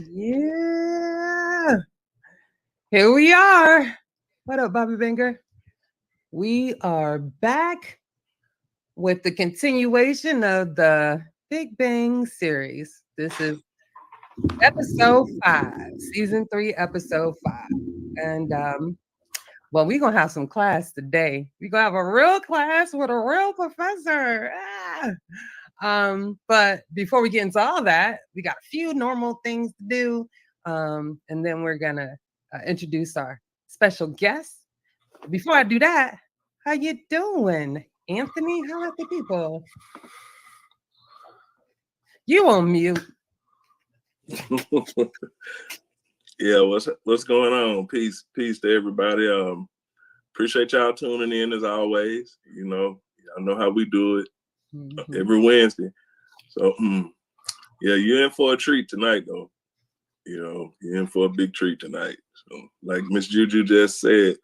Yeah. Here we are. What up, Bobby Banger? We are back with the continuation of the Big Bang series. This is episode 5, season 3, episode 5. And well, we're gonna have some class today. We're gonna have a real class with a real professor. But before we get into all that, we got a few normal things to do. And then we're gonna introduce our special guest. Before I do that, how you doing, Anthony? How are the people? You on mute? Yeah, what's going on? Peace to everybody. Appreciate y'all tuning in as always. Y'all know how we do it every Wednesday. So yeah, you're in for a treat tonight, though. You're in for a big treat tonight. So, like Miss Juju just said,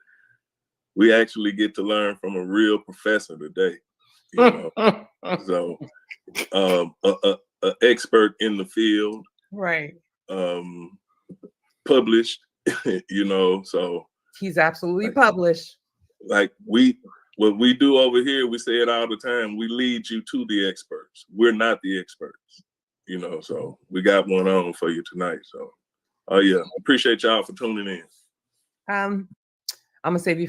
we actually get to learn from a real professor today. So, an expert in the field, right? Published, so he's absolutely published. Like what we do over here, we say it all the time. We lead you to the experts. We're not the experts, so we got one on for you tonight. So, yeah, appreciate y'all for tuning in. I'm gonna save you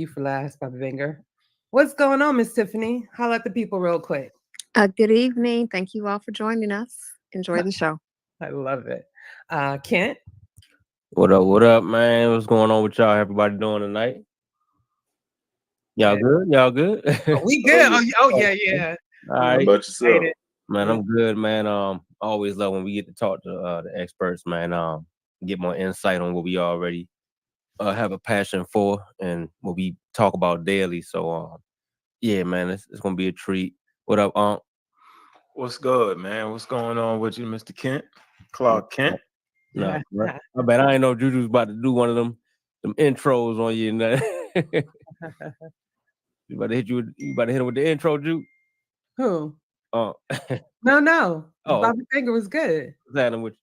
for last, Bobby Banger. What's going on, Miss Tiffany? Holla at the people real quick. Good evening. Thank you all for joining us. Enjoy the show. I love it. Kent? What up, man? What's going on with y'all? Everybody doing tonight? Y'all good? Y'all good? We good. Oh yeah. All right. How about yourself? Man, I'm good, man. Always love when we get to talk to the experts, man. Get more insight on what we already have a passion for and what we talk about daily. So yeah, man, it's gonna be a treat. What up, Unc? What's good, man? What's going on with you, Mr. Kent? Clark Kent? No, I bet I ain't know Juju's about to do one of them intros on you. You about to hit him with the intro, Juke? Who? No. Oh, Bobby Banger was good. What's happening with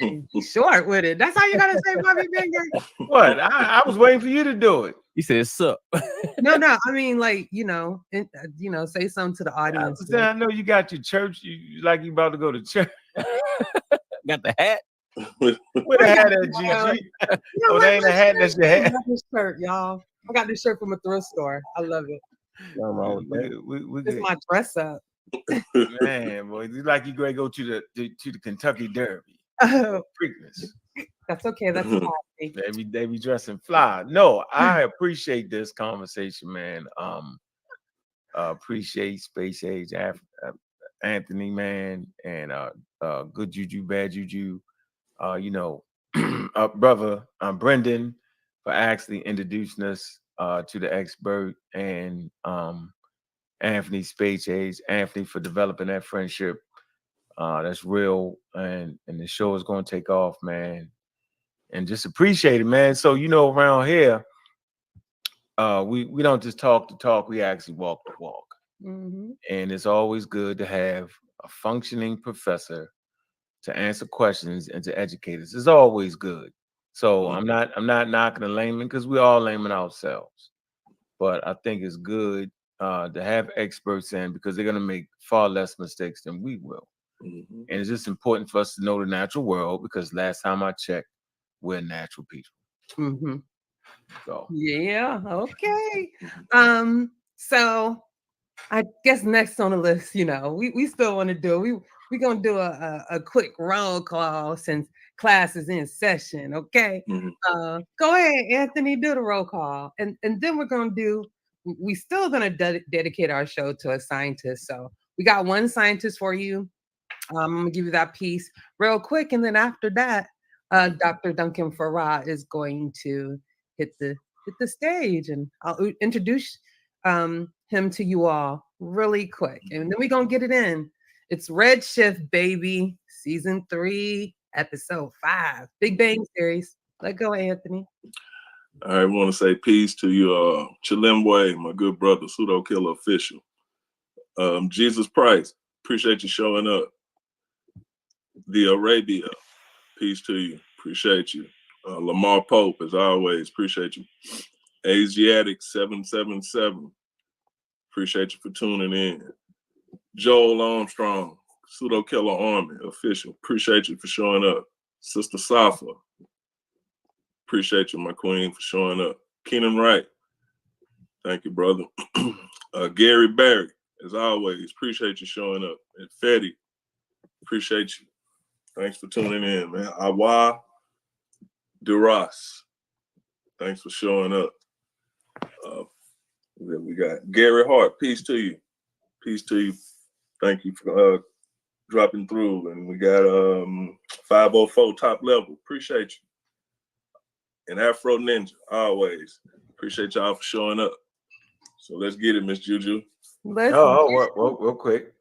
you? Short with it. That's how you gotta say Bobby Banger. What? I was waiting for you to do it. You said sup. No. I mean, like, say something to the audience. I know you got your church. You like you about to go to church. Got the hat. Where the hat at, GG? That ain't a hat. That's your hat. I got this shirt, y'all. I got this shirt from a thrift store. I love it. It's my dress up. Man, boy, you like you gonna go to the Kentucky Derby. Freakness. That's okay. That's fine. They be dressing fly. No, I appreciate this conversation, man. Appreciate Space Age Anthony, man, and Good Juju, Bad Juju. Brother Brendan for actually introducing us to the expert, and Anthony Space Age, Anthony for developing that friendship. That's real, and the show is going to take off, man. And just appreciate it, man. So around here, we don't just talk the talk; we actually walk the walk. Mm-hmm. And it's always good to have a functioning professor to answer questions and to educate us. It's always good. So I'm not knocking the layman, because we all layman ourselves. But I think it's good to have experts in, because they're going to make far less mistakes than we will. Mm-hmm. And it's just important for us to know the natural world, because last time I checked, we're natural people. Mm-hmm. So yeah, okay. So I guess next on the list, we still want to do it. we're gonna do a quick roll call since class is in session. Okay. Go ahead, Anthony, do the roll call, and then we're gonna do. We still gonna dedicate our show to a scientist. So we got one scientist for you. I'm gonna give you that piece real quick, and then after that, Dr. Duncan Farrar is going to hit the stage, and I'll introduce him to you all really quick, and then we're gonna get it in. It's Redshift, baby, season 3, episode 5, Big Bang series. Let go, Anthony. I want to say peace to you, Chilimwe, my good brother, Pseudo Killer Official. Jesus Price, appreciate you showing up. The Arabia, peace to you, appreciate you. Lamar Pope, as always, appreciate you. Asiatic 777, appreciate you for tuning in. Joel Armstrong, Pseudo Killer Army Official, appreciate you for showing up. Sister Safa, appreciate you, my queen, for showing up. Keenan Wright, thank you, brother. Gary Barry, as always, appreciate you showing up. And Fetty, appreciate you. Thanks for tuning in, man. Awa Duras, thanks for showing up. Then we got Gary Hart, peace to you. Peace to you. Thank you for dropping through. And we got 504 top level, appreciate you. And Afro Ninja, always. Appreciate y'all for showing up. So let's get it, Miss Juju. Real quick.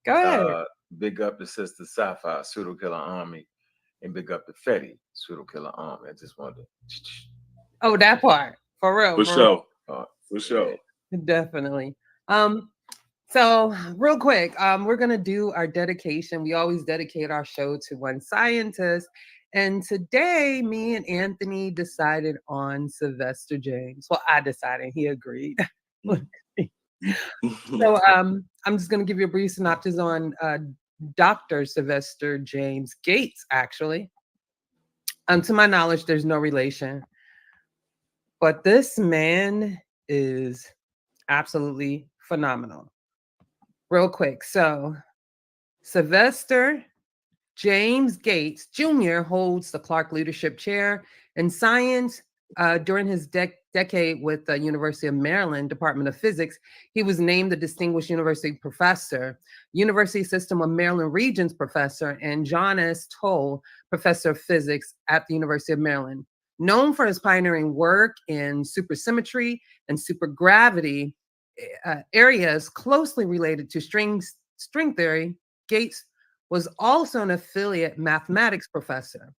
Go ahead. Big up the Sister Sapphire, Pseudo Killer Army, and big up the Fetty, Pseudo Killer Army. I just wanted to. Oh, that part. For real. For sure. For sure. Definitely. So real quick, we're gonna do our dedication. We always dedicate our show to one scientist. And today, me and Anthony decided on Sylvester James. Well, I decided, he agreed. So I'm just going to give you a brief synopsis on Dr. Sylvester James Gates, actually. To my knowledge, there's no relation. But this man is absolutely phenomenal. Real quick. So Sylvester James Gates Jr. holds the Clark Leadership Chair in Science. During his decade with the University of Maryland Department of Physics, he was named the Distinguished University Professor, University System of Maryland Regents Professor, and John S. Toll Professor of Physics at the University of Maryland. Known for his pioneering work in supersymmetry and supergravity areas closely related to string theory, Gates was also an affiliate mathematics professor.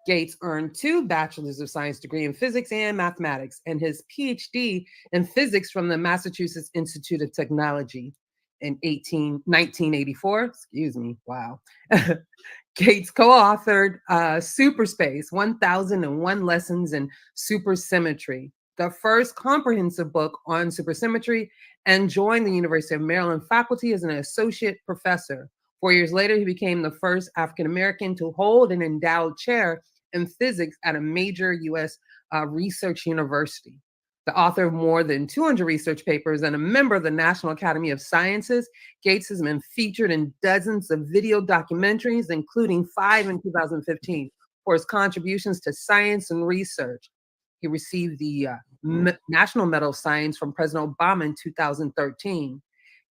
Gates earned 2 bachelors of science degrees in physics and mathematics and his PhD in physics from the Massachusetts Institute of Technology in 1984. Excuse me. Wow. Gates co-authored Superspace, 1001 Lessons in Supersymmetry, the first comprehensive book on supersymmetry, and joined the University of Maryland faculty as an associate professor. 4 years later, he became the first African-American to hold an endowed chair in physics at a major U.S. research university. The author of more than 200 research papers and a member of the National Academy of Sciences, Gates has been featured in dozens of video documentaries, including 5 in 2015, for his contributions to science and research. He received the National Medal of Science from President Obama in 2013.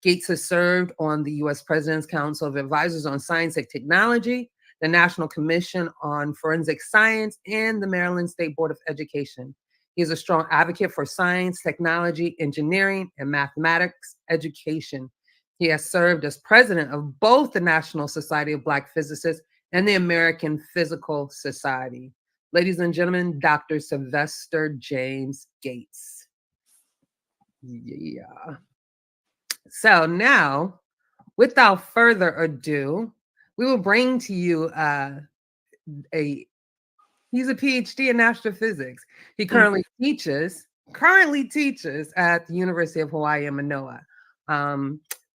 Gates has served on the U.S. President's Council of Advisors on Science and Technology, the National Commission on Forensic Science, and the Maryland State Board of Education. He is a strong advocate for science, technology, engineering, and mathematics education. He has served as president of both the National Society of Black Physicists and the American Physical Society. Ladies and gentlemen, Dr. Sylvester James Gates. Yeah. So now, without further ado, we will bring to you he's a PhD in astrophysics. He currently teaches at the University of Hawaii in Manoa.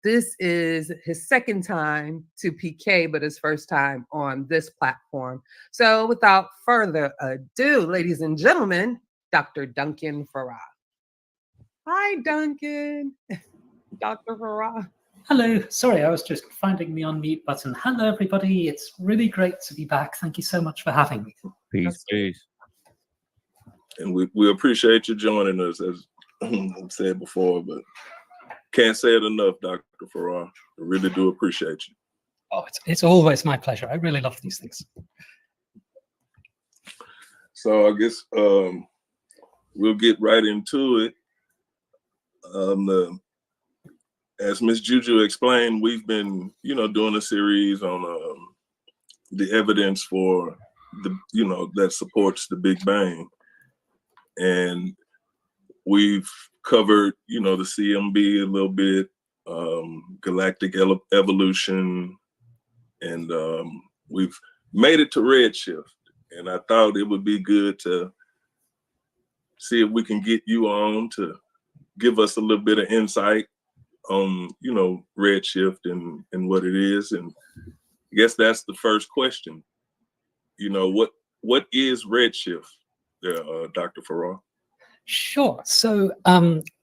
This is his second time to PK, but his first time on this platform. So without further ado, ladies and gentlemen, Dr. Duncan Farrar. Hi, Duncan. Dr. Farrar. Hello, sorry, I was just finding the unmute button. Hello, everybody. It's really great to be back. Thank you so much for having me. Peace, peace. And we appreciate you joining us, as I've said before, but can't say it enough, Dr. Farrar. I really do appreciate you. Oh, it's always my pleasure. I really love these things. So I guess we'll get right into it. As Ms. Juju explained, we've been, doing a series on the evidence for that supports the Big Bang, and we've covered, the CMB a little bit, galactic evolution, and we've made it to redshift. And I thought it would be good to see if we can get you on to give us a little bit of insight on, redshift and what it is. And I guess that's the first question. What is redshift, Dr. Farrar? Sure. So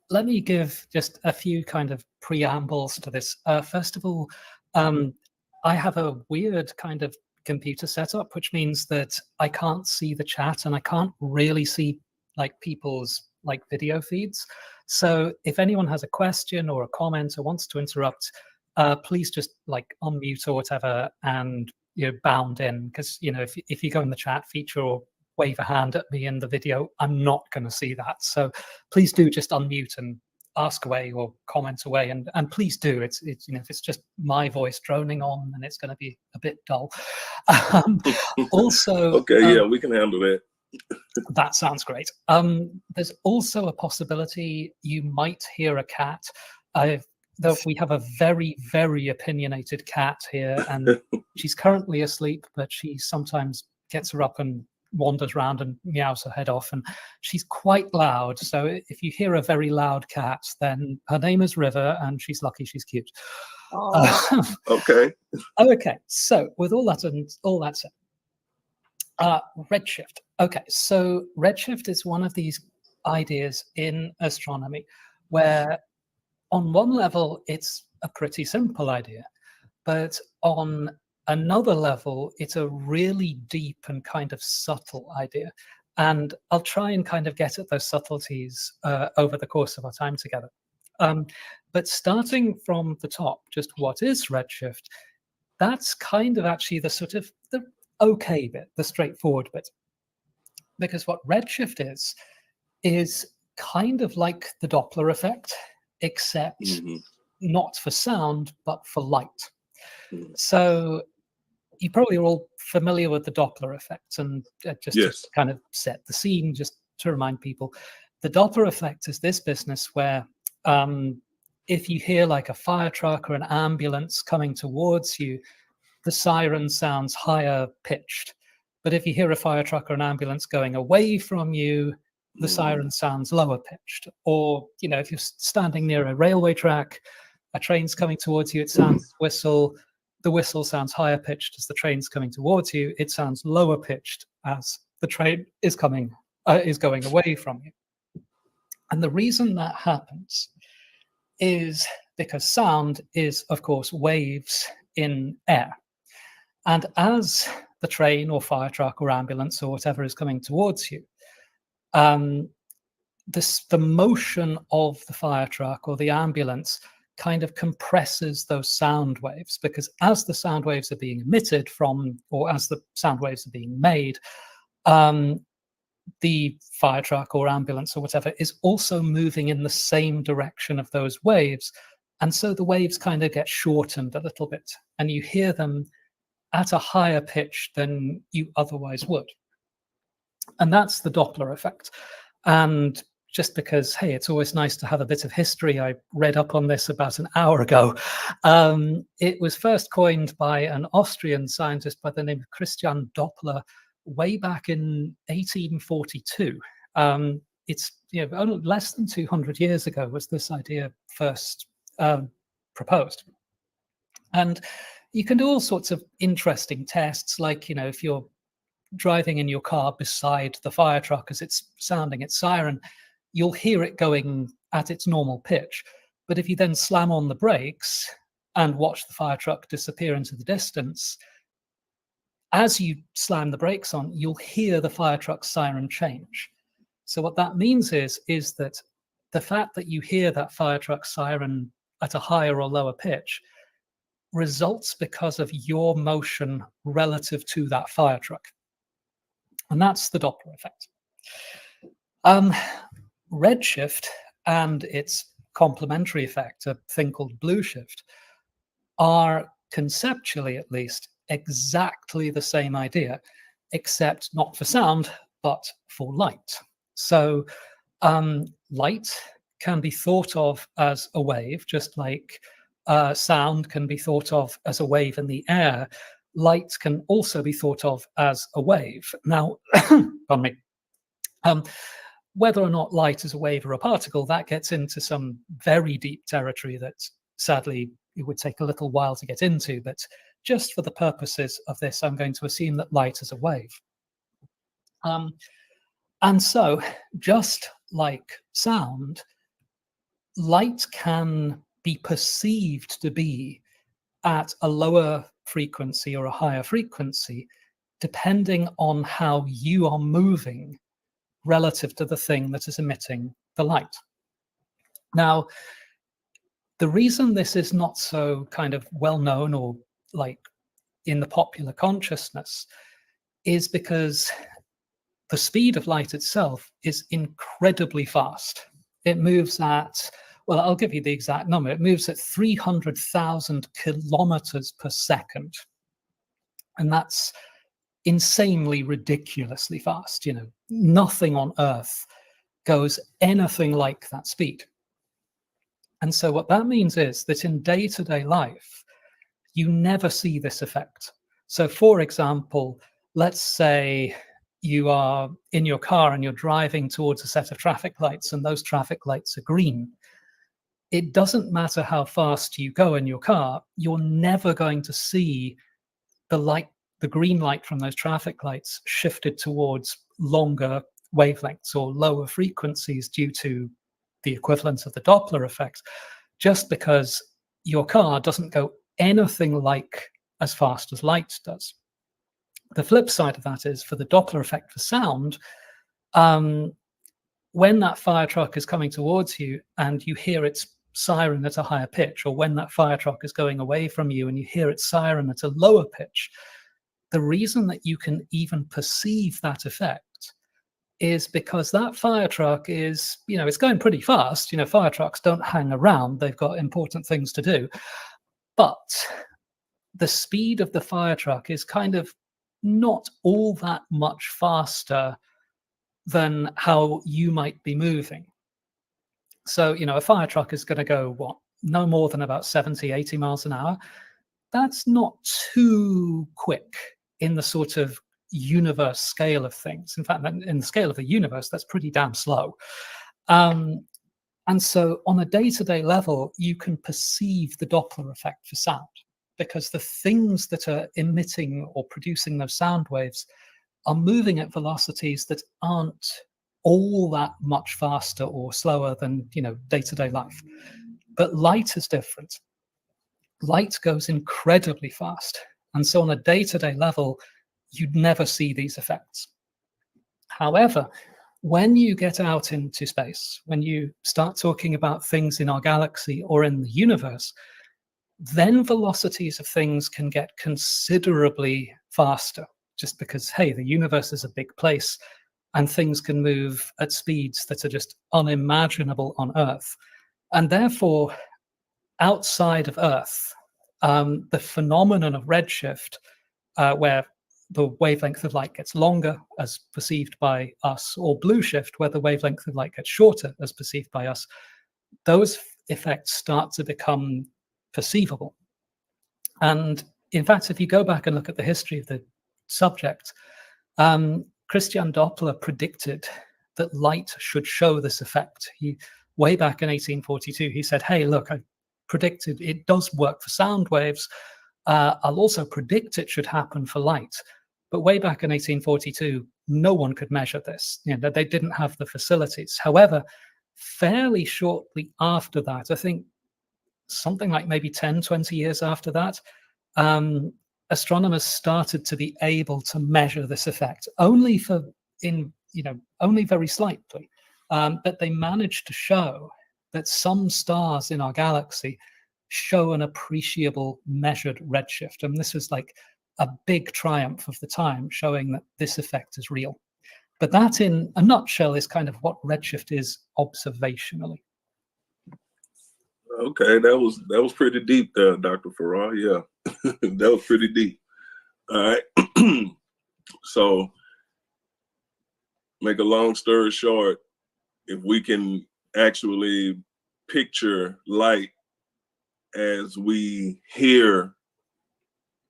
let me give just a few kind of preambles to this. First of all, I have a weird kind of computer setup, which means that I can't see the chat and I can't really see like people's like video feeds. So if anyone has a question or a comment or wants to interrupt, please just like unmute or whatever and bound in, because if you go in the chat feature or wave a hand at me in the video, I'm not going to see that. So please do just unmute and ask away or comment away, and please do. It's if it's just my voice droning on, then it's going to be a bit dull. Also, okay, yeah, we can handle that. That sounds great. There's also a possibility you might hear a cat. We have a very, very opinionated cat here, and she's currently asleep, but she sometimes gets her up and wanders around and meows her head off, and she's quite loud. So if you hear a very loud cat, then her name is River, and she's lucky she's cute. Okay. Okay. So with all that said, redshift. Okay, so redshift is one of these ideas in astronomy where on one level it's a pretty simple idea, but on another level it's a really deep and kind of subtle idea. And I'll try and kind of get at those subtleties over the course of our time together. But starting from the top, just what is redshift? That's kind of actually the sort of the okay bit, the straightforward bit. Because what redshift is kind of like the Doppler effect, except not for sound, but for light. So you probably are all familiar with the Doppler effect, and just to kind of set the scene, just to remind people, the Doppler effect is this business where if you hear like a fire truck or an ambulance coming towards you, the siren sounds higher pitched. But if you hear a fire truck or an ambulance going away from you, the siren sounds lower pitched. Or, if you're standing near a railway track, a train's coming towards you, it sounds whistle. The whistle sounds higher pitched as the train's coming towards you. It sounds lower pitched as the train is going away from you. And the reason that happens is because sound is, of course, waves in air. And as the train or fire truck or ambulance or whatever is coming towards you, the motion of the fire truck or the ambulance kind of compresses those sound waves, because as the sound waves are being emitted from, or as the sound waves are being made, the fire truck or ambulance or whatever is also moving in the same direction of those waves. And so the waves kind of get shortened a little bit, and you hear them at a higher pitch than you otherwise would. And that's the Doppler effect. And just because, hey, it's always nice to have a bit of history, I read up on this about an hour ago. It was first coined by an Austrian scientist by the name of Christian Doppler way back in 1842. It's only less than 200 years ago was this idea first proposed. And you can do all sorts of interesting tests, like, if you're driving in your car beside the fire truck as it's sounding its siren, you'll hear it going at its normal pitch. But if you then slam on the brakes, and watch the fire truck disappear into the distance, as you slam the brakes on, you'll hear the fire truck siren change. So what that means is that the fact that you hear that fire truck siren at a higher or lower pitch results because of your motion relative to that fire truck. And that's the Doppler effect. Redshift and its complementary effect, a thing called blue shift, are conceptually at least exactly the same idea, except not for sound, but for light. So light can be thought of as a wave, just like sound can be thought of as a wave in the air. Light can also be thought of as a wave. Now, pardon me. Whether or not light is a wave or a particle, that gets into some very deep territory that sadly it would take a little while to get into, but just for the purposes of this, I'm going to assume that light is a wave. And so, just like sound, light can be perceived to be at a lower frequency or a higher frequency, depending on how you are moving relative to the thing that is emitting the light. Now, the reason this is not so kind of well known or like in the popular consciousness is because the speed of light itself is incredibly fast. It moves at, well, I'll give you the exact number. It moves at 300,000 kilometers per second. And that's insanely, ridiculously fast. You know, nothing on Earth goes anything like that speed. And so what that means is that in day-to-day life, you never see this effect. So for example, let's say you are in your car and you're driving towards a set of traffic lights and those traffic lights are green. It doesn't matter how fast you go in your car, you're never going to see the light, the green light from those traffic lights shifted towards longer wavelengths or lower frequencies due to the equivalence of the Doppler effect, just because your car doesn't go anything like as fast as light does. The flip side of that is for the Doppler effect for sound, when that fire truck is coming towards you and you hear its siren at a higher pitch, or when that fire truck is going away from you and you hear its siren at a lower pitch, the reason that you can even perceive that effect is because that fire truck is, you know, it's going pretty fast. You know, fire trucks don't hang around. They've got important things to do. But the speed of the fire truck is kind of not all that much faster than how you might be moving. So, you know, a fire truck is going to go, what, no more than about 70, 80 miles an hour. That's not too quick in the sort of universe scale of things. In fact, in the scale of the universe, that's pretty damn slow. And so on a day-to-day level, you can perceive the Doppler effect for sound because the things that are emitting or producing those sound waves are moving at velocities that aren't all that much faster or slower than, you know, day-to-day life. But light is different. Light goes incredibly fast. And so on a day-to-day level, you'd never see these effects. However, when you get out into space, when you start talking about things in our galaxy or in the universe, then velocities of things can get considerably faster, just because, hey, the universe is a big place and things can move at speeds that are just unimaginable on Earth. And therefore, outside of Earth, the phenomenon of redshift, where the wavelength of light gets longer as perceived by us, or blue shift, where the wavelength of light gets shorter as perceived by us, those effects start to become perceivable. And in fact, if you go back and look at the history of the subject, Christian Doppler predicted that light should show this effect. Way back in 1842, he said, hey, look, I predicted it does work for sound waves. I'll also predict it should happen for light. But way back in 1842, no one could measure this. You know, they didn't have the facilities. However, fairly shortly after that, I think something like maybe 10, 20 years after that, astronomers started to be able to measure this effect only only very slightly. But they managed to show that some stars in our galaxy show an appreciable measured redshift. And this was like a big triumph of the time, showing that this effect is real. But that, in a nutshell, is kind of what redshift is observationally. Okay, that was pretty deep there, Dr. Farrar. Yeah, that was pretty deep. All right. So, make a long story short, if we can actually picture light as we hear,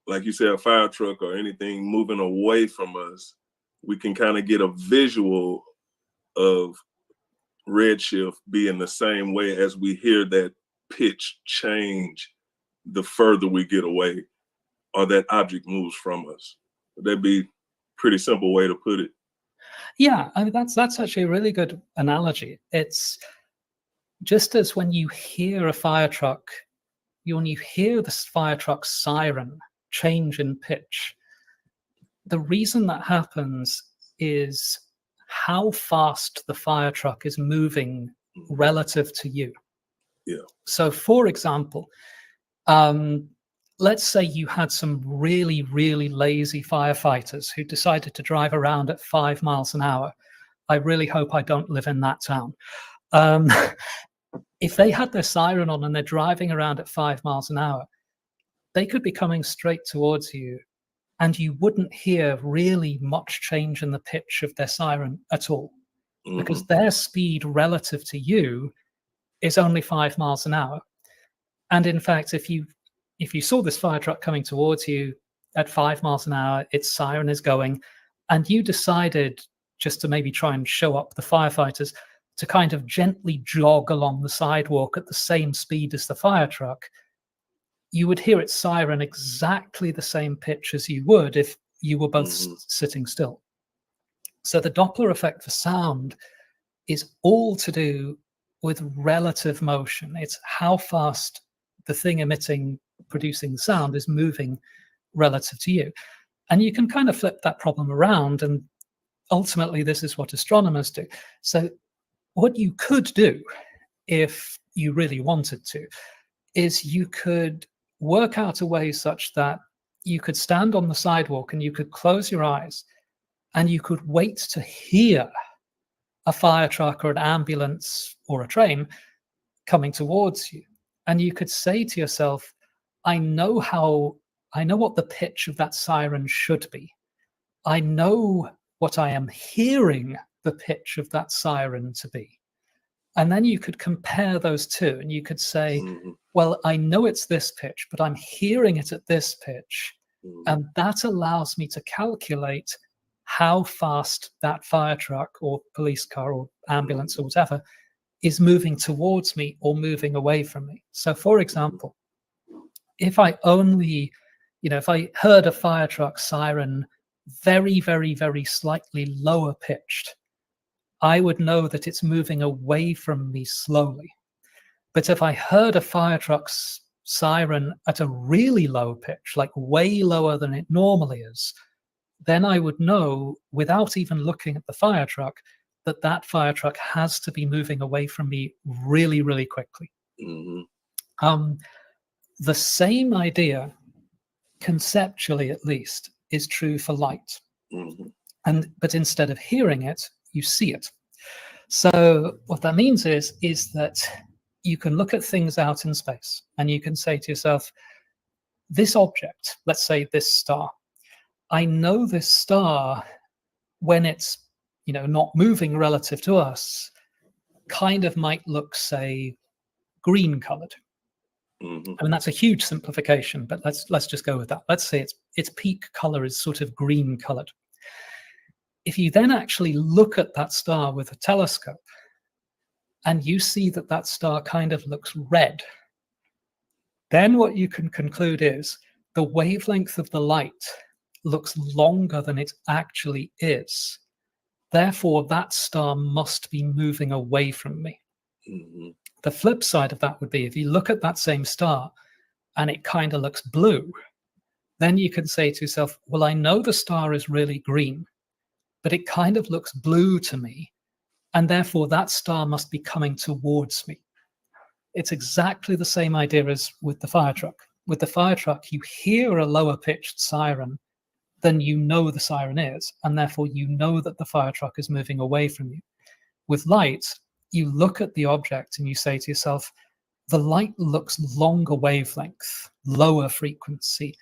like you said, a fire truck or anything moving away from us, we can kind of get a visual of redshift being the same way as we hear that pitch change the further we get away or that object moves from us. That'd be pretty simple way to put it. Yeah, I mean, that's actually a really good analogy. It's just as when you hear a fire truck, when you hear the fire truck siren change in pitch, the reason that happens is how fast the fire truck is moving relative to you. Yeah. So, for example, let's say you had some really, really lazy firefighters who decided to drive around at 5 miles an hour. I really hope I don't live in that town. If they had their siren on and they're driving around at 5 miles an hour, they could be coming straight towards you, and you wouldn't hear really much change in the pitch of their siren at all, because their speed relative to you is only 5 miles an hour. And in fact, if you saw this fire truck coming towards you at 5 miles an hour, its siren is going, and you decided just to maybe try and show up the firefighters to kind of gently jog along the sidewalk at the same speed as the fire truck, you would hear its siren exactly the same pitch as you would if you were both sitting still. So the Doppler effect for sound is all to do with relative motion. It's how fast the thing producing sound is moving relative to you. And you can kind of flip that problem around, and ultimately this is what astronomers do. So what you could do, if you really wanted to, is you could work out a way such that you could stand on the sidewalk and you could close your eyes and you could wait to hear a fire truck or an ambulance or a train coming towards you. And you could say to yourself, I know what the pitch of that siren should be. I know what I am hearing the pitch of that siren to be. And then you could compare those two, and you could say, well, I know it's this pitch, but I'm hearing it at this pitch. And that allows me to calculate how fast that fire truck or police car or ambulance or whatever is moving towards me or moving away from me. So for example, if I heard a fire truck siren very, very, very slightly lower pitched, I would know that it's moving away from me slowly. But if I heard a fire truck's siren at a really low pitch, like way lower than it normally is, then I would know, without even looking at the fire truck, that fire truck has to be moving away from me really, really quickly. The same idea, conceptually at least, is true for light. But instead of hearing it, you see it. So what that means is that you can look at things out in space and you can say to yourself, this object, let's say this star, I know this star, when it's not moving relative to us, kind of might look, say, green colored. I mean, that's a huge simplification, but let's just go with that. Let's say its peak color is sort of green colored. If you then actually look at that star with a telescope and you see that star kind of looks red, then what you can conclude is the wavelength of the light looks longer than it actually is. Therefore, that star must be moving away from me. The flip side of that would be if you look at that same star and it kind of looks blue, then you can say to yourself, well, I know the star is really green, but it kind of looks blue to me. And therefore that star must be coming towards me. It's exactly the same idea as with the fire truck. With the fire truck, you hear a lower pitched siren than you know the siren is, and therefore you know that the fire truck is moving away from you. With light, you look at the object and you say to yourself, the light looks longer wavelength, lower frequency,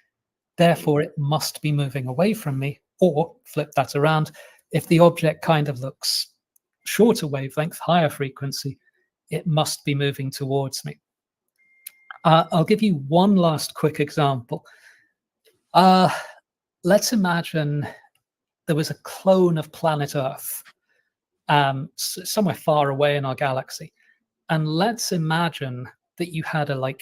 therefore it must be moving away from me. Or flip that around, if the object kind of looks shorter wavelength, higher frequency, it must be moving towards me. I'll give you one last quick example. Let's imagine there was a clone of planet Earth somewhere far away in our galaxy. And let's imagine that you had a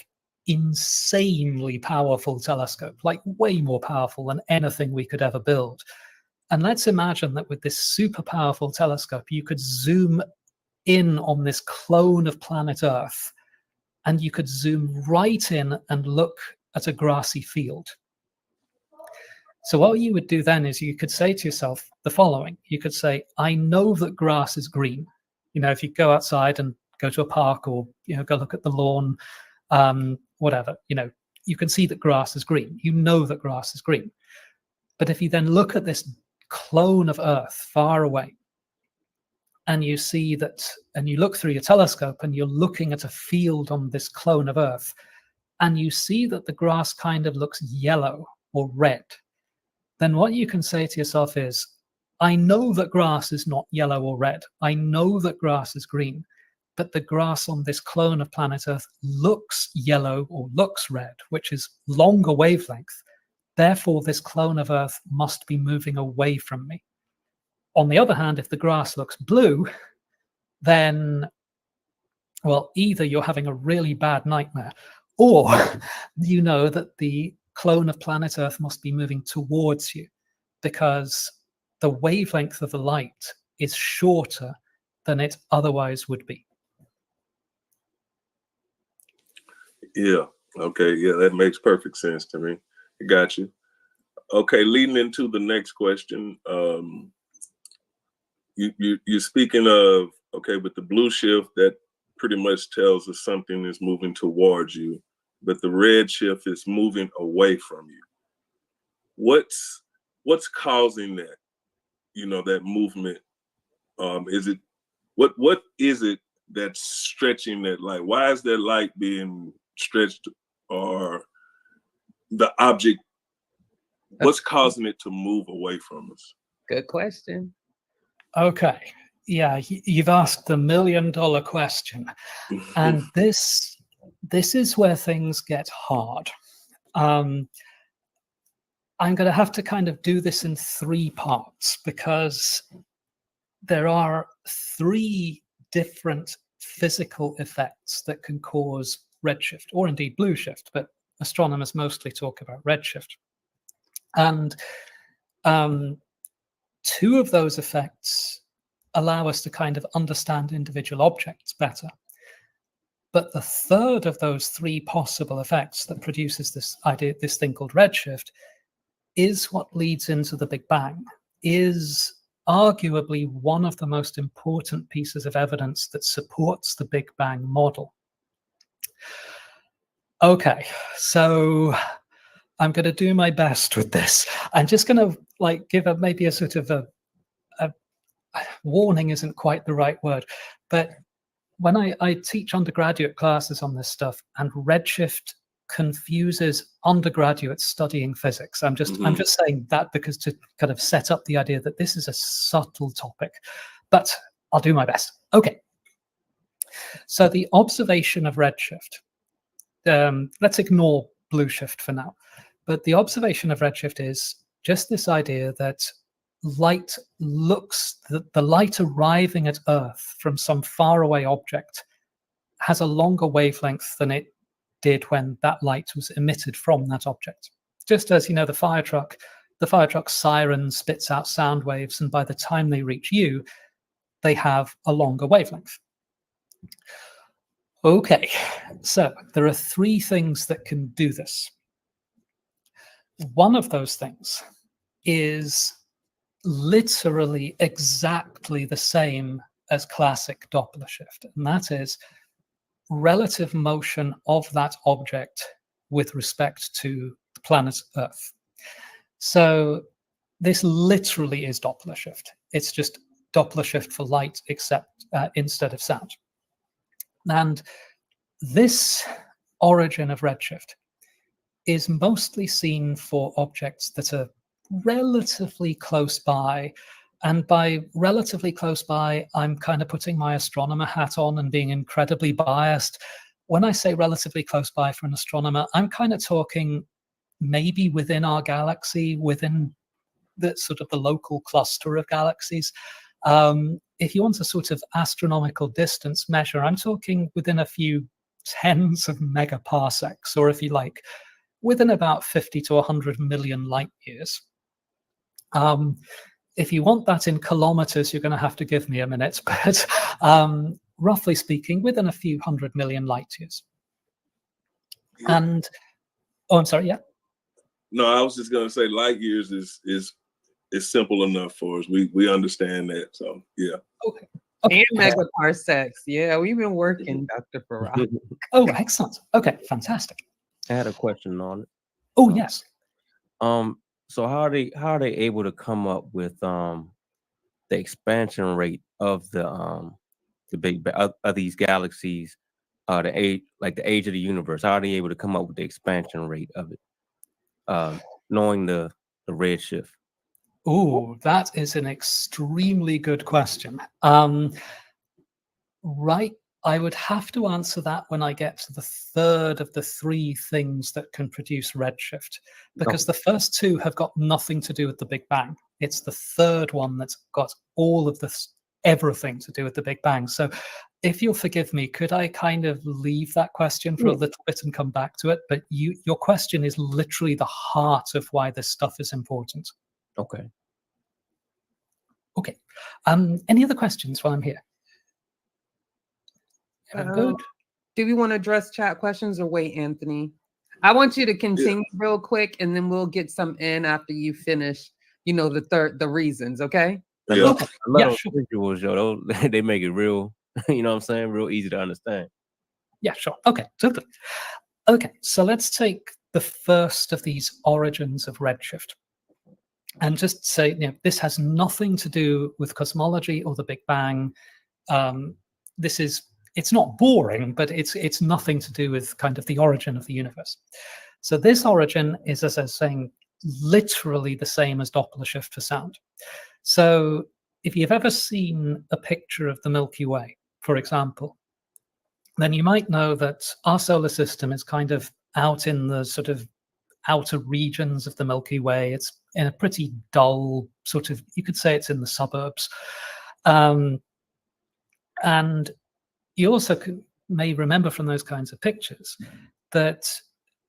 insanely powerful telescope, like way more powerful than anything we could ever build. And let's imagine that with this super powerful telescope, you could zoom in on this clone of planet Earth, and you could zoom right in and look at a grassy field. So what you would do then is you could say to yourself the following. You could say, I know that grass is green. You know, if you go outside and go to a park, or, you know, go look at the lawn, whatever, you know, you can see that grass is green. You know that grass is green. But if you then look at this clone of Earth far away, and you see that, and you look through your telescope and you're looking at a field on this clone of Earth, and you see that the grass kind of looks yellow or red, then what you can say to yourself is, I know that grass is not yellow or red. I know that grass is green, but the grass on this clone of planet Earth looks yellow or looks red, which is longer wavelength. Therefore, this clone of Earth must be moving away from me. On the other hand, if the grass looks blue, then, well, either you're having a really bad nightmare, or you know that the clone of planet Earth must be moving towards you, because the wavelength of the light is shorter than it otherwise would be. Yeah. Okay. Yeah, that makes perfect sense to me. I got you. Okay, leading into the next question. You're speaking of, okay, with the blue shift, that pretty much tells us something is moving towards you, but the red shift is moving away from you. What's causing that? You know, that movement. Is it what is it that's stretching that light? Why is that light being stretched, or the object? What's causing it to move away from us? Good question. Okay. Yeah, you've asked the $1 million question. And this is where things get hard. I'm going to have to kind of do this in 3 parts, because there are 3 different physical effects that can cause redshift, or indeed blue shift, but astronomers mostly talk about redshift. And 2 of those effects allow us to kind of understand individual objects better. But the 3rd of those 3 possible effects that produces this thing called redshift, is what leads into the Big Bang, is arguably one of the most important pieces of evidence that supports the Big Bang model. Okay, so I'm going to do my best with this. I'm just going to give maybe a sort of a warning isn't quite the right word, but when I teach undergraduate classes on this stuff, and redshift confuses undergraduates studying physics. I'm just saying that because to kind of set up the idea that this is a subtle topic, but I'll do my best. Okay. So the observation of redshift, let's ignore blue shift for now, but the observation of redshift is just this idea that light the light arriving at Earth from some faraway object has a longer wavelength than it did when that light was emitted from that object. Just as, you know, the fire truck siren spits out sound waves, and by the time they reach you, they have a longer wavelength. Okay, so there are three things that can do this. One of those things is literally exactly the same as classic Doppler shift, and that is relative motion of that object with respect to the planet Earth. So this literally is Doppler shift. It's just Doppler shift for light, except instead of sound. And this origin of redshift is mostly seen for objects that are relatively close by. And by relatively close by, I'm kind of putting my astronomer hat on and being incredibly biased. When I say relatively close by for an astronomer, I'm kind of talking maybe within our galaxy, within the sort of the local cluster of galaxies. If you want a sort of astronomical distance measure, I'm talking within a few tens of megaparsecs, or if you like, within about 50 to 100 million light years. If you want that in kilometers, you're going to have to give me a minute, but roughly speaking, within a few 100 million light years. And, oh, I'm sorry, yeah? No, I was just gonna say light years is simple enough for us. We understand that. So yeah. Okay. And megaparsecs. Yeah, we've been working, Dr. Farag. Oh, excellent. Okay, fantastic. I had a question on it. Oh, yes. So how are they able to come up with the expansion rate of the big of these galaxies, the age of the universe? How are they able to come up with the expansion rate of it, knowing the redshift? Oh, that is an extremely good question. Right, I would have to answer that when I get to the third of the three things that can produce redshift, because the first two have got nothing to do with the Big Bang. It's the third one that's got all of this, everything to do with the Big Bang. So if you'll forgive me, could I kind of leave that question for a little bit and come back to it? But your question is literally the heart of why this stuff is important. Okay. Okay. Any other questions while I'm here? Good. Do we want to address chat questions or wait, Anthony? I want you to continue real quick, and then we'll get some in after you finish, the reasons, okay? Yeah. Okay. I love Yeah, those sure. visuals, yo. They make it real, you know what I'm saying? Real easy to understand. Yeah, sure. Okay, totally. Okay, so let's take the first of these origins of redshift and just say, this has nothing to do with cosmology or the Big Bang. It's not boring, but it's nothing to do with kind of the origin of the universe. So this origin is, as I was saying, literally the same as Doppler shift for sound. So if you've ever seen a picture of the Milky Way, for example, then you might know that our solar system is kind of out in the sort of outer regions of the Milky Way. It's in a pretty dull sort of, you could say it's in the suburbs. And you also may remember from those kinds of pictures that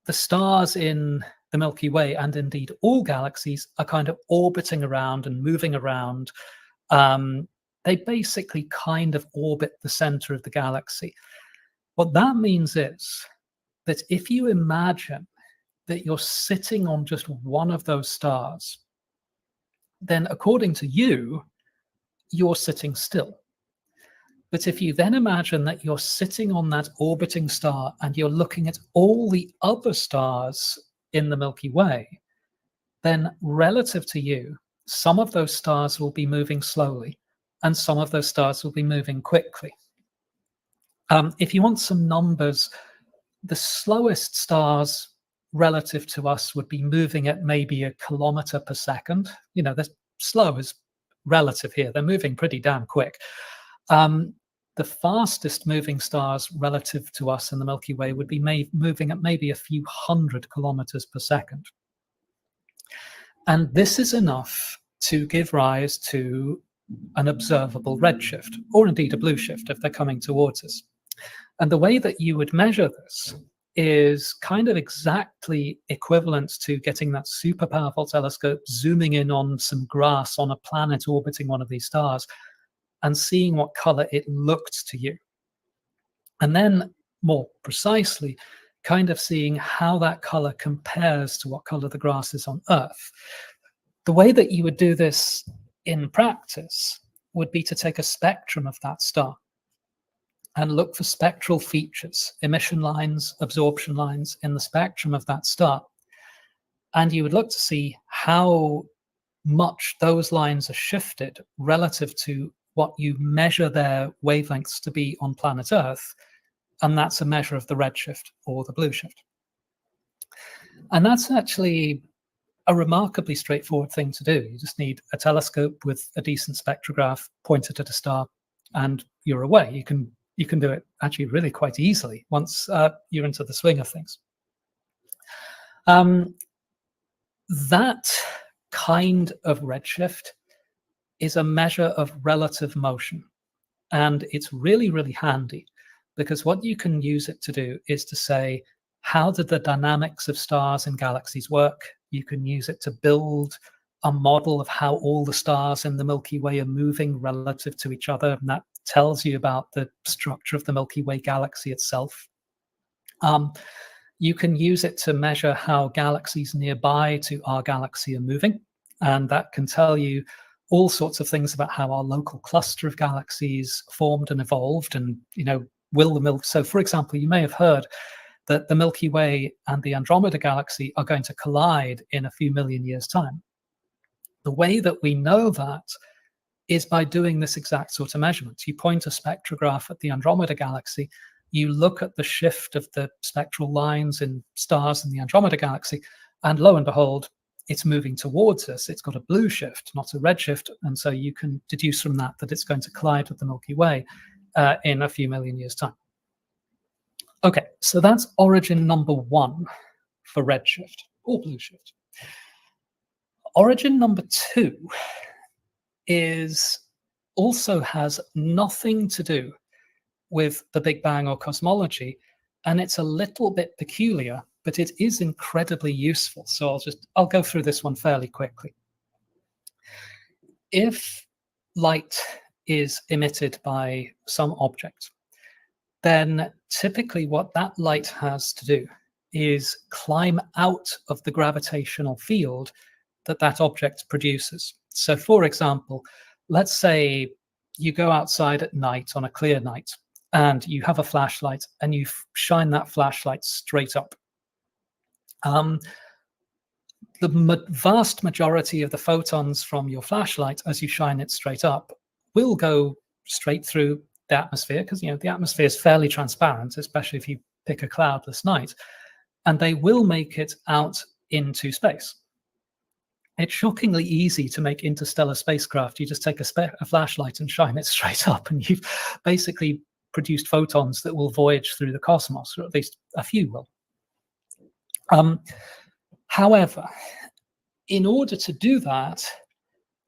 the stars in the Milky Way, and indeed all galaxies, are kind of orbiting around and moving around. They basically kind of orbit the center of the galaxy. What that means is that if you imagine that you're sitting on just one of those stars, then according to you, you're sitting still. But if you then imagine that you're sitting on that orbiting star and you're looking at all the other stars in the Milky Way, then relative to you, some of those stars will be moving slowly and some of those stars will be moving quickly. If you want some numbers, the slowest stars relative to us would be moving at maybe 1 kilometer per second. The slow is relative here. They're moving pretty damn quick. The fastest moving stars relative to us in the Milky Way would be moving at maybe a few 100 kilometers per second. And this is enough to give rise to an observable redshift, or indeed a blue shift if they're coming towards us. And the way that you would measure this is kind of exactly equivalent to getting that super powerful telescope, zooming in on some grass on a planet orbiting one of these stars, and seeing what color it looked to you. And then more precisely, kind of seeing how that color compares to what color the grass is on Earth. The way that you would do this in practice would be to take a spectrum of that star and look for spectral features, emission lines, absorption lines in the spectrum of that star. And you would look to see how much those lines are shifted relative to what you measure their wavelengths to be on planet Earth. And that's a measure of the redshift or the blue shift. And that's actually a remarkably straightforward thing to do. You just need a telescope with a decent spectrograph pointed at a star, and you're away. You can do it actually really quite easily once you're into the swing of things. That kind of redshift is a measure of relative motion, and it's really, really handy, because what you can use it to do is to say, how did the dynamics of stars and galaxies work? You can use it to build a model of how all the stars in the Milky Way are moving relative to each other, and that tells you about the structure of the Milky Way galaxy itself. You can use it to measure how galaxies nearby to our galaxy are moving, and that can tell you all sorts of things about how our local cluster of galaxies formed and evolved, and so for example, you may have heard that the Milky Way and the Andromeda galaxy are going to collide in a few million years' time. The way that we know that is by doing this exact sort of measurement. You point a spectrograph at the Andromeda galaxy, you look at the shift of the spectral lines in stars in the Andromeda galaxy, and lo and behold, it's moving towards us. It's got a blue shift, not a red shift. And so you can deduce from that that it's going to collide with the Milky Way in a few million years' time. Okay, so that's origin number one for redshift or blue shift. Origin number two also has nothing to do with the Big Bang or cosmology, and it's a little bit peculiar, but it is incredibly useful. So I'll go through this one fairly quickly. If light is emitted by some object, then typically what that light has to do is climb out of the gravitational field that object produces. So for example, let's say you go outside at night on a clear night and you have a flashlight and you shine that flashlight straight up. The vast majority of the photons from your flashlight, as you shine it straight up, will go straight through the atmosphere, because the atmosphere is fairly transparent, especially if you pick a cloudless night, and they will make it out into space. It's shockingly easy to make interstellar spacecraft. You just take a flashlight and shine it straight up, and you've basically produced photons that will voyage through the cosmos, or at least a few will. However, in order to do that,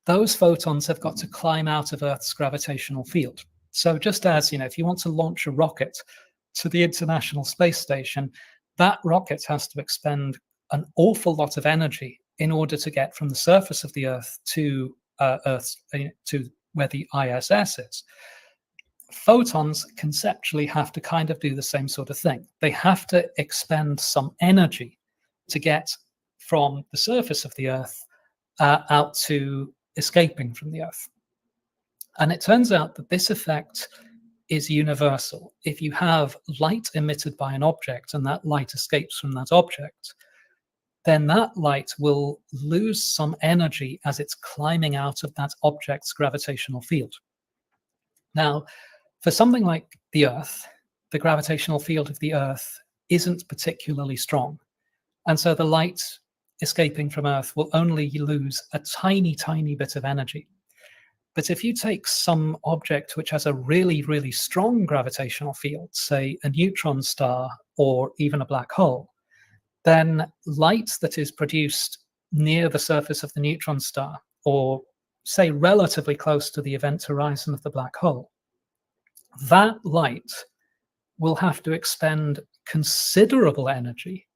those photons have got to climb out of Earth's gravitational field. So just as, if you want to launch a rocket to the International Space Station, that rocket has to expend an awful lot of energy in order to get from the surface of the Earth to to where the ISS is. Photons conceptually have to kind of do the same sort of thing. They have to expend some energy to get from the surface of the Earth out to escaping from the Earth. And it turns out that this effect is universal. If you have light emitted by an object and that light escapes from that object, then that light will lose some energy as it's climbing out of that object's gravitational field. Now, for something like the Earth, the gravitational field of the Earth isn't particularly strong. And so the light escaping from Earth will only lose a tiny, tiny bit of energy. But if you take some object which has a really, really strong gravitational field, say a neutron star or even a black hole, then light that is produced near the surface of the neutron star, or say relatively close to the event horizon of the black hole, that light will have to expend considerable energy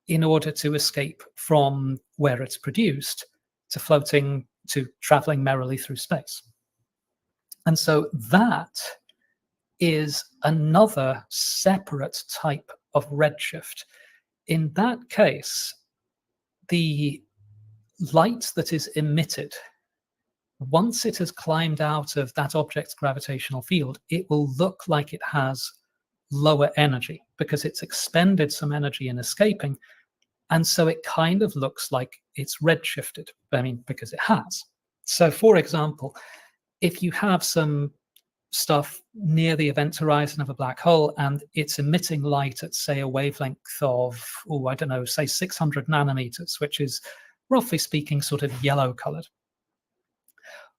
in order to escape from where it's produced to traveling merrily through space. And so that is another separate type of redshift. In that case, the light that is emitted, once it has climbed out of that object's gravitational field, it will look like it has lower energy because it's expended some energy in escaping. And so it kind of looks like it's redshifted. I mean, because it has. So for example, if you have some stuff near the event horizon of a black hole and it's emitting light at, say, a wavelength of, I don't know, say 600 nanometers, which is roughly speaking sort of yellow colored.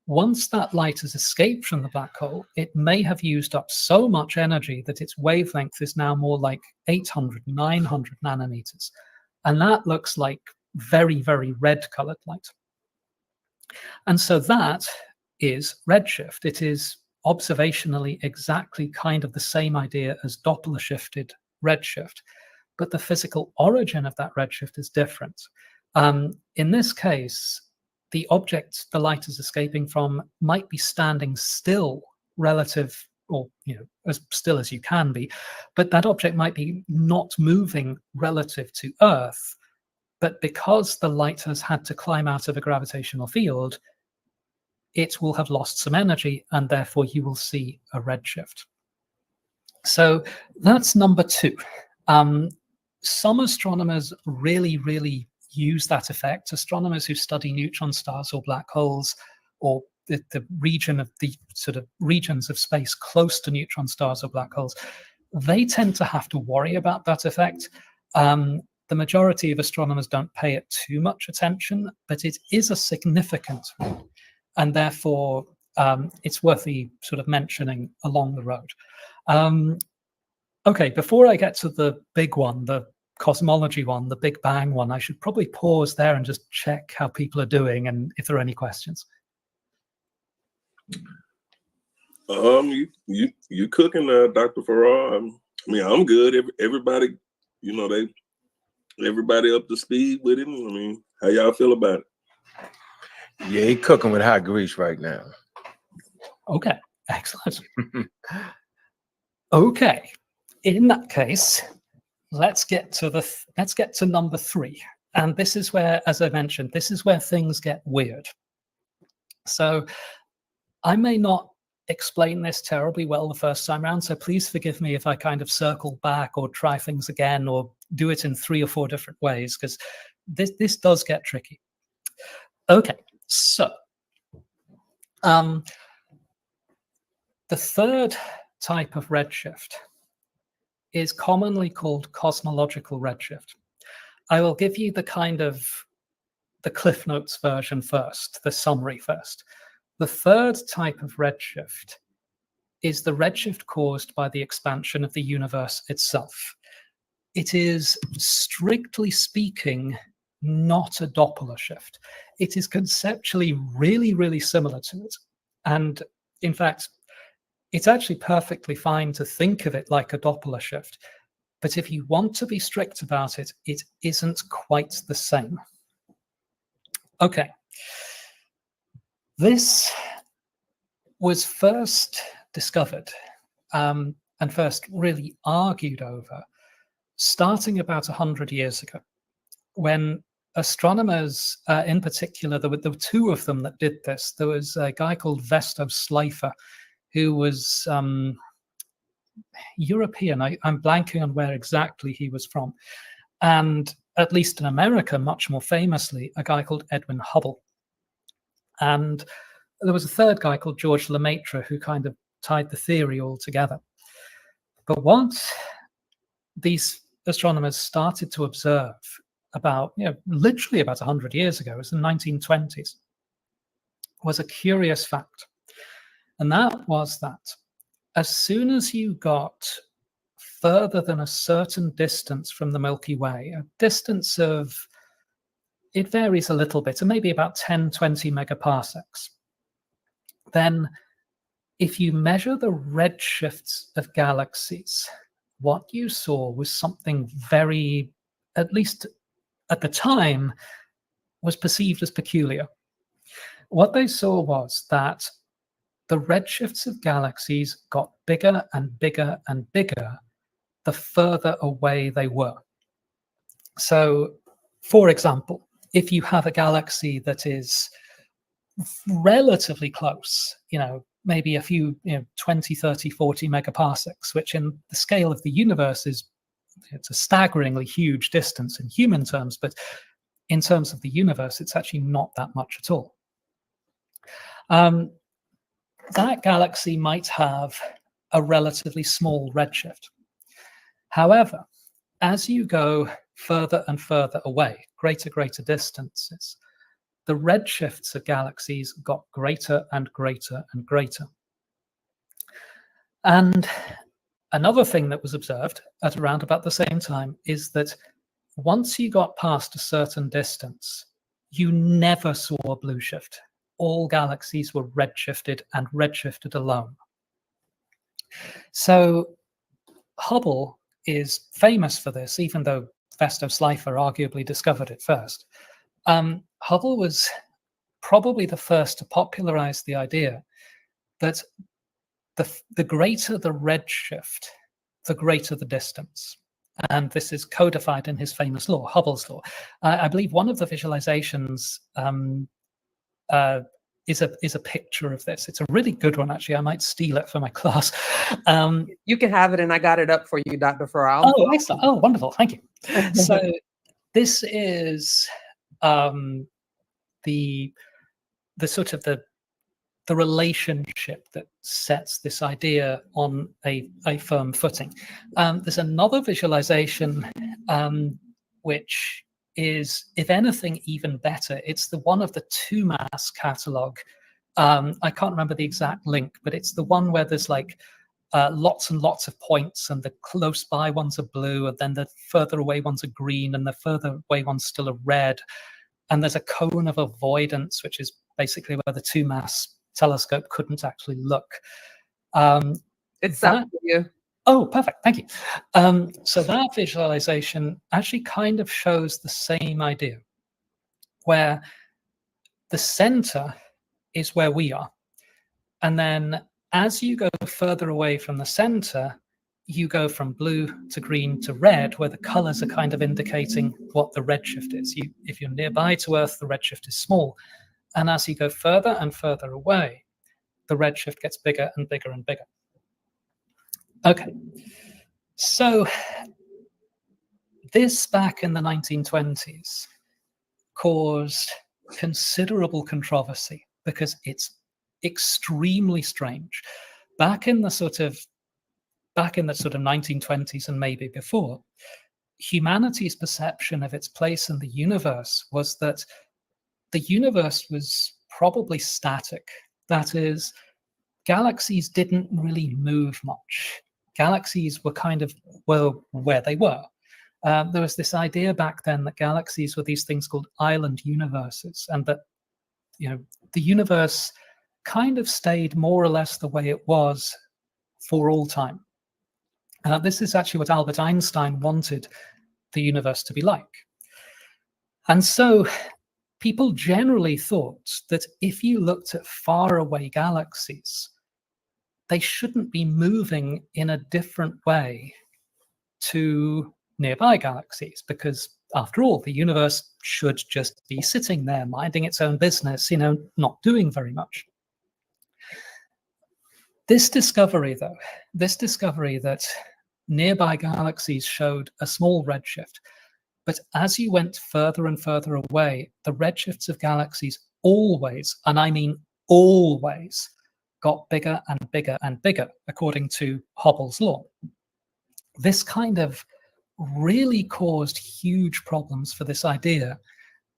Once that light has escaped from the black hole, it may have used up so much energy that its wavelength is now more like 800, 900 nanometers. And that looks like very, very red colored light. And so that is redshift. It is observationally exactly kind of the same idea as Doppler shifted redshift, but the physical origin of that redshift is different. In this case, the object the light is escaping from might be standing still relative, or as still as you can be, but that object might be not moving relative to Earth. But because the light has had to climb out of a gravitational field, it will have lost some energy, and therefore you will see a redshift. So that's number two. Some astronomers really, really use that effect. Astronomers who study neutron stars or black holes, or the region of the sort of regions of space close to neutron stars or black holes, they tend to have to worry about that effect. The majority of astronomers don't pay it too much attention, but it is a significant one, and therefore it's worth the sort of mentioning along the road. Okay, before I get to the big one, the cosmology one, the Big Bang one, I should probably pause there and just check how people are doing and if there are any questions. You cooking, Dr. Farrar? I mean, I'm good. Everybody, everybody up to speed with it. I mean, how y'all feel about it? Yeah, he cooking with hot grease right now. Okay, excellent. Okay, in that case, let's get to number three. And this is where, as I mentioned, this is where things get weird. So I may not explain this terribly well the first time around, so please forgive me if I kind of circle back or try things again or do it in 3 or 4 different ways, because this does get tricky. Okay, so the third type of redshift is commonly called cosmological redshift. I will give you the kind of the Cliff Notes version first, the summary first. The third type of redshift is the redshift caused by the expansion of the universe itself. It is, strictly speaking, not a Doppler shift. It is conceptually really, really similar to it. And in fact, it's actually perfectly fine to think of it like a Doppler shift. But if you want to be strict about it, it isn't quite the same. Okay. This was first discovered and first really argued over starting about 100 years ago, when astronomers, in particular, there were 2 of them that did this. There was a guy called Vesto Slipher, who was European. I'm blanking on where exactly he was from. And at least in America, much more famously, a guy called Edwin Hubble. And there was a third guy called George Lemaitre who kind of tied the theory all together. But what these astronomers started to observe about, literally about 100 years ago, it was the 1920s, was a curious fact. And that was that as soon as you got further than a certain distance from the Milky Way, a distance of, it varies a little bit, maybe about 10, 20 megaparsecs, then if you measure the redshifts of galaxies, what you saw was something very, at least at the time, was perceived as peculiar. What they saw was that the redshifts of galaxies got bigger and bigger and bigger the further away they were. So, for example, if you have a galaxy that is relatively close, maybe a few, 20, 30, 40 megaparsecs, which in the scale of the universe it's a staggeringly huge distance in human terms, but in terms of the universe, it's actually not that much at all. That galaxy might have a relatively small redshift. However, as you go further and further away, greater distances, the redshifts of galaxies got greater and greater and greater. And another thing that was observed at around about the same time is that once you got past a certain distance, you never saw a blue shift. All galaxies were redshifted and redshifted alone. So Hubble is famous for this, even though Festo Slipher arguably discovered it first. Hubble was probably the first to popularize the idea that the greater the redshift, the greater the distance. And this is codified in his famous law, Hubble's law. I believe one of the visualizations is a picture of this. It's a really good one, actually. I might steal it for my class. You can have it, and I got it up for you, Dr. Farrell. Oh, excellent. Oh, wonderful. Thank you. So this is the sort of the relationship that sets this idea on a firm footing. There's another visualization which is, if anything, even better. It's the one of the 2MASS catalog. I can't remember the exact link, but it's the one where there's like lots and lots of points, and the close by ones are blue, and then the further away ones are green, and the further away ones still are red. And there's a cone of avoidance, which is basically where the 2MASS telescope couldn't actually look. It's up for you. Oh, perfect. Thank you. So that visualization actually kind of shows the same idea, where the center is where we are. And then as you go further away from the center, you go from blue to green to red, where the colors are kind of indicating what the redshift is. If you're nearby to Earth, the redshift is small. And as you go further and further away, the redshift gets bigger and bigger and bigger. Okay, so this back in the 1920s caused considerable controversy because it's extremely strange. Back in the sort of 1920s and maybe before, humanity's perception of its place in the universe was that the universe was probably static. That is, galaxies didn't really move much. Galaxies were kind of, well, where they were. There was this idea back then that galaxies were these things called island universes, and that, the universe kind of stayed more or less the way it was for all time. This is actually what Albert Einstein wanted the universe to be like. And so people generally thought that if you looked at faraway galaxies, they shouldn't be moving in a different way to nearby galaxies, because after all, the universe should just be sitting there, minding its own business, not doing very much. This discovery that nearby galaxies showed a small redshift, but as you went further and further away, the redshifts of galaxies always, and I mean always, got bigger and bigger and bigger, according to Hubble's law. This kind of really caused huge problems for this idea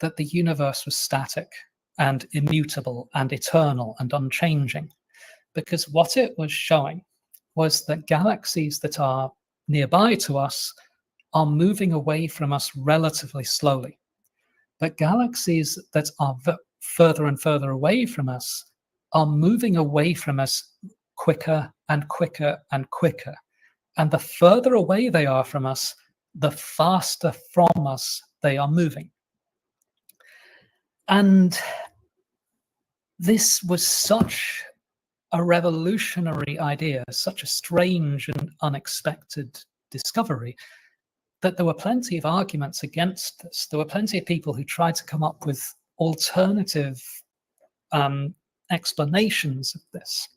that the universe was static and immutable and eternal and unchanging, because what it was showing was that galaxies that are nearby to us are moving away from us relatively slowly. But galaxies that are further and further away from us are moving away from us quicker and quicker and quicker. And the further away they are from us, the faster from us they are moving. And this was such a revolutionary idea, such a strange and unexpected discovery, that there were plenty of arguments against this. There were plenty of people who tried to come up with alternative explanations of this.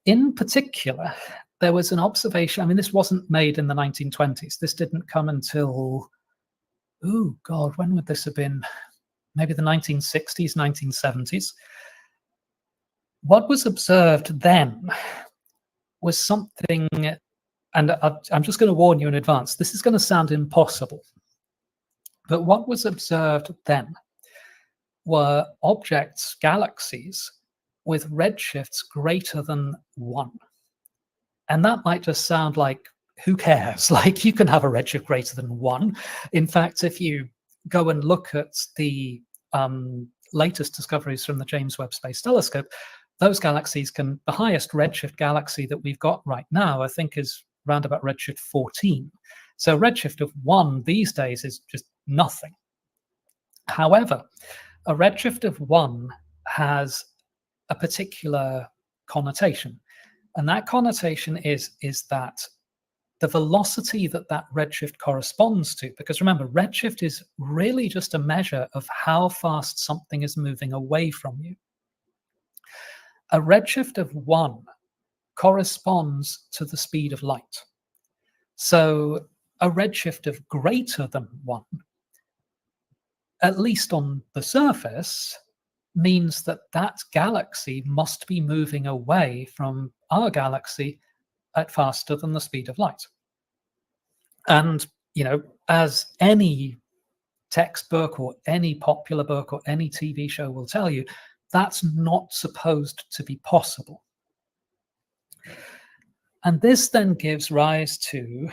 In particular, there was an observation. I mean, this wasn't made in the 1920s. This didn't come until, oh God, when would this have been? Maybe the 1960s, 1970s. What was observed then was something, and I'm just going to warn you in advance, this is going to sound impossible. But what was observed then were objects, galaxies, with redshifts greater than 1. And that might just sound like, who cares? Like, you can have a redshift greater than 1. In fact, if you go and look at the latest discoveries from the James Webb Space Telescope, those galaxies can, the highest redshift galaxy that we've got right now, I think, is around about redshift 14. So redshift of 1 these days is just nothing. However, a redshift of 1 has a particular connotation. And that connotation is that the velocity that redshift corresponds to, because remember, redshift is really just a measure of how fast something is moving away from you. A redshift of 1 corresponds to the speed of light. So a redshift of greater than 1, at least on the surface, means that galaxy must be moving away from our galaxy at faster than the speed of light. And, you know, as any textbook or any popular book or any TV show will tell you, that's not supposed to be possible. And this then gives rise to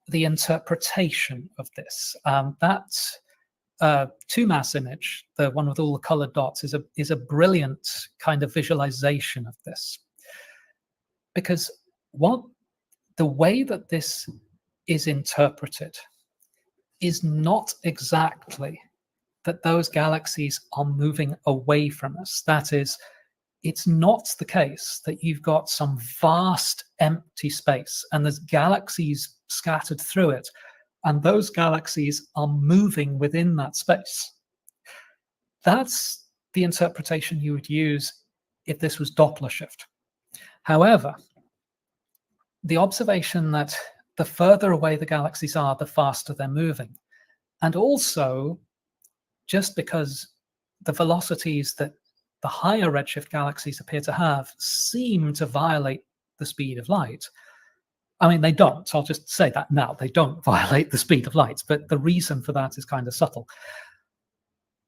the interpretation of this. That 2-mass image, the one with all the colored dots, is a brilliant kind of visualization of this. Because the way that this is interpreted is not exactly that those galaxies are moving away from us. That is, it's not the case that you've got some vast empty space and there's galaxies scattered through it, and those galaxies are moving within that space. That's the interpretation you would use if this was Doppler shift. However, the observation that the further away the galaxies are, the faster they're moving. And also, just because the velocities that the higher redshift galaxies appear to have seem to violate the speed of light. I mean, they don't. I'll just say that now. They don't violate the speed of light, but the reason for that is kind of subtle.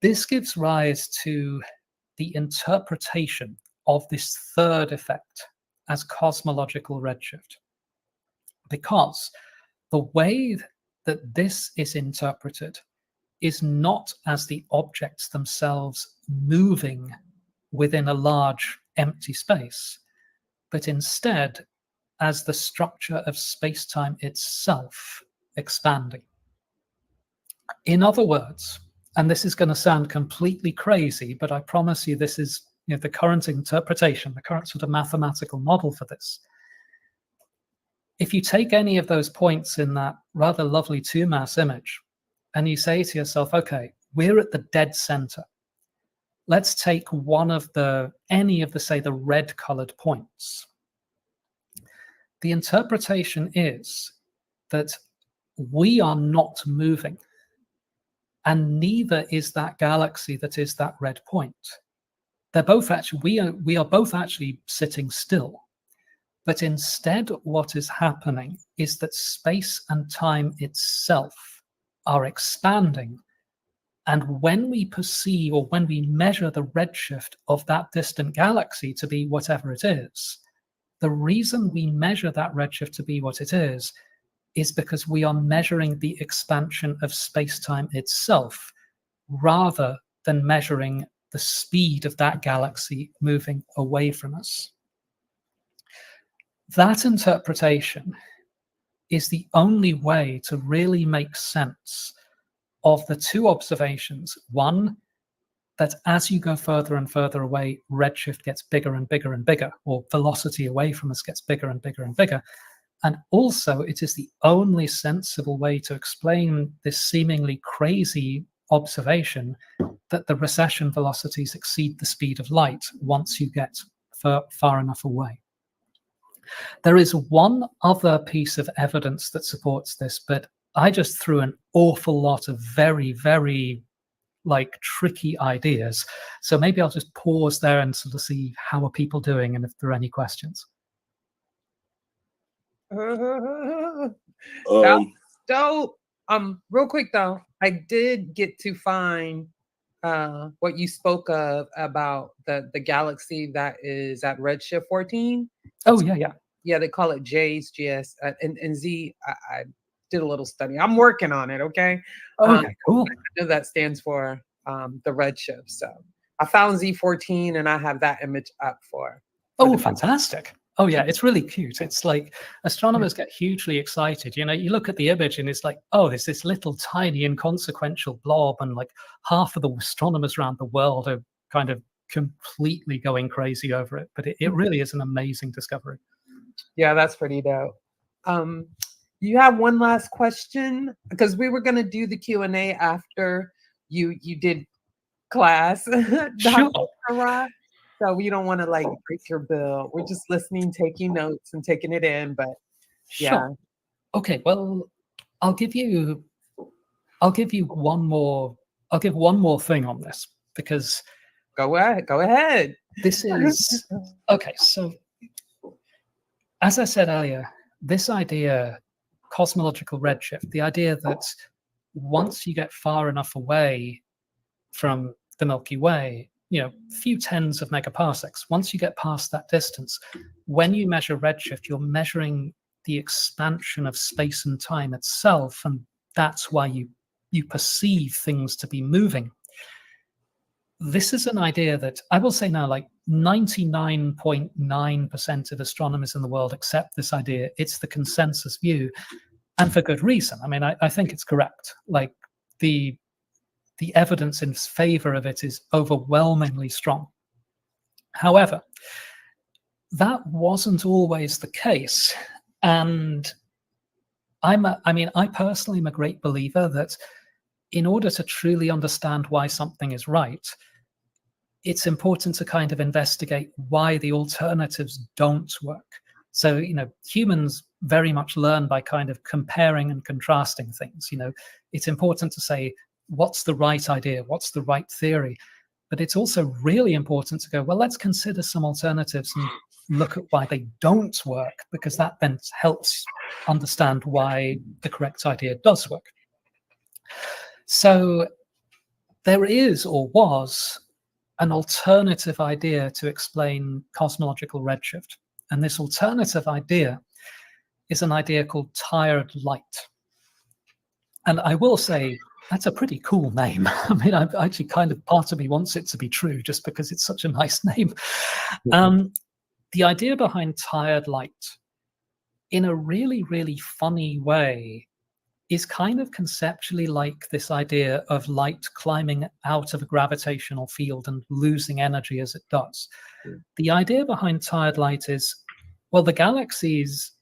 This gives rise to the interpretation of this third effect as cosmological redshift. Because the way that this is interpreted is not as the objects themselves moving within a large empty space, but instead as the structure of space-time itself expanding. In other words, and this is going to sound completely crazy, but I promise you this is the current interpretation, the current sort of mathematical model for this. If you take any of those points in that rather lovely 2-mass image, and you say to yourself, okay, we're at the dead center. Let's take any of the, say, the red-colored points. The interpretation is that we are not moving, and neither is that galaxy that is that red point. They're both actually, we are both actually sitting still. But instead, what is happening is that space and time itself are expanding. And when we perceive, or when we measure the redshift of that distant galaxy to be whatever it is, the reason we measure that redshift to be what it is because we are measuring the expansion of space-time itself, rather than measuring the speed of that galaxy moving away from us. That interpretation is the only way to really make sense of the two observations. One, that as you go further and further away, redshift gets bigger and bigger and bigger, or velocity away from us gets bigger and bigger and bigger. And also, it is the only sensible way to explain this seemingly crazy observation that the recession velocities exceed the speed of light once you get far enough away. There is one other piece of evidence that supports this, but I just threw an awful lot of very, very tricky ideas. So maybe I'll just pause there and sort of see how are people doing and if there are any questions. That's dope. Real quick though, I did get to find what you spoke of about the galaxy that is at redshift 14. Oh yeah. Yeah, they call it JGS and Z. I did a little study. I'm working on it. Okay. Okay, cool. I know that stands for the redshift. So I found Z14 and I have that image up for. Oh, fantastic. Oh yeah, it's really cute. It's like astronomers get hugely excited. You know, you look at the image and it's like, oh, there's this little tiny inconsequential blob, and like half of the astronomers around the world are kind of completely going crazy over it. But it really is an amazing discovery. Yeah, that's pretty dope. You have one last question? Because we were going to do the Q&A after you did class. Sure. So we don't want to break your bill. We're just listening, taking notes and taking it in, but yeah. Sure. Okay, well, I'll give one more thing on this, because go ahead. This is okay. So as I said earlier, this idea, cosmological redshift, the idea that once you get far enough away from the Milky Way, you know, a few tens of megaparsecs, once you get past that distance, when you measure redshift, you're measuring the expansion of space and time itself, and that's why you perceive things to be moving. This is an idea that I will say now, 99.9% of astronomers in the world accept this idea. It's the consensus view, and for good reason. I mean, I think it's correct. The evidence in favor of it is overwhelmingly strong. However, that wasn't always the case. And I personally am a great believer that in order to truly understand why something is right, it's important to kind of investigate why the alternatives don't work. So, you know, humans very much learn by kind of comparing and contrasting things. You know, it's important to say, what's the right idea? What's the right theory? But it's also really important to go, well, let's consider some alternatives and look at why they don't work, because that then helps understand why the correct idea does work. So there is, or was, an alternative idea to explain cosmological redshift. And this alternative idea is an idea called tired light. And I will say, that's a pretty cool name. I mean, I've actually kind of, part of me wants it to be true just because it's such a nice name. The idea behind tired light, in a really, really funny way, is kind of conceptually like this idea of light climbing out of a gravitational field and losing energy as it does. The idea behind tired light is, well, the galaxies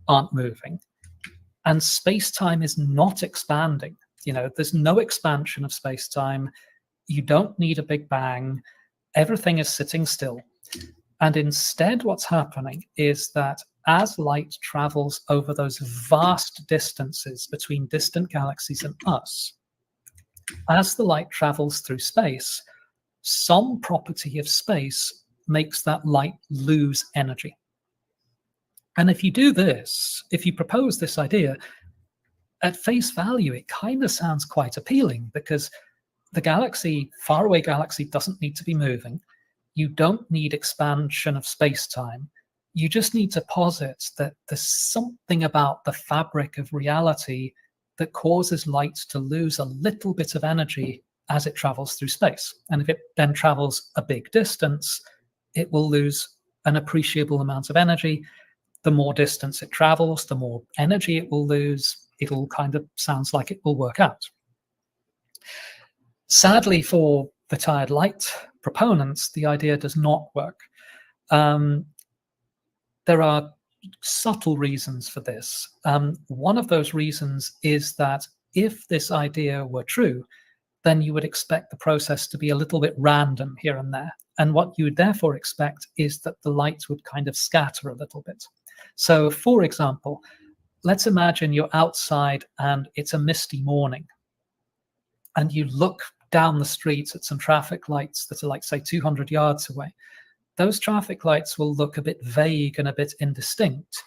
aren't moving and space-time is not expanding. You know, there's no expansion of space-time. You don't need a big bang. Everything is sitting still. And instead, what's happening is that as light travels over those vast distances between distant galaxies and us, as the light travels through space, some property of space makes that light lose energy. And if you do this, if you propose this idea, at face value, it kind of sounds quite appealing, because the galaxy, faraway galaxy, doesn't need to be moving. You don't need expansion of space-time. You just need to posit that there's something about the fabric of reality that causes light to lose a little bit of energy as it travels through space. And if it then travels a big distance, it will lose an appreciable amount of energy. The more distance it travels, the more energy it will lose. It all kind of sounds like it will work out. Sadly for the tired light proponents, the idea does not work. There are subtle reasons for this. One of those reasons is that if this idea were true, then you would expect the process to be a little bit random here and there. And what you would therefore expect is that the light would kind of scatter a little bit. So, for example, let's imagine you're outside and it's a misty morning, and you look down the street at some traffic lights that are like, say, 200 yards away. Those traffic lights will look a bit vague and a bit indistinct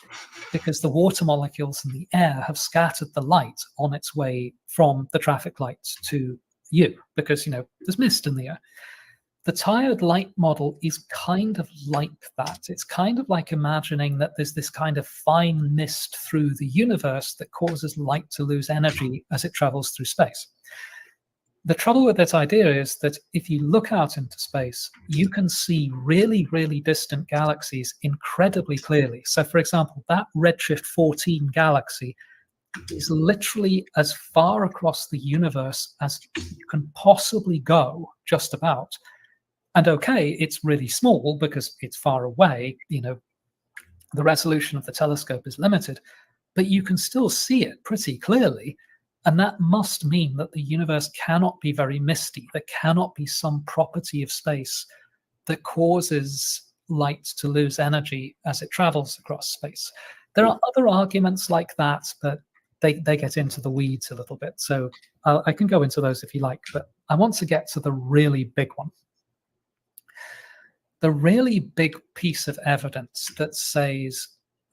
because the water molecules in the air have scattered the light on its way from the traffic lights to you, because, you know, there's mist in the air. The tired light model is kind of like that. It's kind of like imagining that there's this kind of fine mist through the universe that causes light to lose energy as it travels through space. The trouble with that idea is that if you look out into space, you can see really, really distant galaxies incredibly clearly. So, for example, that Redshift 14 galaxy is literally as far across the universe as you can possibly go, just about. And okay, it's really small because it's far away. You know, the resolution of the telescope is limited, but you can still see it pretty clearly. And that must mean that the universe cannot be very misty. There cannot be some property of space that causes light to lose energy as it travels across space. There are other arguments like that, but they get into the weeds a little bit. So I can go into those if you like, but I want to get to the really big one. The really big piece of evidence that says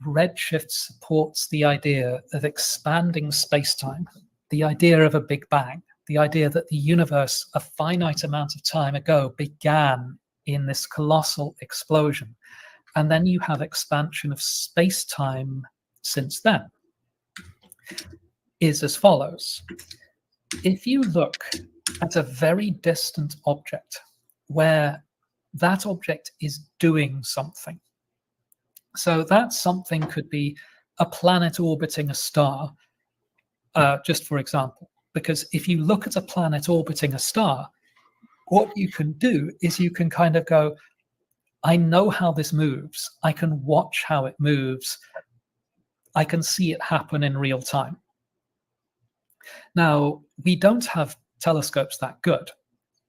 Redshift supports the idea of expanding space-time, the idea of a Big Bang, the idea that the universe a finite amount of time ago began in this colossal explosion. And then you have expansion of space-time since then, is as follows. If you look at a very distant object where that object is doing something, so that something could be a planet orbiting a star, just for example, because if you look at a planet orbiting a star, what you can do is you can kind of go, I know how this moves. I can watch how it moves. I can see it happen in real time. Now, we don't have telescopes that good,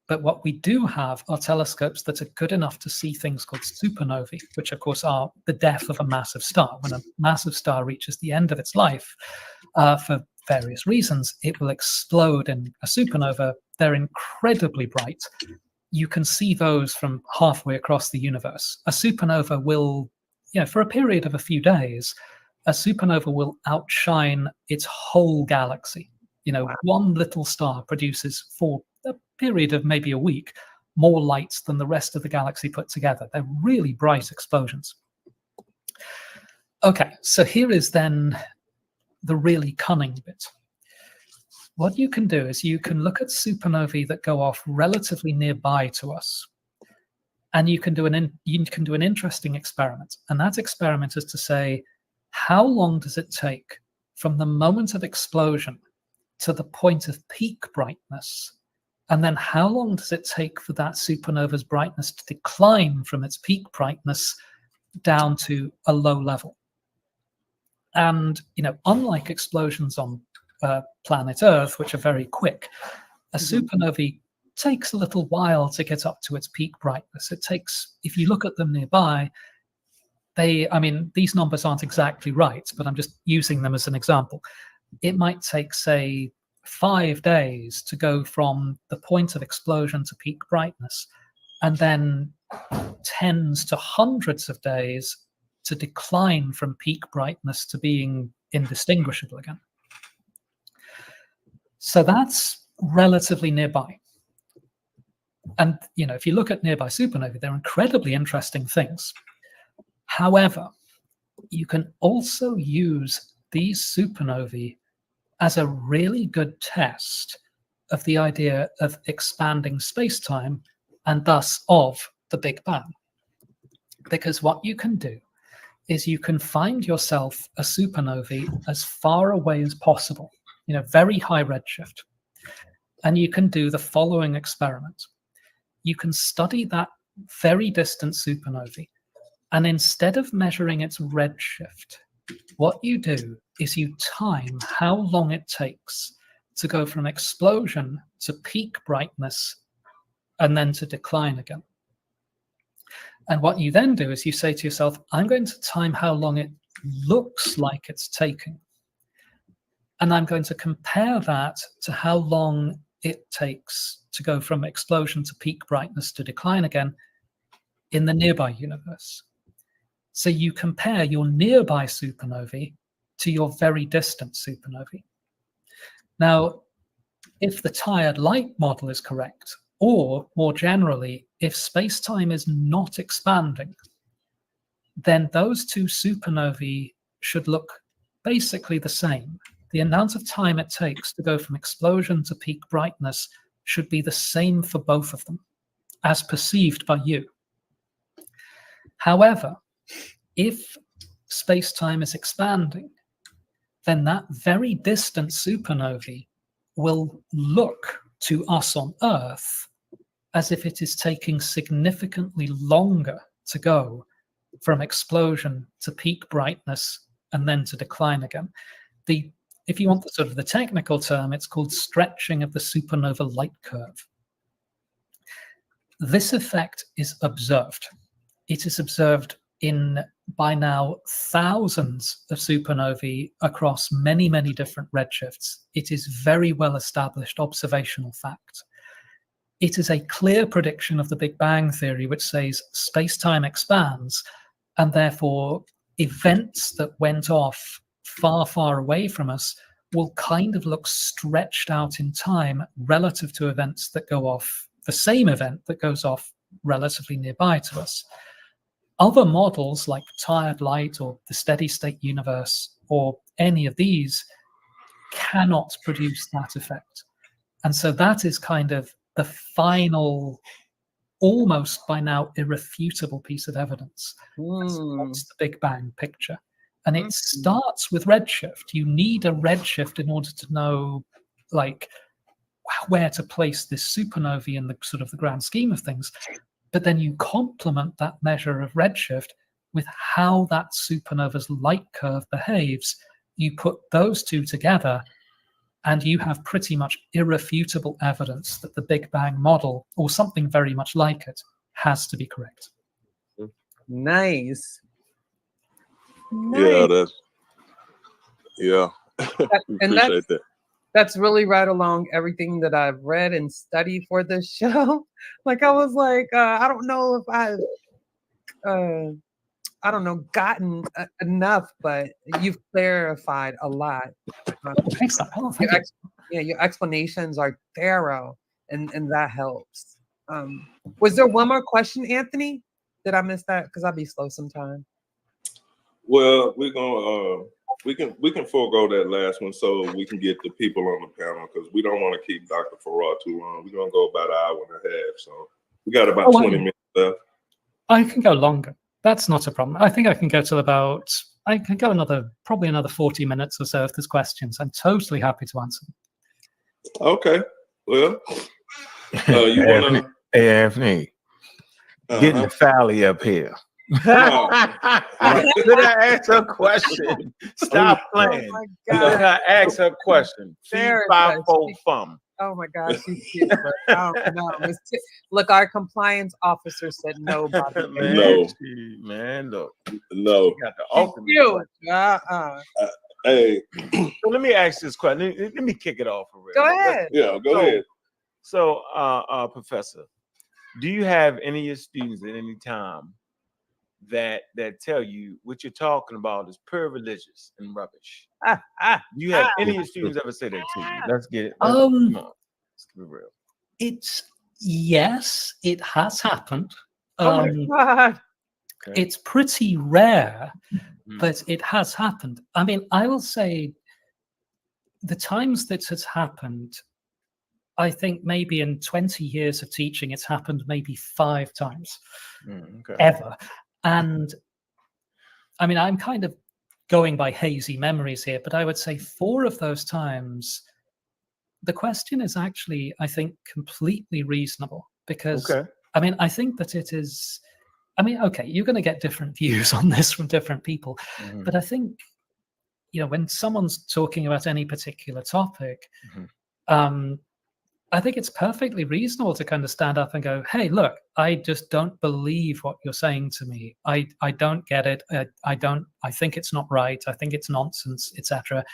but what we do have are telescopes that are good enough to see things called supernovae, which of course are the death of a massive star. When a massive star reaches the end of its life, for various reasons, it will explode in a supernova. They're incredibly bright. You can see those from halfway across the universe. A supernova will, for a period of a few days, a supernova will outshine its whole galaxy. One little star produces, for a period of maybe a week, more light than the rest of the galaxy put together. They're really bright explosions. Okay, so here is then the really cunning bit. What you can do is you can look at supernovae that go off relatively nearby to us, and you can do an interesting experiment. And that experiment is to say, how long does it take from the moment of explosion to the point of peak brightness? And then how long does it take for that supernova's brightness to decline from its peak brightness down to a low level? And, unlike explosions on planet Earth, which are very quick, a supernovae takes a little while to get up to its peak brightness. It takes, if you look at them nearby, these numbers aren't exactly right, but I'm just using them as an example. It might take, say, 5 days to go from the point of explosion to peak brightness, and then tens to hundreds of days to decline from peak brightness to being indistinguishable again. So that's relatively nearby. And, if you look at nearby supernovae, they're incredibly interesting things. However, you can also use these supernovae as a really good test of the idea of expanding space-time and thus of the Big Bang. Because what you can do is you can find yourself a supernovae as far away as possible, very high redshift. And you can do the following experiment. you can study that very distant supernovae. And instead of measuring its redshift, what you do is you time how long it takes to go from explosion to peak brightness and then to decline again. And what you then do is you say to yourself, I'm going to time how long it looks like it's taking. And I'm going to compare that to how long it takes to go from explosion to peak brightness to decline again in the nearby universe. So you compare your nearby supernovae to your very distant supernovae. Now, if the tired light model is correct, or more generally, if space-time is not expanding, then those two supernovae should look basically the same. The amount of time it takes to go from explosion to peak brightness should be the same for both of them, as perceived by you. However, if space-time is expanding, then that very distant supernovae will look to us on Earth as if it is taking significantly longer to go from explosion to peak brightness and then to decline again. If you want the sort of the technical term, it's called stretching of the supernova light curve. This effect is observed. It is observed in, by now, thousands of supernovae across many, many different redshifts. It is very well established observational fact. It is a clear prediction of the Big Bang theory, which says space-time expands, and therefore events that went off far, far away from us will kind of look stretched out in time relative to events that go off, the same event that goes off relatively nearby to us. Other models like tired light or the steady state universe or any of these cannot produce that effect. And so that is kind of the final, almost by now irrefutable piece of evidence. That's the Big Bang picture. And it starts with redshift. You need a redshift in order to know, like, where to place this supernovae in the sort of the grand scheme of things. But then you complement that measure of redshift with how that supernova's light curve behaves. You put those two together, and you have pretty much irrefutable evidence that the Big Bang model, or something very much like it, has to be correct. Nice. Yeah, appreciate that. That's really right along everything that I've read and studied for this show. Like, I was like, I don't know if I've, gotten enough, but you've clarified a lot. Your explanations are thorough, and that helps. Was there one more question, Anthony? Did I miss that? Because I'll be slow sometime. Well, we're gonna we can forego that last one so we can get the people on the panel, because we don't want to keep Dr. Farrar too long. We're gonna go about an hour and a half, so we got about 20 minutes left. I can go longer. That's not a problem. I think I can go till about, I can go probably another 40 minutes or so if there's questions. I'm totally happy to answer them. Okay. Well, you want to? Hey, Anthony, getting the Fally up here. Did I ask her a question? Stop playing. Oh, did I ask her a question? Oh my gosh, she's cute. I don't know. Look, our compliance officer said no. Man, look. No. Got the ultimate. Hey. So let me ask this question. Let me kick it off for real. Go ahead. Go ahead. So, Professor, do you have any of your students at any time that tell you what you're talking about is pure religious and rubbish? Do you have any of your students ever say that to you? Let's get it. Come on. Let's be real. Yes, it has happened. Oh my God. Okay. It's pretty rare, but it has happened. I mean, I will say the times that has happened, I think maybe in 20 years of teaching, it's happened maybe 5 times ever. And I mean, I'm kind of going by hazy memories here, but I would say 4 of those times, the question is actually, I think, completely reasonable, because I mean, I think that it is. I mean, okay, you're going to get different views on this from different people, Mhm. but I think, when someone's talking about any particular topic, Mhm. I think it's perfectly reasonable to kind of stand up and go, "Hey, look, I just don't believe what you're saying to me. I don't get it. I don't. I think it's not right. I think it's nonsense, etc."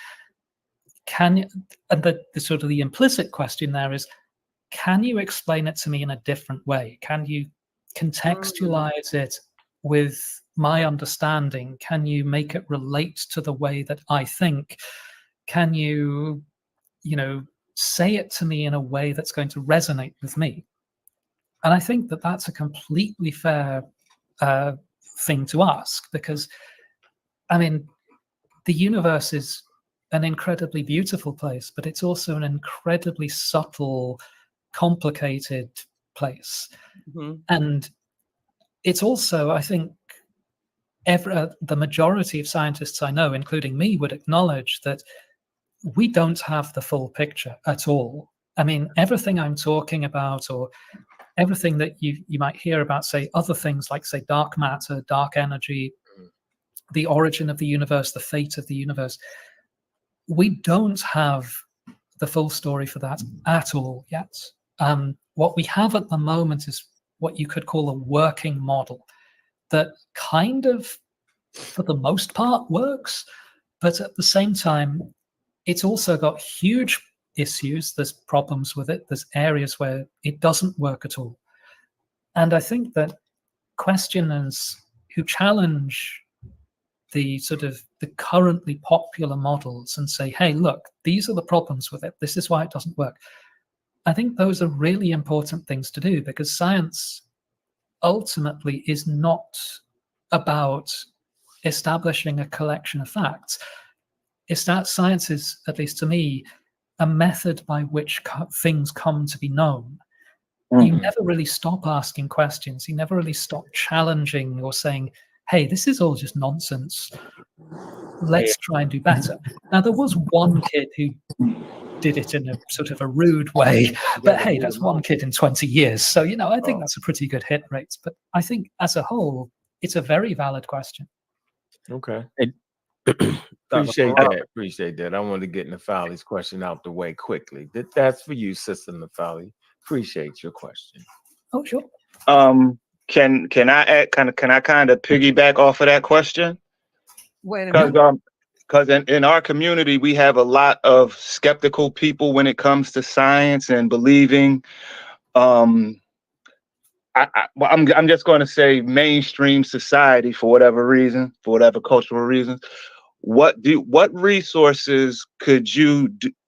Can you? And the sort of the implicit question there is, can you explain it to me in a different way? Can you contextualize it with my understanding? Can you make it relate to the way that I think? Can you, say it to me in a way that's going to resonate with me? And I think that that's a completely fair thing to ask, because, I mean, the universe is an incredibly beautiful place, but it's also an incredibly subtle, complicated place. Mhm. And it's also, I think, the majority of scientists I know, including me, would acknowledge that we don't have the full picture at all. I mean, everything I'm talking about, or everything that you might hear about, say, other things like, say, dark matter, dark energy, the origin of the universe, the fate of the universe, we don't have the full story for that at all yet. What we have at the moment is what you could call a working model that kind of, for the most part, works, but at the same time, it's also got huge issues. There's problems with it. There's areas where it doesn't work at all. And I think that questioners who challenge the sort of the currently popular models and say, hey, look, these are the problems with it. This is why it doesn't work. I think those are really important things to do, because science ultimately is not about establishing a collection of facts. It's that science is, at least to me, a method by which things come to be known. You never really stop asking questions. You never really stop challenging or saying, hey, this is all just nonsense. Let's try and do better. Now, there was one kid who did it in a sort of a rude way, but hey, that's one kid in 20 years. So, I think that's a pretty good hit rate. But I think as a whole, it's a very valid question. Okay. Dr. Appreciate Farrar. that. Appreciate that. I wanted to get Nafali's question out the way quickly. That's for you, Sister Nafali. Appreciate your question. Oh, sure. Can I kind of piggyback off of that question? Wait a minute. Because in our community we have a lot of skeptical people when it comes to science and believing. I'm just going to say mainstream society, for whatever reason, for whatever cultural reasons. What resources could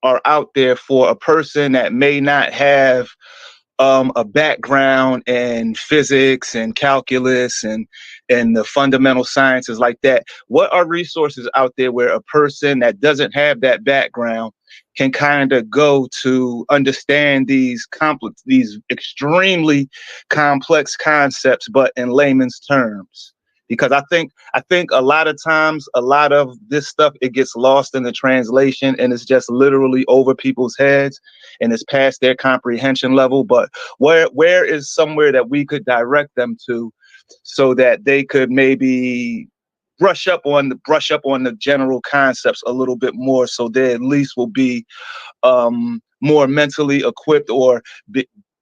are out there for a person that may not have a background in physics and calculus and the fundamental sciences like that? What are resources out there where a person that doesn't have that background can kind of go to understand these extremely complex concepts, but in layman's terms? Because I think a lot of times, a lot of this stuff, it gets lost in the translation and it's just literally over people's heads and it's past their comprehension level. But where is somewhere that we could direct them to so that they could maybe brush up on the general concepts a little bit more, so they at least will be more mentally equipped, or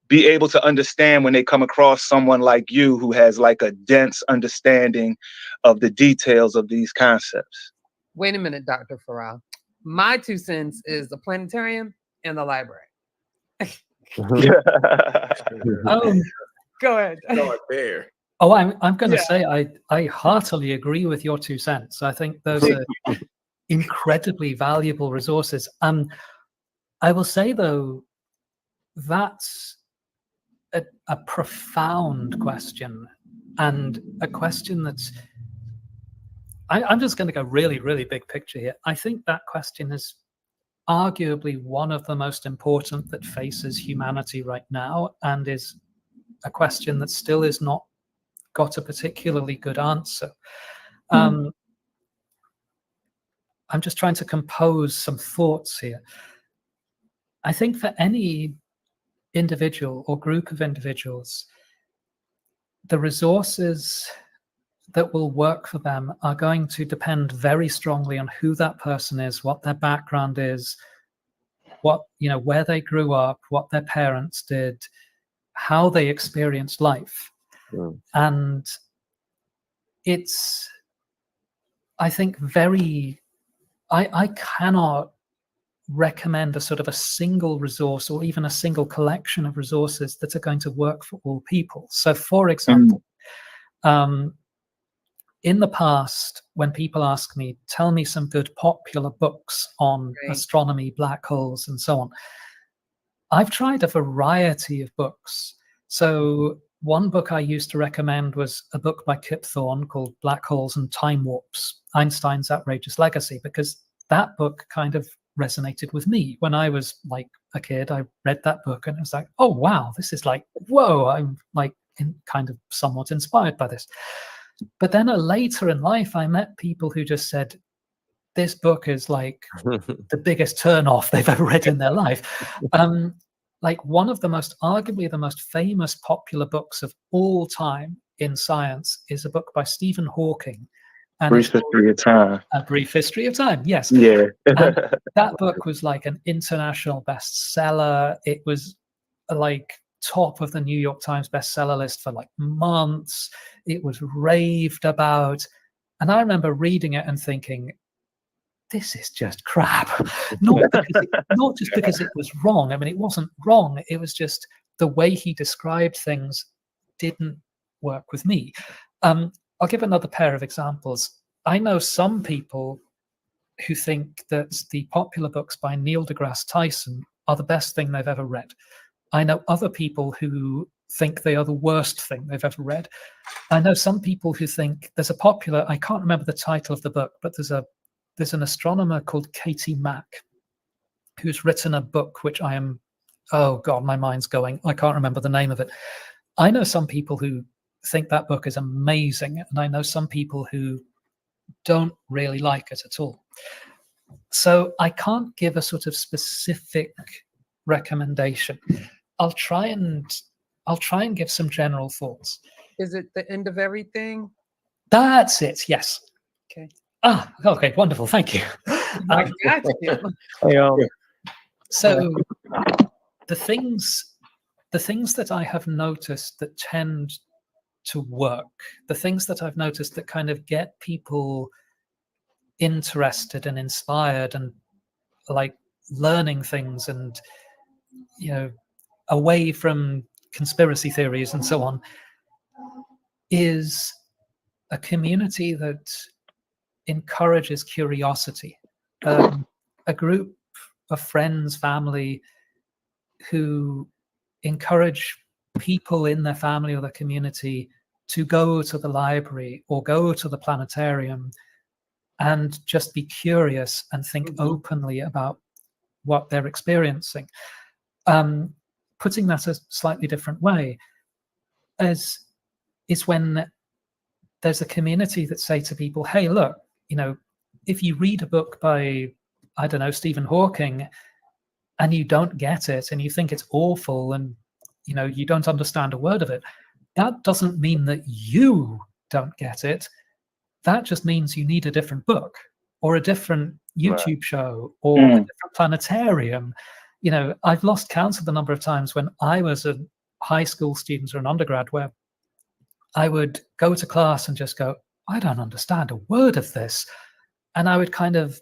be able to understand when they come across someone like you who has like a dense understanding of the details of these concepts? Wait a minute, Dr. Farrar. My 2 cents is the planetarium and the library. Go ahead. Start there. Oh, I'm going to say I heartily agree with your 2 cents. I think those are incredibly valuable resources. I will say, though, that's a profound question, and a question that's, I'm just going to go really, really big picture here. I think that question is arguably one of the most important that faces humanity right now, and is a question that still is not got a particularly good answer. I'm just trying to compose some thoughts here. I think for any individual or group of individuals, the resources that will work for them are going to depend very strongly on who that person is, what their background is, what, where they grew up, what their parents did, how they experienced life. Mm. And it's, I think, I cannot recommend a sort of a single resource or even a single collection of resources that are going to work for all people. So, for example, in the past, when people ask me, tell me some good popular books on astronomy, black holes, and so on, I've tried a variety of books. So one book I used to recommend was a book by Kip Thorne called Black Holes and Time Warps, Einstein's Outrageous Legacy, because that book kind of resonated with me. When I was like a kid, I read that book and it was like, oh, wow, this is like, whoa, I'm like kind of somewhat inspired by this. But then later in life, I met people who just said, this book is like the biggest turnoff they've ever read in their life. Like one of the arguably the most famous popular books of all time in science is a book by Stephen Hawking. And Brief History of Time. A Brief History of Time, yes. Yeah. That book was like an international bestseller. It was like top of the New York Times bestseller list for like months. It was raved about. And I remember reading it and thinking, this is just crap. Not just because it was wrong. I mean, it wasn't wrong. It was just the way he described things didn't work with me. I'll give another pair of examples. I know some people who think that the popular books by Neil deGrasse Tyson are the best thing they've ever read. I know other people who think they are the worst thing they've ever read. I know some people who think there's a popular, I can't remember the title of the book, but there's an astronomer called Katie Mack who's written a book which oh God, my mind's going. I can't remember the name of it. I know some people who think that book is amazing, and I know some people who don't really like it at all. So I can't give a sort of specific recommendation. I'll try and give some general thoughts. Is it The End of Everything? That's it. Yes. Okay. Okay, wonderful. Thank you. I got you. So the things that I have noticed that tend to work, the things that I've noticed that kind of get people interested and inspired and like learning things and, away from conspiracy theories and so on, is a community that encourages curiosity. A group of friends, family who encourage people in their family or their community to go to the library or go to the planetarium and just be curious and think openly about what they're experiencing. Putting that a slightly different way is when there's a community that say to people, hey, look, if you read a book by, I don't know, Stephen Hawking, and you don't get it and you think it's awful and, you don't understand a word of it, that doesn't mean that you don't get it. That just means you need a different book or a different YouTube show or a different planetarium. I've lost count of the number of times when I was a high school student or an undergrad where I would go to class and just go, I don't understand a word of this. And I would kind of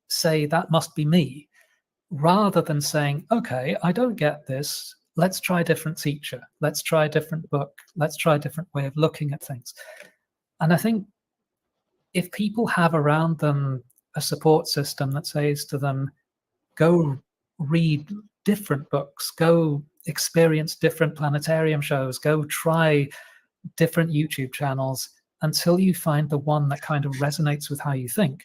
say, that must be me, rather than saying, okay, I don't get this. Let's try a different teacher. Let's try a different book. Let's try a different way of looking at things. And I think if people have around them a support system that says to them, go read different books, go experience different planetarium shows, go try different YouTube channels until you find the one that kind of resonates with how you think.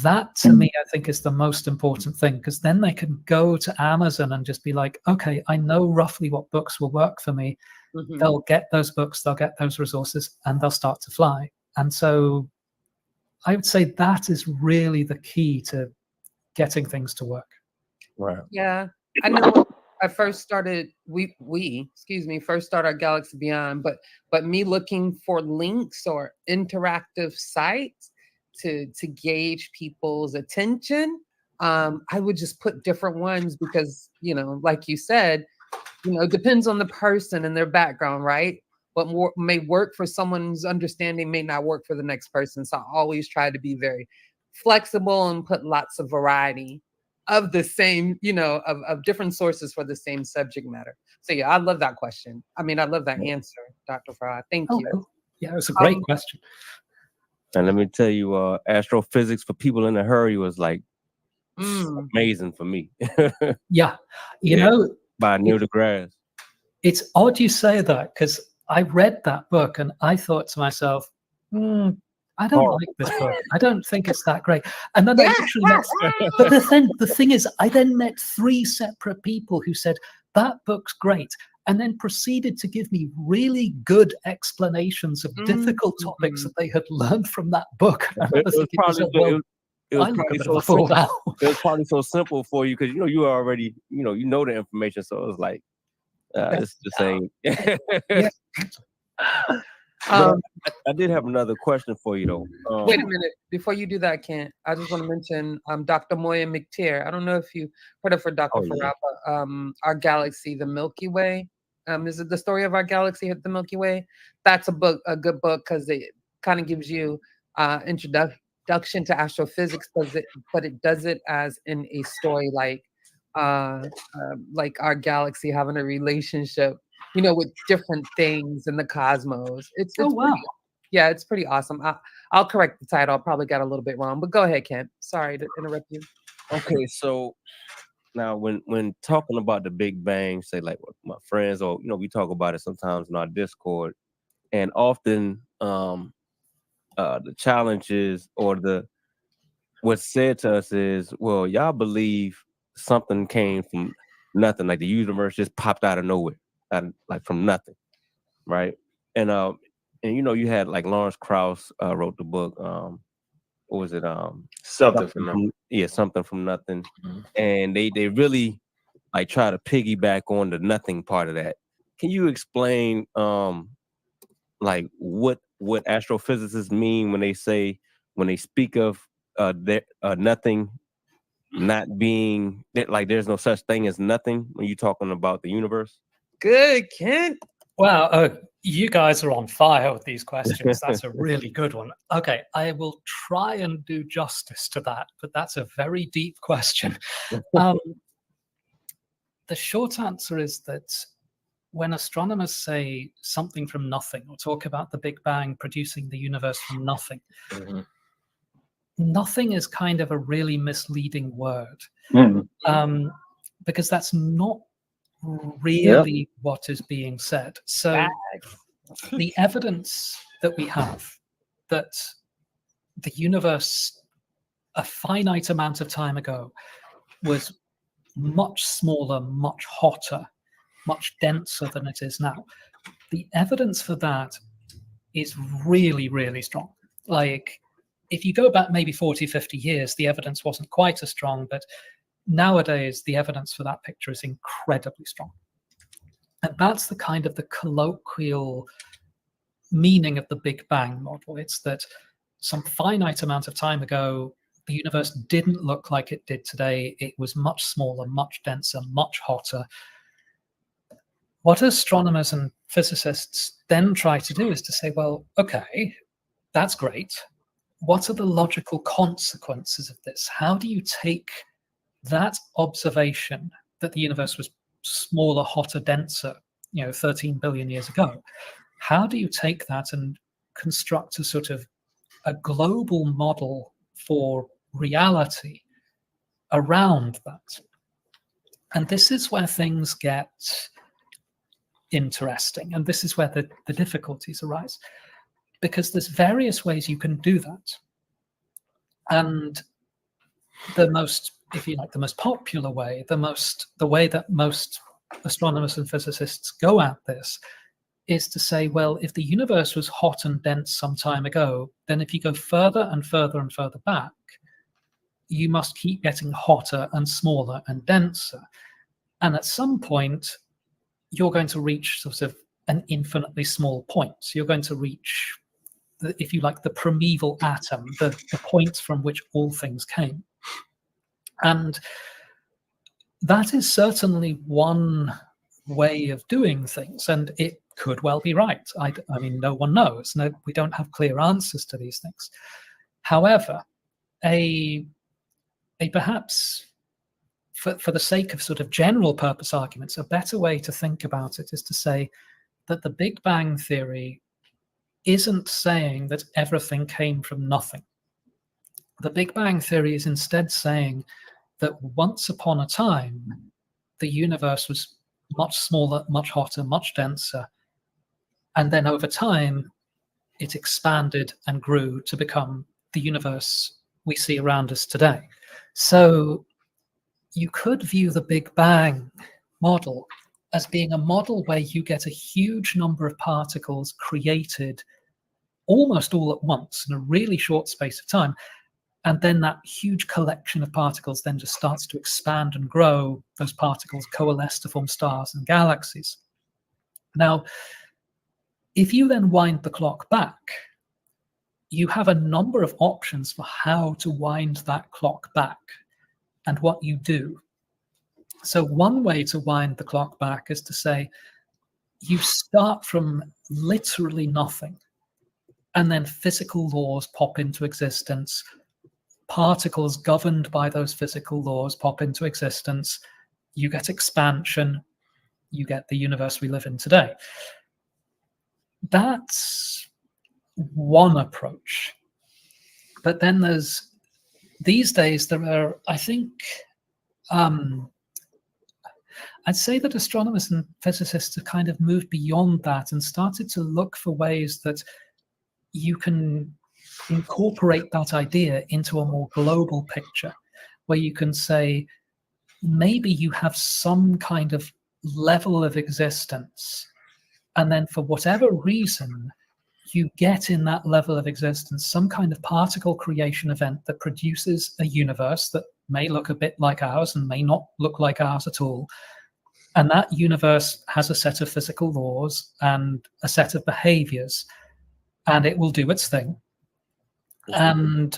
That to me, I think, is the most important thing, because then they can go to Amazon and just be like, okay, I know roughly what books will work for me. They'll get those books, they'll get those resources, and they'll start to fly. And so I would say that is really the key to getting things to work. Right. Yeah, I know I first started, first started our Galaxy Beyond, but me looking for links or interactive sites to gauge people's attention. I would just put different ones because, like you said, it depends on the person and their background, right? What may work for someone's understanding may not work for the next person. So I always try to be very flexible and put lots of variety of the same, of different sources for the same subject matter. So yeah, I love that question. I mean, I love that answer, Dr. Farah. Thank you. Cool. Yeah, it's a great question. And let me tell you, astrophysics for people in a hurry was like amazing for me. Yeah, you know, by Neil deGrasse. It's odd you say that because I read that book and I thought to myself, I don't like this book. I don't think it's that great. And then I actually met, but the thing is, I then met 3 separate people who said, that book's great. And then proceeded to give me really good explanations of difficult topics that they had learned from that book. It was probably so simple for you because you already know the information, so it was like it's the same. I did have another question for you though. Wait a minute, before you do that, Kent, I just want to mention Dr. Moya McTeer. I don't know if you heard of her, Dr. Farah, but Our Galaxy, the Milky Way. Is it the story of our galaxy, the Milky Way? That's a good book because it kind of gives you introduction to astrophysics, but it does it as in a story like our galaxy having a relationship, with different things in the cosmos. It's it's pretty awesome. I'll correct the title. I probably got a little bit wrong, but go ahead, Kent. Sorry to interrupt you. Okay, so now when talking about the Big Bang, say like with my friends, or we talk about it sometimes in our Discord, and often the challenges or what's said to us is, well, y'all believe something came from nothing, like the universe just popped out of nowhere, like from nothing, right? And you had like Lawrence Krauss wrote the book, what was it? Something from nothing. Something from nothing. And they really like try to piggyback on the nothing part of that. Can you explain like what astrophysicists mean when they speak of nothing not being like there's no such thing as nothing when you're talking about the universe? Good, Kent. Wow, you guys are on fire with these questions. That's a really good one. Okay, I will try and do justice to that, but that's a very deep question. The short answer is that when astronomers say something from nothing or talk about the Big Bang producing the universe from nothing, nothing is kind of a really misleading word, because that's not really what is being said. So the evidence that we have that the universe a finite amount of time ago was much smaller, much hotter, much denser than it is now, the evidence for that is really, really strong. Like, if you go back maybe 40, 50 years, the evidence wasn't quite as strong, but nowadays the evidence for that picture is incredibly strong. And that's the kind of the colloquial meaning of the Big Bang model. It's that some finite amount of time ago, the universe didn't look like it did today. It was much smaller, much denser, much hotter. What astronomers and physicists then try to do is to say, well, okay, that's great. What are the logical consequences of this? How do you take that observation that the universe was smaller, hotter, denser, 13 billion years ago? How do you take that and construct a sort of a global model for reality around that? And this is where things get interesting. And this is where the difficulties arise, because there's various ways you can do that. And the most, if you like, the most popular way, the way that most astronomers and physicists go at this is to say, well, if the universe was hot and dense some time ago, then if you go further and further and further back, you must keep getting hotter and smaller and denser. And at some point, you're going to reach sort of an infinitely small point. So you're going to reach, if you like, the primeval atom, the point from which all things came. And that is certainly one way of doing things, and it could well be right. I mean, no one knows. No, we don't have clear answers to these things. However, a perhaps, for the sake of sort of general purpose arguments, a better way to think about it is to say that the Big Bang Theory isn't saying that everything came from nothing. The Big Bang Theory is instead saying that once upon a time, the universe was much smaller, much hotter, much denser. And then over time, it expanded and grew to become the universe we see around us today. So you could view the Big Bang model as being a model where you get a huge number of particles created almost all at once in a really short space of time. And then that huge collection of particles then just starts to expand and grow. Those particles coalesce to form stars and galaxies. Now, if you then wind the clock back, you have a number of options for how to wind that clock back and what you do. So one way to wind the clock back is to say, you start from literally nothing, and then physical laws pop into existence. Particles governed by those physical laws pop into existence. You get expansion. You get the universe we live in today. That's one approach. But then these days there are, I think, I'd say that astronomers and physicists have kind of moved beyond that and started to look for ways that you can incorporate that idea into a more global picture, where you can say, maybe you have some kind of level of existence, and then for whatever reason, you get in that level of existence some kind of particle creation event that produces a universe that may look a bit like ours and may not look like ours at all. And that universe has a set of physical laws and a set of behaviors, and it will do its thing. And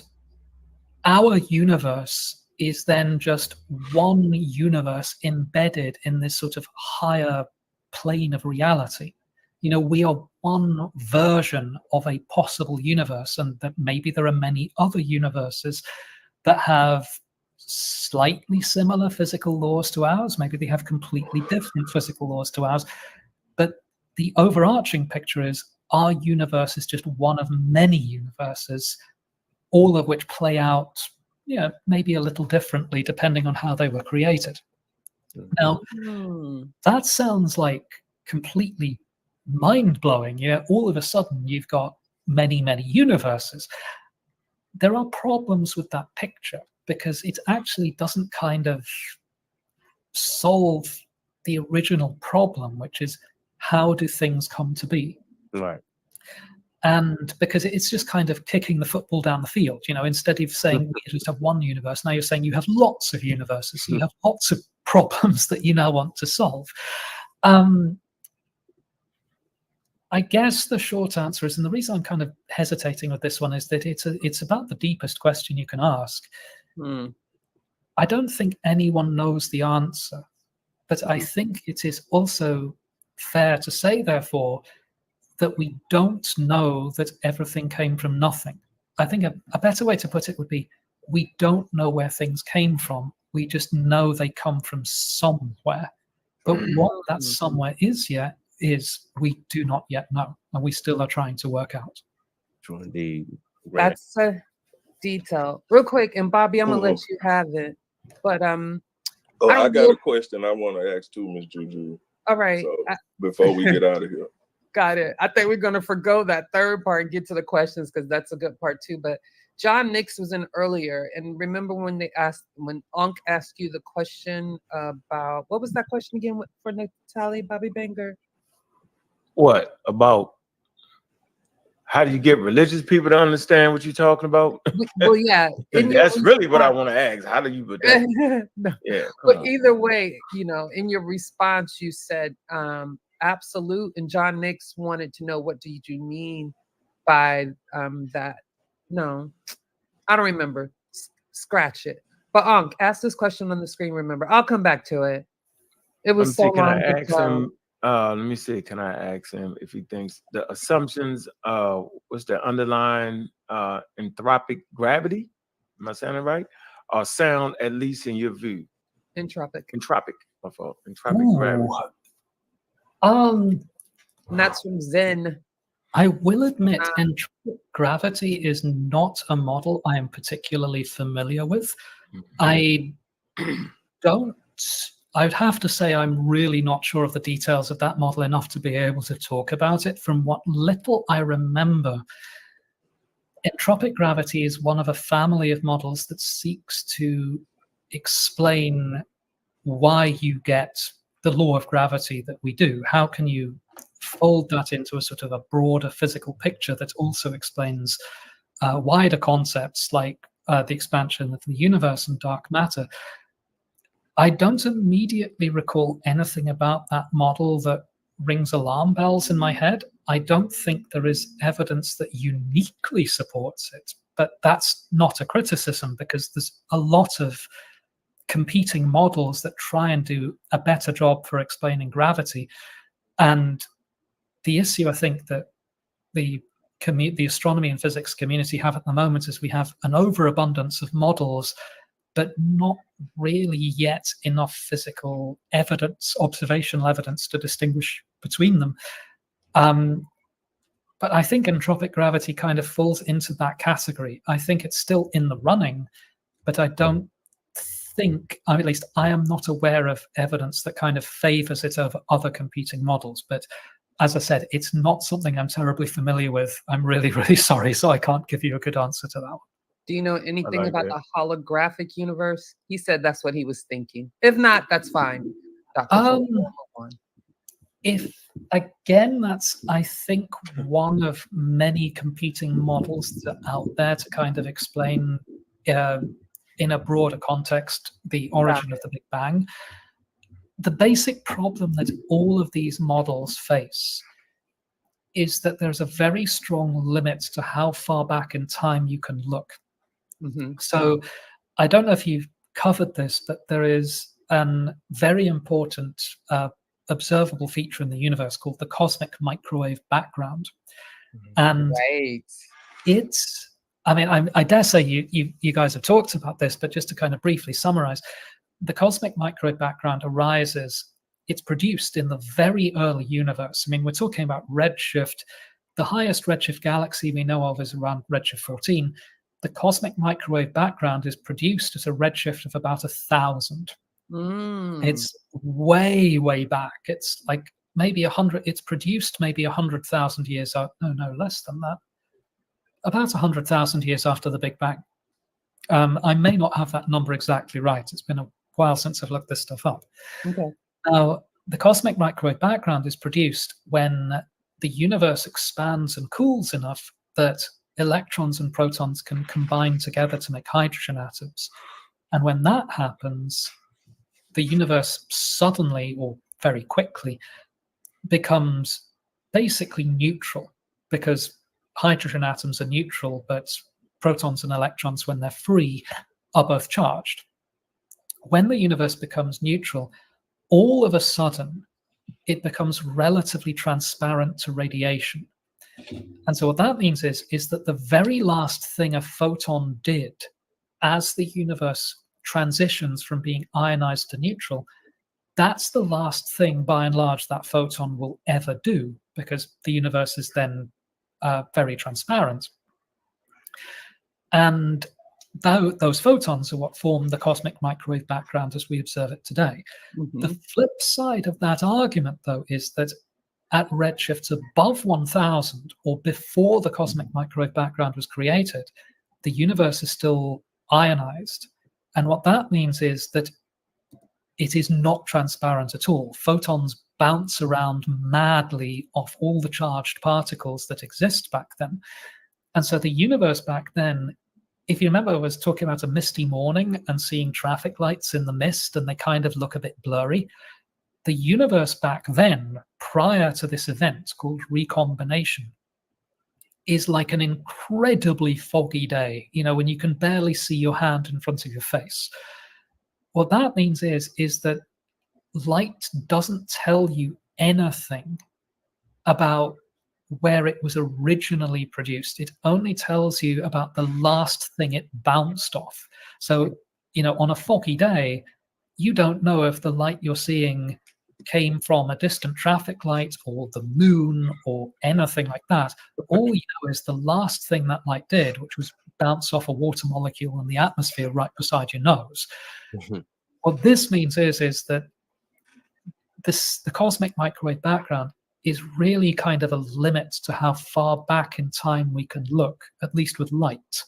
our universe is then just one universe embedded in this sort of higher plane of reality. You know, we are one version of a possible universe, and that maybe there are many other universes that have slightly similar physical laws to ours. Maybe they have completely different physical laws to ours. But the overarching picture is our universe is just one of many universes, all of which play out, you know, maybe a little differently depending on how they were created. Now, that sounds like completely mind-blowing. You know, all of a sudden you've got many, many universes. There are problems with that picture because it actually doesn't kind of solve the original problem, which is how do things come to be? Right. And because it's just kind of kicking the football down the field, you know, instead of saying we just have one universe, now you're saying you have lots of universes, you have lots of problems that you now want to solve. I guess the short answer is, and the reason I'm kind of hesitating with this one is that it's about the deepest question you can ask. I don't think anyone knows the answer, but I think it is also fair to say, therefore, that we don't know that everything came from nothing. I think a better way to put it would be, we don't know where things came from. We just know they come from somewhere. But what that somewhere is yet is we do not yet know, and we still are trying to work out. True indeed. That's a detail. Real quick, and Bobby, I'm gonna let you have it. But I got a question I want to ask too, Miss Juju. all right. So, before we get out of here. Got it. I think we're going to forgo that third part and get to the questions because that's a good part too. But John Nix was in earlier, and remember when Ankh asked you the question about, what was that question again for Natalie, Bobby Banger? What about How do you get religious people to understand what you're talking about? Well, yeah. in your That's really what I response- want to ask. How do you? But that, No. yeah. come But on. either way, in your response, you said absolute, and John Nix wanted to know what did you mean by that. No, I don't remember. Scratch it. But Ankh, ask this question on the screen. Remember, I'll come back to it. It was so Can long I ask ago. him? Let me see. Can I ask him if he thinks the assumptions? What's the underlying entropic gravity? Am I saying it right? Or sound, at least in your view? Entropic. Entropic. My fault. Entropic gravity. Um, And that's from Zen. I will admit, Ah. entropic gravity is not a model I am particularly familiar with. Mhm. I don't. I would have to say I'm really not sure of the details of that model enough to be able to talk about it. From what little I remember, entropic gravity is one of a family of models that seeks to explain why you get the law of gravity that we do. How can you fold that into a sort of a broader physical picture that also explains wider concepts like the expansion of the universe and dark matter? I don't immediately recall anything about that model that rings alarm bells in my head. I don't think there is evidence that uniquely supports it, but that's not a criticism because there's a lot of competing models that try and do a better job for explaining gravity. And the issue I think that the astronomy and physics community have at the moment is we have an overabundance of models, but not really yet enough physical evidence, observational evidence to distinguish between them. But I think entropic gravity kind of falls into that category. I think it's still in the running, but I don't think, at least I am not aware of evidence that kind of favors it over other competing models. But as I said, it's not something I'm terribly familiar with. I'm really, really sorry, so I can't give you a good answer to that one. Do you know anything like about that. the holographic universe? He said that's what he was thinking. If not, that's fine. Dr. Um, Fulton. If again, that's I think one of many competing models that are out there to kind of explain in a broader context the origin of the Big Bang. The basic problem that all of these models face is that there's a very strong limit to how far back in time you can look. Mhm. So I don't know if you've covered this, but there is a very important observable feature in the universe called the cosmic microwave background. And Right. it's, I mean, I dare say you guys have talked about this, but just to kind of briefly summarize, the cosmic microwave background arises, it's produced in the very early universe. I mean, we're talking about redshift. The highest redshift galaxy we know of is around redshift 14. The cosmic microwave background is produced at a redshift of about 1,000. Mm. It's way, way back. It's like maybe 100, it's produced maybe 100,000 years out. No, less than that. About 100,000 years after the Big Bang. I may not have that number exactly right. It's been a while since I've looked this stuff up. Okay. Now, the cosmic microwave background is produced when the universe expands and cools enough that electrons and protons can combine together to make hydrogen atoms. And when that happens, the universe suddenly or very quickly becomes basically neutral because hydrogen atoms are neutral, but protons and electrons, when they're free, are both charged. When the universe becomes neutral, all of a sudden, it becomes relatively transparent to radiation. And so what that means is that the very last thing a photon did as the universe transitions from being ionized to neutral, that's the last thing, by and large, that photon will ever do, because the universe is then very transparent. And those photons are what form the cosmic microwave background as we observe it today. Mhm. The flip side of that argument, though, is that at redshifts above 1,000, or before the cosmic microwave background was created, the universe is still ionized. And what that means is that it is not transparent at all. Photons bounce around madly off all the charged particles that exist back then. And so the universe back then, if you remember, I was talking about a misty morning and seeing traffic lights in the mist, and they kind of look a bit blurry. The universe back then, prior to this event called recombination, is like an incredibly foggy day, when you can barely see your hand in front of your face. What that means is that light doesn't tell you anything about where it was originally produced. It only tells you about the last thing it bounced off. So, on a foggy day, you don't know if the light you're seeing came from a distant traffic light or the moon or anything like that. All you know is the last thing that light did, which was bounce off a water molecule in the atmosphere right beside your nose. What this means is that the cosmic microwave background is really kind of a limit to how far back in time we can look, at least with light.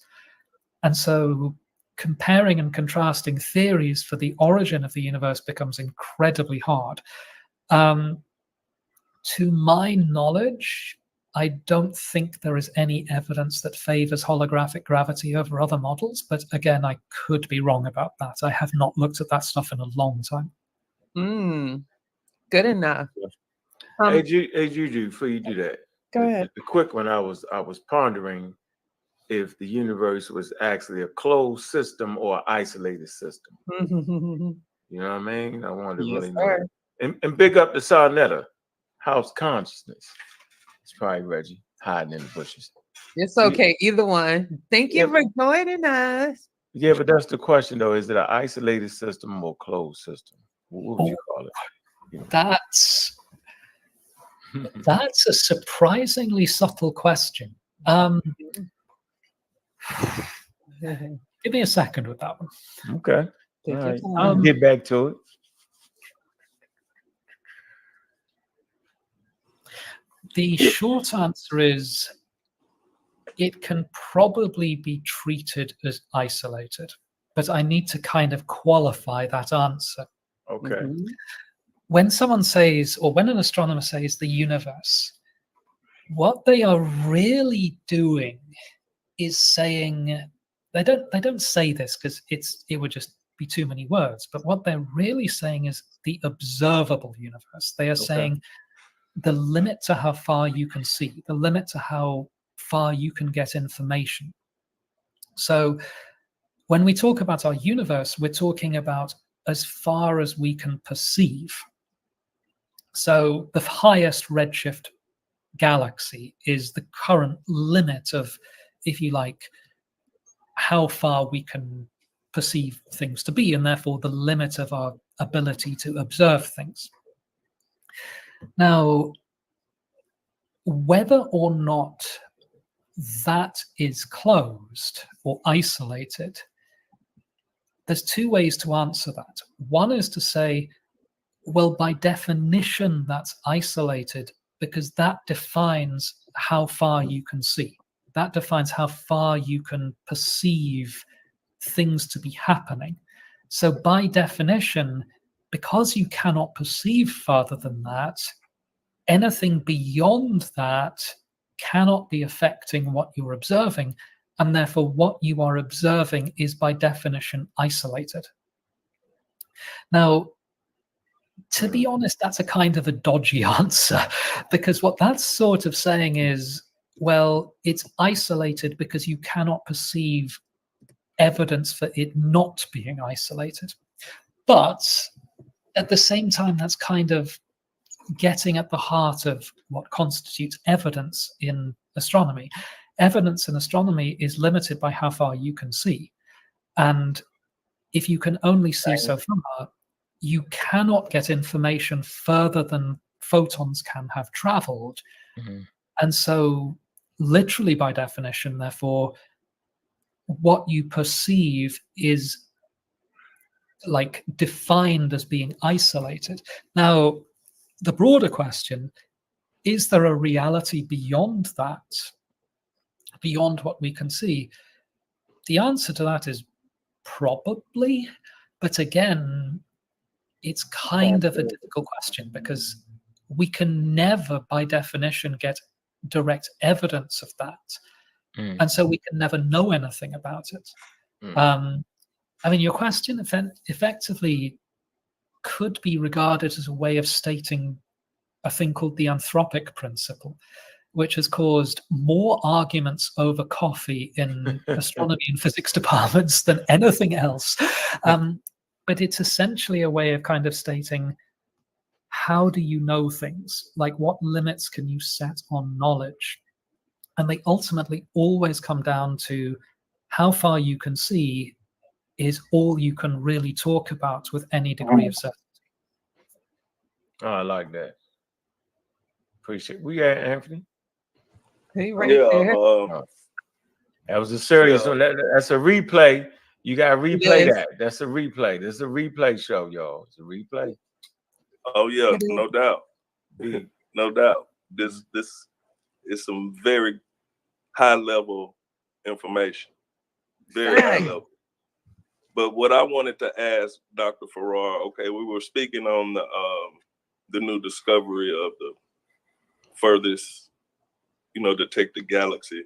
And so comparing and contrasting theories for the origin of the universe becomes incredibly hard. To my knowledge, I don't think there is any evidence that favors holographic gravity over other models, but again, I could be wrong about that. I have not looked at that stuff in a long time. Good enough. Hey, Juju, before you do that, Go ahead. The quick one, I was pondering if the universe was actually a closed system or an isolated system. You know what I mean? I wanted to really know. And big up to Sarnetta, House Consciousness. It's probably Reggie hiding in the bushes. It's okay, either one. Thank you for joining us. Yeah, but that's the question though. Is it an isolated system or closed system? What would you call it? That's a surprisingly subtle question. Give me a second with that one. Okay. Take All your right. time. I'll get back to it. The short answer is it can probably be treated as isolated, but I need to kind of qualify that answer. Okay. When someone says, or when an astronomer says the universe, what they are really doing is saying, they don't say this because it would just be too many words, but what they're really saying is the observable universe. They are saying the limit to how far you can see, the limit to how far you can get information. So when we talk about our universe, we're talking about as far as we can perceive. So the highest redshift galaxy is the current limit of, if you like, how far we can perceive things to be, and therefore the limit of our ability to observe things. Now, whether or not that is closed or isolated, there's two ways to answer that. One is to say, well, by definition, that's isolated because that defines how far you can see. That defines how far you can perceive things to be happening. So by definition, because you cannot perceive farther than that, anything beyond that cannot be affecting what you're observing, and therefore what you are observing is by definition isolated. Now, to be honest, that's a kind of a dodgy answer, because what that's sort of saying is, well, it's isolated because you cannot perceive evidence for it not being isolated. But at the same time, that's kind of getting at the heart of what constitutes evidence in astronomy. Evidence in astronomy is limited by how far you can see. And if you can only see so far, you cannot get information further than photons can have traveled. And so literally by definition, therefore, what you perceive is like defined as being isolated. Now, the broader question, is there a reality beyond that, beyond what we can see? The answer to that is probably, but again, it's kind of a difficult question because we can never, by definition, get direct evidence of that. And so we can never know anything about it. I mean, your question effectively could be regarded as a way of stating a thing called the anthropic principle, which has caused more arguments over coffee in astronomy and physics departments than anything else. But it's essentially a way of kind of stating, how do you know things? Like, what limits can you set on knowledge? And they ultimately always come down to how far you can see is all you can really talk about with any degree of certainty. Oh, I like that. Appreciate it. We got Anthony. Hey, right Yeah, there. That was a serious Yeah. one. That's a replay. You got to replay Yes. that. That's a replay. This is a replay show, y'all. It's a replay. oh yeah, It is. no doubt, no doubt. This is some very high level information, very high Right. level. But what I wanted to ask Dr. Farrar, okay, we were speaking on the new discovery of the furthest, detected galaxy,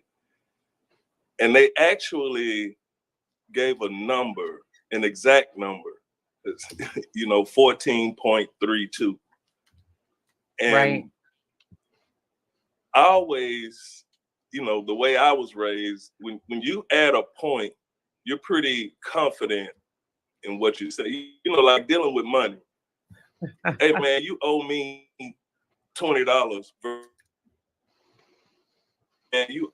and they actually gave a number, an exact number. It's 14.32, and Right. I always, the way I was raised, when you add a point, you're pretty confident in what you say. Like dealing with money. Hey man, you owe me $20, and you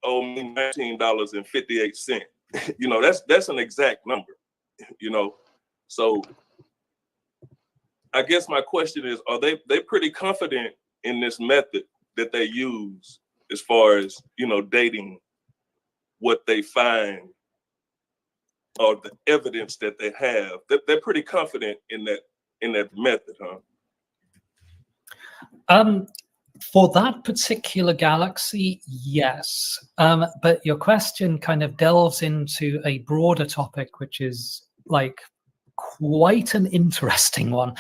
owe me $19.58. That's an exact number. So I guess my question is, are they pretty confident in this method that they use as far as dating what they find or the evidence that they have? They're pretty confident in that method, huh? For that particular galaxy, yes. But your question kind of delves into a broader topic, which is like quite an interesting one.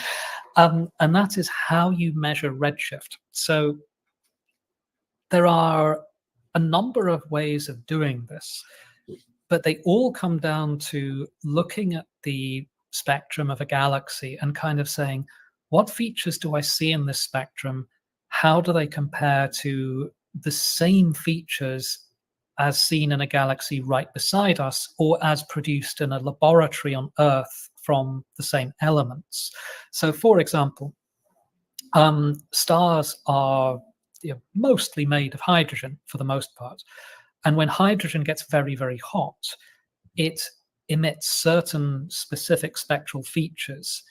And that is how you measure redshift. So there are a number of ways of doing this, but they all come down to looking at the spectrum of a galaxy and kind of saying, what features do I see in this spectrum? How do they compare to the same features as seen in a galaxy right beside us, or as produced in a laboratory on Earth from the same elements? So, for example, stars are mostly made of hydrogen for the most part. And when hydrogen gets very, very hot, it emits certain specific spectral features.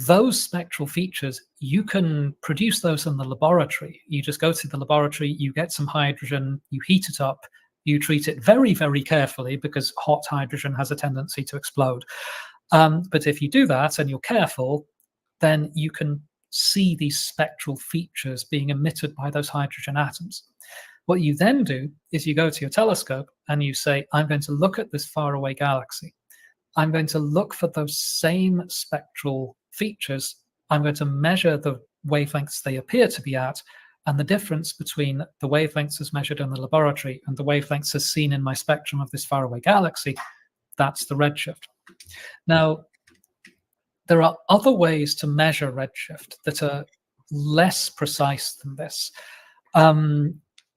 Those spectral features, you can produce those in the laboratory. You just go to the laboratory, you get some hydrogen, you heat it up, you treat it very, very carefully because hot hydrogen has a tendency to explode. But if you do that and you're careful, then you can see these spectral features being emitted by those hydrogen atoms. What you then do is you go to your telescope and you say, I'm going to look at this faraway galaxy. I'm going to look for those same spectral features. I'm going to measure the wavelengths they appear to be at, and the difference between the wavelengths as measured in the laboratory and the wavelengths as seen in my spectrum of this faraway galaxy, that's the redshift. Now, there are other ways to measure redshift that are less precise than this.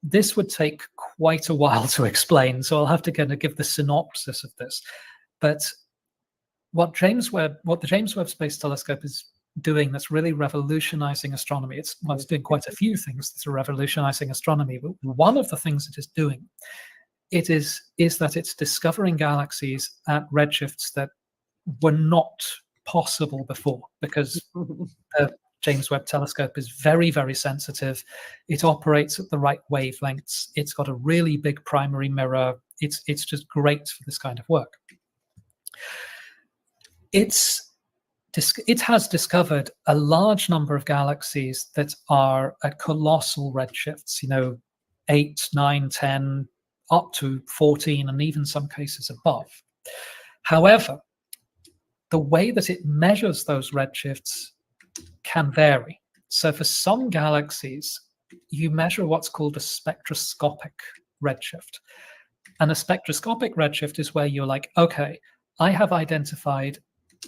This would take quite a while to explain, so I'll have to kind of give the synopsis of this. But what the James Webb Space Telescope is doing that's really revolutionizing astronomy, it's doing quite a few things that are revolutionizing astronomy, but one of the things it is doing is that it's discovering galaxies at redshifts that were not possible before, because the James Webb Telescope is very, very sensitive. It operates at the right wavelengths. It's got a really big primary mirror. It's just great for this kind of work. It has discovered a large number of galaxies that are at colossal redshifts, 8, 9, 10, up to 14, and even some cases above. However, the way that it measures those redshifts can vary. So for some galaxies, you measure what's called a spectroscopic redshift. And a spectroscopic redshift is where you're like, okay, I have identified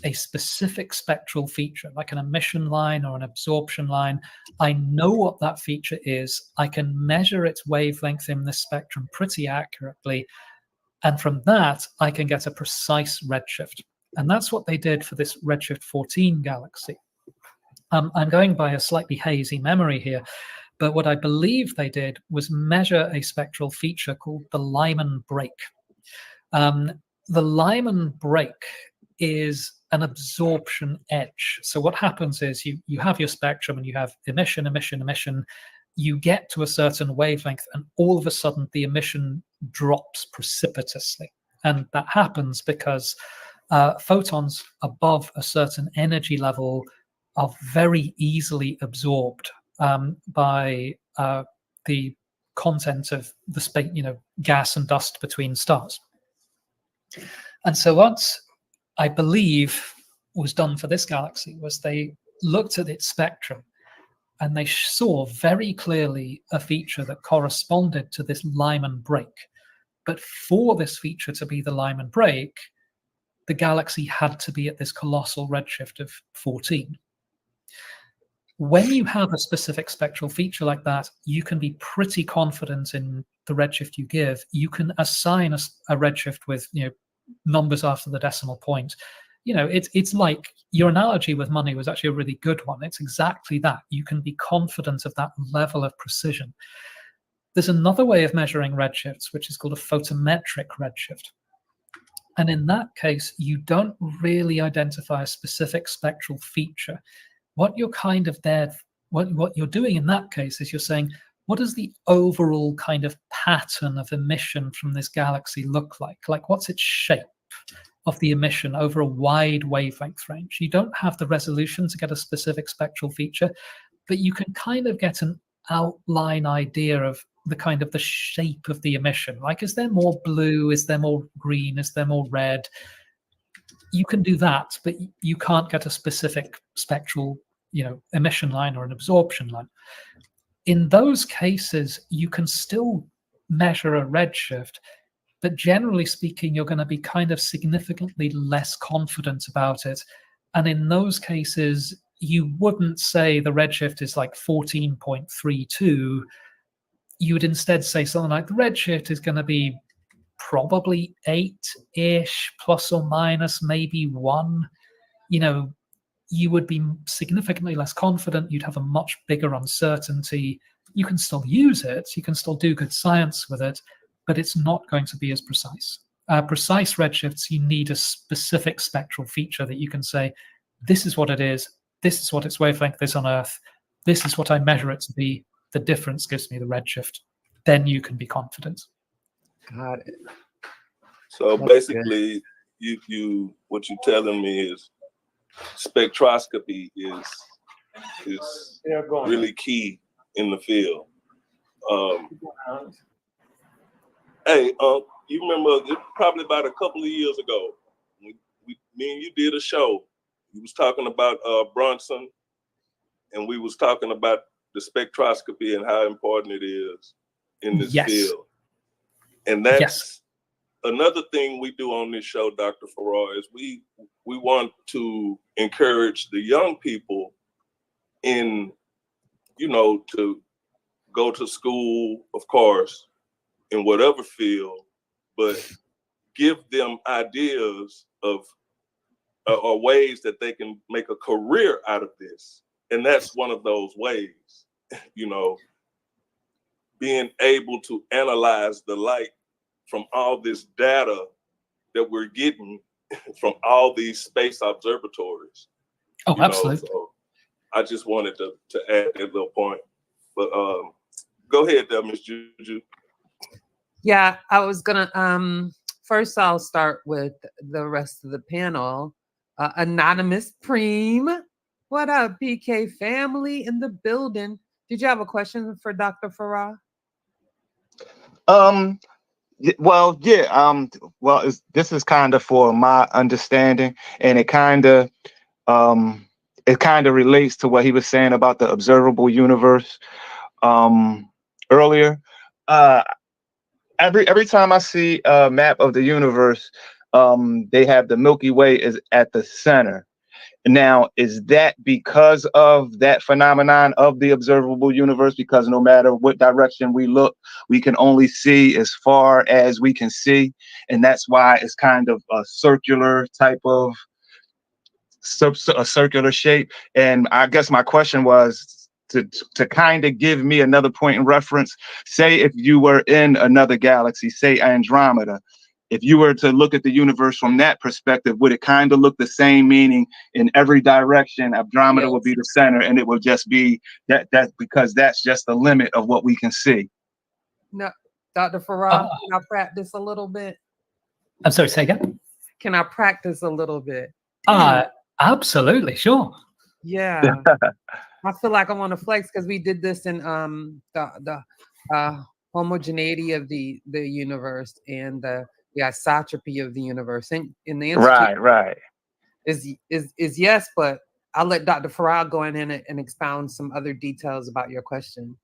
a specific spectral feature, like an emission line or an absorption line. I know what that feature is. I can measure its wavelength in this spectrum pretty accurately. And from that, I can get a precise redshift. And that's what they did for this redshift 14 galaxy. I'm going by a slightly hazy memory here, but what I believe they did was measure a spectral feature called the Lyman break. The Lyman break is an absorption edge. So what happens is you have your spectrum and you have emission, emission, emission. You get to a certain wavelength and all of a sudden the emission drops precipitously. And that happens because photons above a certain energy level are very easily absorbed by the content of the space, gas and dust between stars. And so what I believe was done for this galaxy was they looked at its spectrum and they saw very clearly a feature that corresponded to this Lyman break. But for this feature to be the Lyman break, the galaxy had to be at this colossal redshift of 14. When you have a specific spectral feature like that, you can be pretty confident in the redshift you give. You can assign a redshift with numbers after the decimal point. It's like your analogy with money was actually a really good one. It's exactly that. You can be confident of that level of precision. There's another way of measuring redshifts, which is called a photometric redshift. And in that case, you don't really identify a specific spectral feature. What you're kind of what you're doing in that case is you're saying, what does the overall kind of pattern of emission from this galaxy look like? Like, what's its shape of the emission over a wide wavelength range? You don't have the resolution to get a specific spectral feature, but you can kind of get an outline idea of the kind of the shape of the emission. Like, is there more blue? Is there more green? Is there more red? You can do that, but you can't get a specific spectral, emission line or an absorption line. In those cases, you can still measure a redshift, but generally speaking, you're going to be kind of significantly less confident about it. And in those cases, you wouldn't say the redshift is like 14.32. You would instead say something like the redshift is going to be probably 8-ish, plus or minus maybe 1. You would be significantly less confident. You'd have a much bigger uncertainty. You can still use it. You can still do good science with it, but it's not going to be as precise. Precise redshifts, you need a specific spectral feature that you can say, this is what it is. This is what its wavelength is on Earth. This is what I measure it to be. The difference gives me the redshift. Then you can be confident. Got it. So That's basically, you what you're telling me is spectroscopy is really key in the field. Hey, you remember probably about a couple of years ago, me and you did a show. We was talking about Brunson, and we was talking about the spectroscopy and how important it is in this field. And that's another thing we do on this show, Dr. Farrar, is we want to encourage the young people to go to school, of course, in whatever field, but give them ideas of or ways that they can make a career out of this. And that's one of those ways, being able to analyze the light from all this data that we're getting from all these space observatories. Oh, absolutely. So I just wanted to add that little point. But go ahead there, Ms. Juju. Yeah, I was gonna first I'll start with the rest of the panel. Anonymous Preem. What up, PK family in the building? Did you have a question for Dr. Farrar? Well, yeah. This is kind of for my understanding, and it kind of it kind of relates to what he was saying about the observable universe earlier. Every time I see a map of the universe, they have the Milky Way is at the center. Now, is that because of that phenomenon of the observable universe? Because no matter what direction we look, we can only see as far as we can see. And that's why it's kind of a circular type of a circular shape. And I guess my question was to kind of give me another point in reference. Say if you were in another galaxy, say Andromeda, if you were to look at the universe from that perspective, would it kind of look the same? Meaning in every direction, Andromeda would be the center, and it would just be that because that's just the limit of what we can see. No, Dr. Farrar, can I practice a little bit? I'm sorry, say again? Can I practice a little bit? Absolutely, sure. Yeah. I feel like I want to flex because we did this in the homogeneity of the universe and the isotropy of the universe. And in the institute Right. is yes, but I'll let Dr. Farrar go in and expound some other details about your question.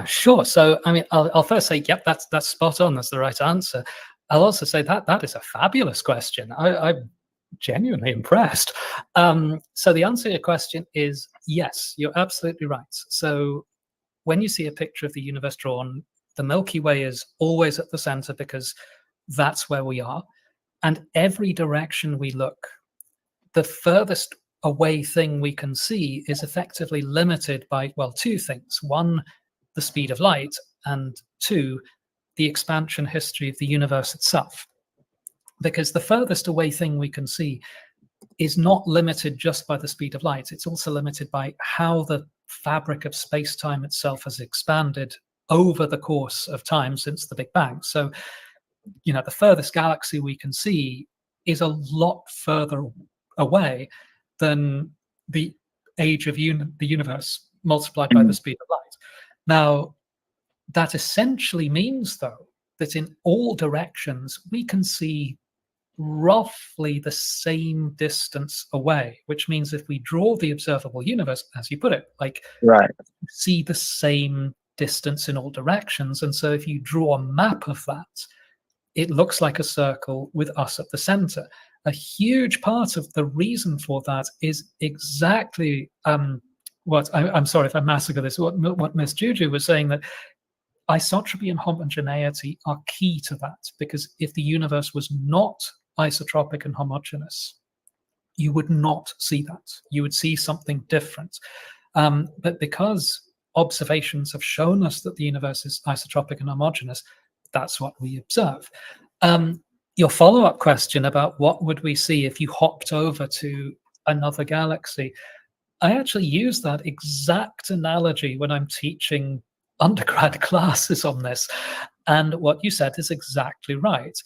Sure. So, I mean, I'll first say, yep, that's spot on. That's the right answer. I'll also say that is a fabulous question. I'm genuinely impressed. So the answer to your question is yes, you're absolutely right. So when you see a picture of the universe drawn, the Milky Way is always at the center because that's where we are. And every direction we look, the furthest away thing we can see is effectively limited by, well, two things. One, the speed of light, and two, the expansion history of the universe itself. Because the furthest away thing we can see is not limited just by the speed of light. It's also limited by how the fabric of space-time itself has expanded over the course of time since the Big Bang. So, you know, the furthest galaxy we can see is a lot further away than the age of the universe multiplied by the speed of light. Now, that essentially means, though, that in all directions we can see roughly the same distance away, which means if we draw the observable universe, as you put it, like see the same distance in all directions. And so if you draw a map of that, it looks like a circle with us at the center. A huge part of the reason for that is exactly what I'm sorry if I massacre this, what Miss Juju was saying, that isotropy and homogeneity are key to that, because if the universe was not isotropic and homogeneous, you would not see that. You would see something different. But because observations have shown us that the universe is isotropic and homogeneous, that's what we observe. Your follow-up question about what would we see if you hopped over to another galaxy, I actually use that exact analogy when I'm teaching undergrad classes on this. And what you said is exactly right.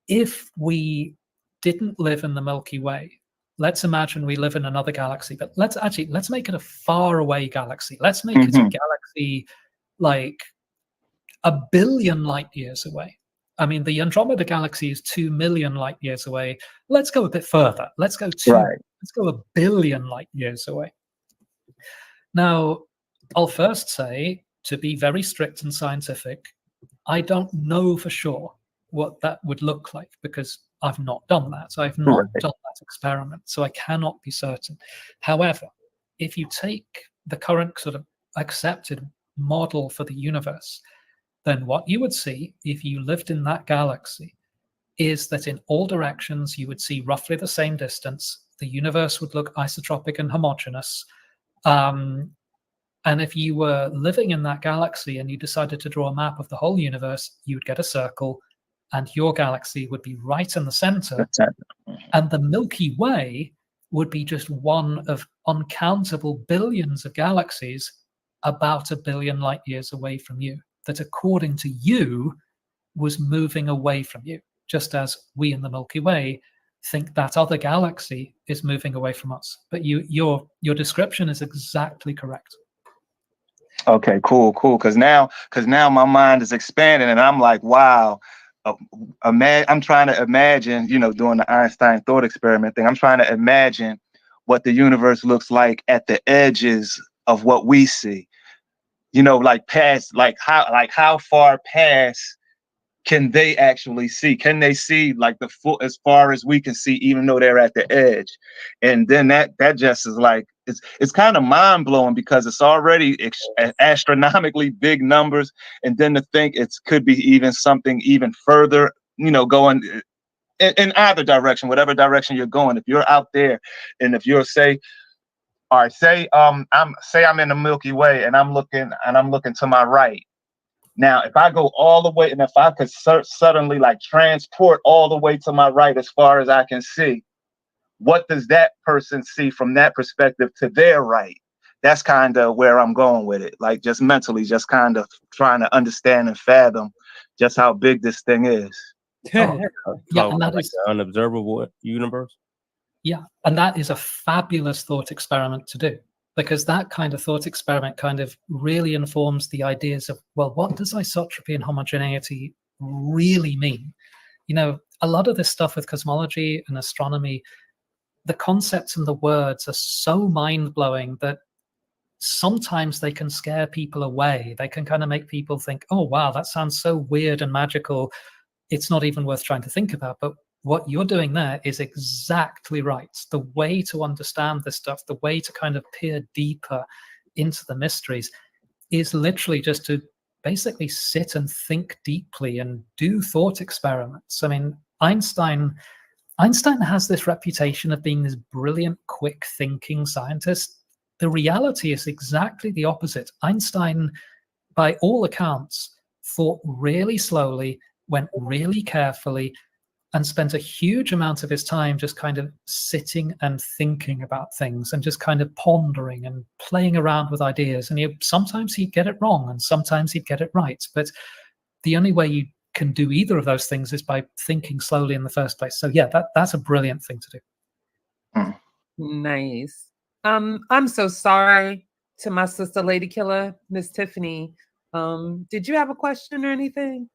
If we didn't live in the Milky Way, let's imagine we live in another galaxy, but let's make it a far away galaxy. Let's make it a galaxy like 1 billion light years away. I mean, the Andromeda galaxy is 2 million light years away. Let's go a bit further. Let's go 1 billion light years away. Now, I'll first say, to be very strict and scientific, I don't know for sure what that would look like because I've not done that. I've not done that experiment, so I cannot be certain. However, if you take the current sort of accepted model for the universe, then what you would see if you lived in that galaxy is that in all directions you would see roughly the same distance. The universe would look isotropic and homogeneous. And if you were living in that galaxy and you decided to draw a map of the whole universe, you would get a circle and your galaxy would be right in the center. And the Milky Way would be just one of uncountable billions of galaxies about 1 billion light years away from you, that according to you was moving away from you, just as we in the Milky Way think that other galaxy is moving away from us. But your description is exactly correct. Okay, cool. Because now my mind is expanding, and I'm like, wow, I'm trying to imagine, doing the Einstein thought experiment thing. I'm trying to imagine what the universe looks like at the edges of what we see. Like past, like how far past can they actually see? Can they see like the full as far as we can see, even though they're at the edge? And then that just is like it's kind of mind blowing because it's already astronomically big numbers, and then to think it could be even something even further, going in either direction, whatever direction you're going. If you're out there, and if you're say I'm in the Milky Way and I'm looking to my right. Now, if I go all the way, and if I could suddenly like transport all the way to my right as far as I can see, what does that person see from that perspective to their right? That's kind of where I'm going with it. Like just mentally, just kind of trying to understand and fathom just how big this thing is. Yeah, Talk and that like is the unobservable universe. Yeah, and that is a fabulous thought experiment to do, because that kind of thought experiment kind of really informs the ideas of, well, what does isotropy and homogeneity really mean? A lot of this stuff with cosmology and astronomy, the concepts and the words are so mind-blowing that sometimes they can scare people away. They can kind of make people think, oh, wow, that sounds so weird and magical. It's not even worth trying to think about. But what you're doing there is exactly right. The way to understand this stuff, the way to kind of peer deeper into the mysteries is literally just to basically sit and think deeply and do thought experiments. I mean, Einstein has this reputation of being this brilliant, quick thinking scientist. The reality is exactly the opposite. Einstein, by all accounts, thought really slowly, went really carefully, and spent a huge amount of his time just kind of sitting and thinking about things and just kind of pondering and playing around with ideas. And sometimes he'd get it wrong and sometimes he'd get it right. But the only way you can do either of those things is by thinking slowly in the first place. So yeah, that's a brilliant thing to do. Nice. I'm so sorry to my sister, Lady Killer, Miss Tiffany. Did you have a question or anything?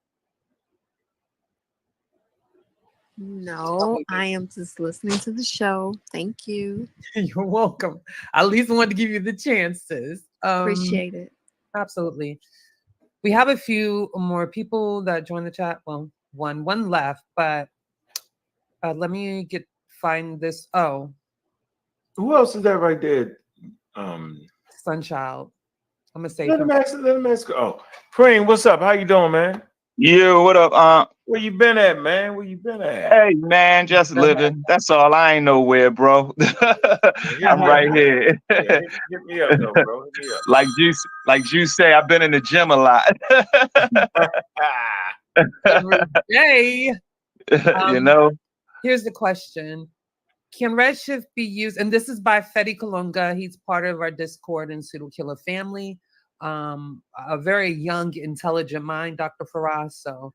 No, I am just listening to the show. Thank you. You're welcome. I at least wanted to give you the chances. Appreciate it. Absolutely. We have a few more people that joined the chat. Well, one left, but let me find this. Oh, Who else is that right there? Sunchild. I'm gonna say Let him ask. Oh, Preem, what's up? How you doing, man? Yeah, what up? Where you been at, man? Where you been at? Hey, man, just living. That's all. I ain't nowhere, bro. I'm right here. Hit me up, though, bro. Hit me up. Like you say, I've been in the gym a lot. every day. Here's the question. Can Redshift be used? And this is by Fedi Kalunga. He's part of our Discord and Pseudo Killer family. A very young, intelligent mind, Dr. Faraz. So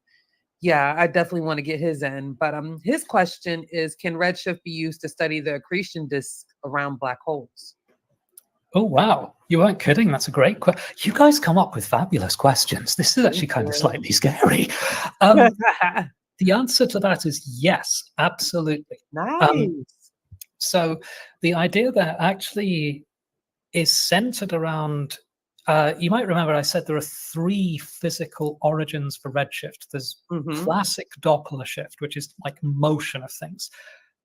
yeah, I definitely want to get his end. But his question is, can Redshift be used to study the accretion disk around black holes? Oh, wow. You weren't kidding. That's a great question. You guys come up with fabulous questions. This is actually kind of slightly scary. The answer to that is yes, absolutely. Nice. So the idea there actually is centered around, you might remember I said there are 3 physical origins for redshift. There's classic Doppler shift, which is like motion of things.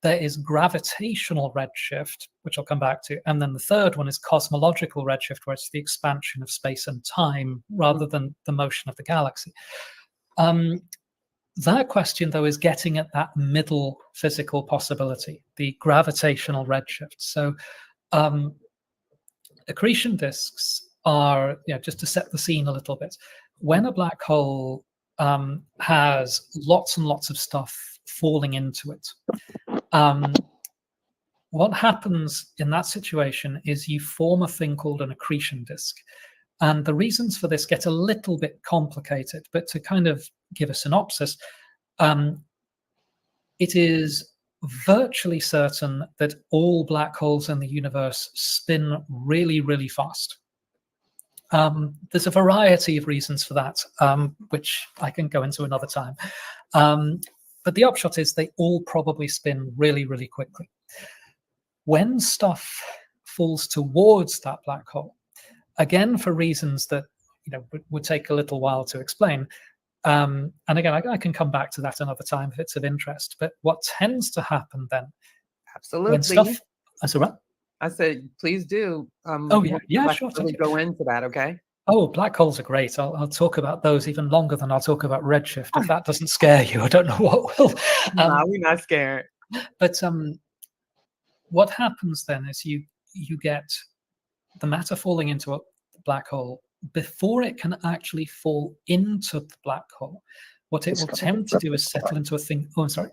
There is gravitational redshift, which I'll come back to. And then the third one is cosmological redshift, where it's the expansion of space and time rather than the motion of the galaxy. That question, though, is getting at that middle physical possibility, the gravitational redshift. So accretion disks are, just to set the scene a little bit, when a black hole has lots and lots of stuff falling into it, what happens in that situation is you form a thing called an accretion disk. And the reasons for this get a little bit complicated, but to kind of give a synopsis, it is virtually certain that all black holes in the universe spin really, really fast. There's a variety of reasons for that, which I can go into another time. But the upshot is they all probably spin really, really quickly. When stuff falls towards that black hole, again, for reasons that would take a little while to explain, and again, I can come back to that another time if it's of interest. But what tends to happen then, Absolutely. when stuff, that's all right. I said, please do. Oh, we yeah. would Yeah, like sure, to really thank you. go into that, okay? Oh, black holes are great. I'll talk about those even longer than I'll talk about redshift. If that doesn't scare you, I don't know what will. No, we're not scared. But what happens then is you get the matter falling into a black hole before it can actually fall into the black hole. What it will tend to do is settle into a thing. Oh, I'm sorry.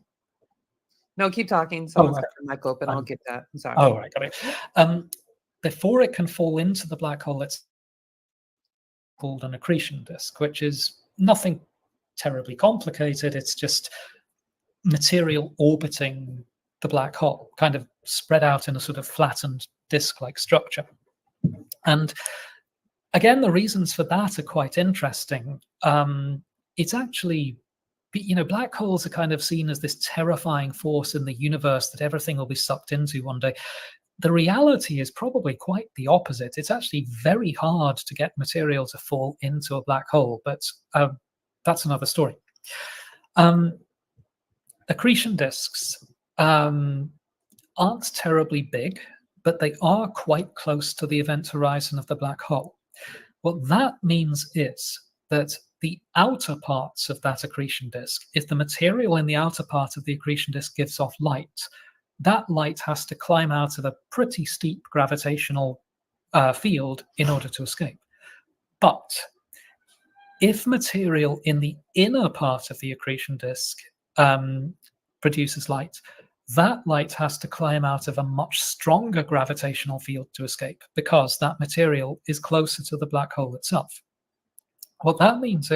No, keep talking. Someone's right. got the mic open. I'll get that. I'm sorry. Oh, right, got it. Before it can fall into the black hole, it's called an accretion disk, which is nothing terribly complicated. It's just material orbiting the black hole, kind of spread out in a sort of flattened disk-like structure. And again, the reasons for that are quite interesting. It's actually, black holes are kind of seen as this terrifying force in the universe that everything will be sucked into one day. The reality is probably quite the opposite. It's actually very hard to get material to fall into a black hole, but that's another story. Accretion disks aren't terribly big, but they are quite close to the event horizon of the black hole. What that means is that the outer parts of that accretion disk, if the material in the outer part of the accretion disk gives off light, that light has to climb out of a pretty steep gravitational field in order to escape. But if material in the inner part of the accretion disk produces light, that light has to climb out of a much stronger gravitational field to escape because that material is closer to the black hole itself. What that means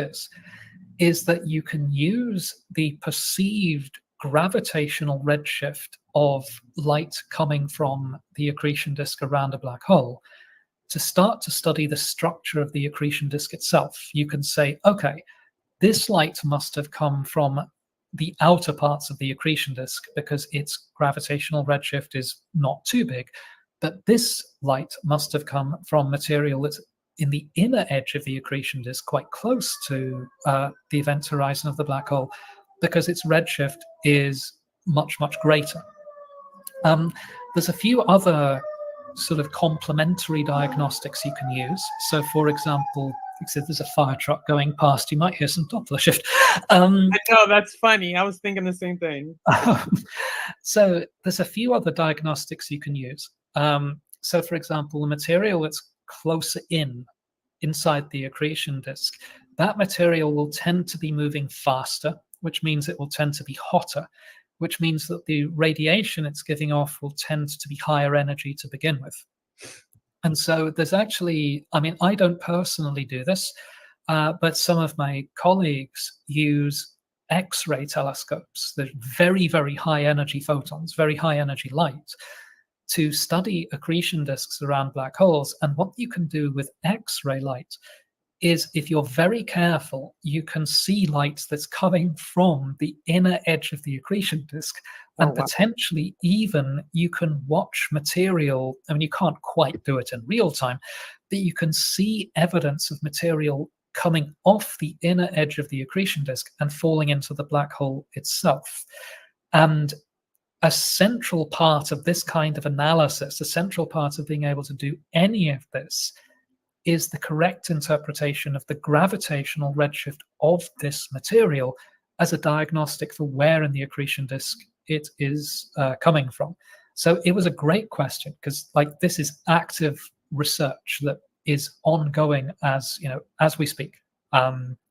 is that you can use the perceived gravitational redshift of light coming from the accretion disk around a black hole to start to study the structure of the accretion disk itself. You can say, okay, this light must have come from the outer parts of the accretion disk because its gravitational redshift is not too big, but this light must have come from material that's in the inner edge of the accretion disk, quite close to the event horizon of the black hole, because its redshift is much, much greater. There's a few other sort of complementary diagnostics you can use. So, for example, if there's a fire truck going past, you might hear some Doppler shift. I know, that's funny. I was thinking the same thing. So there's a few other diagnostics you can use. So, for example, the material that's closer inside the accretion disk, that material will tend to be moving faster, which means it will tend to be hotter, which means that the radiation it's giving off will tend to be higher energy to begin with. And so there's actually, I don't personally do this, but some of my colleagues use X-ray telescopes, the very, very high energy photons, very high energy light, to study accretion disks around black holes. And what you can do with X-ray light is, if you're very careful, you can see light that's coming from the inner edge of the accretion disk. And potentially even you can watch material. You can't quite do it in real time, but you can see evidence of material coming off the inner edge of the accretion disk and falling into the black hole itself. And a central part of this kind of analysis, a central part of being able to do any of this, is the correct interpretation of the gravitational redshift of this material as a diagnostic for where in the accretion disk it is coming from. So it was a great question, because this is active research that is ongoing as we speak.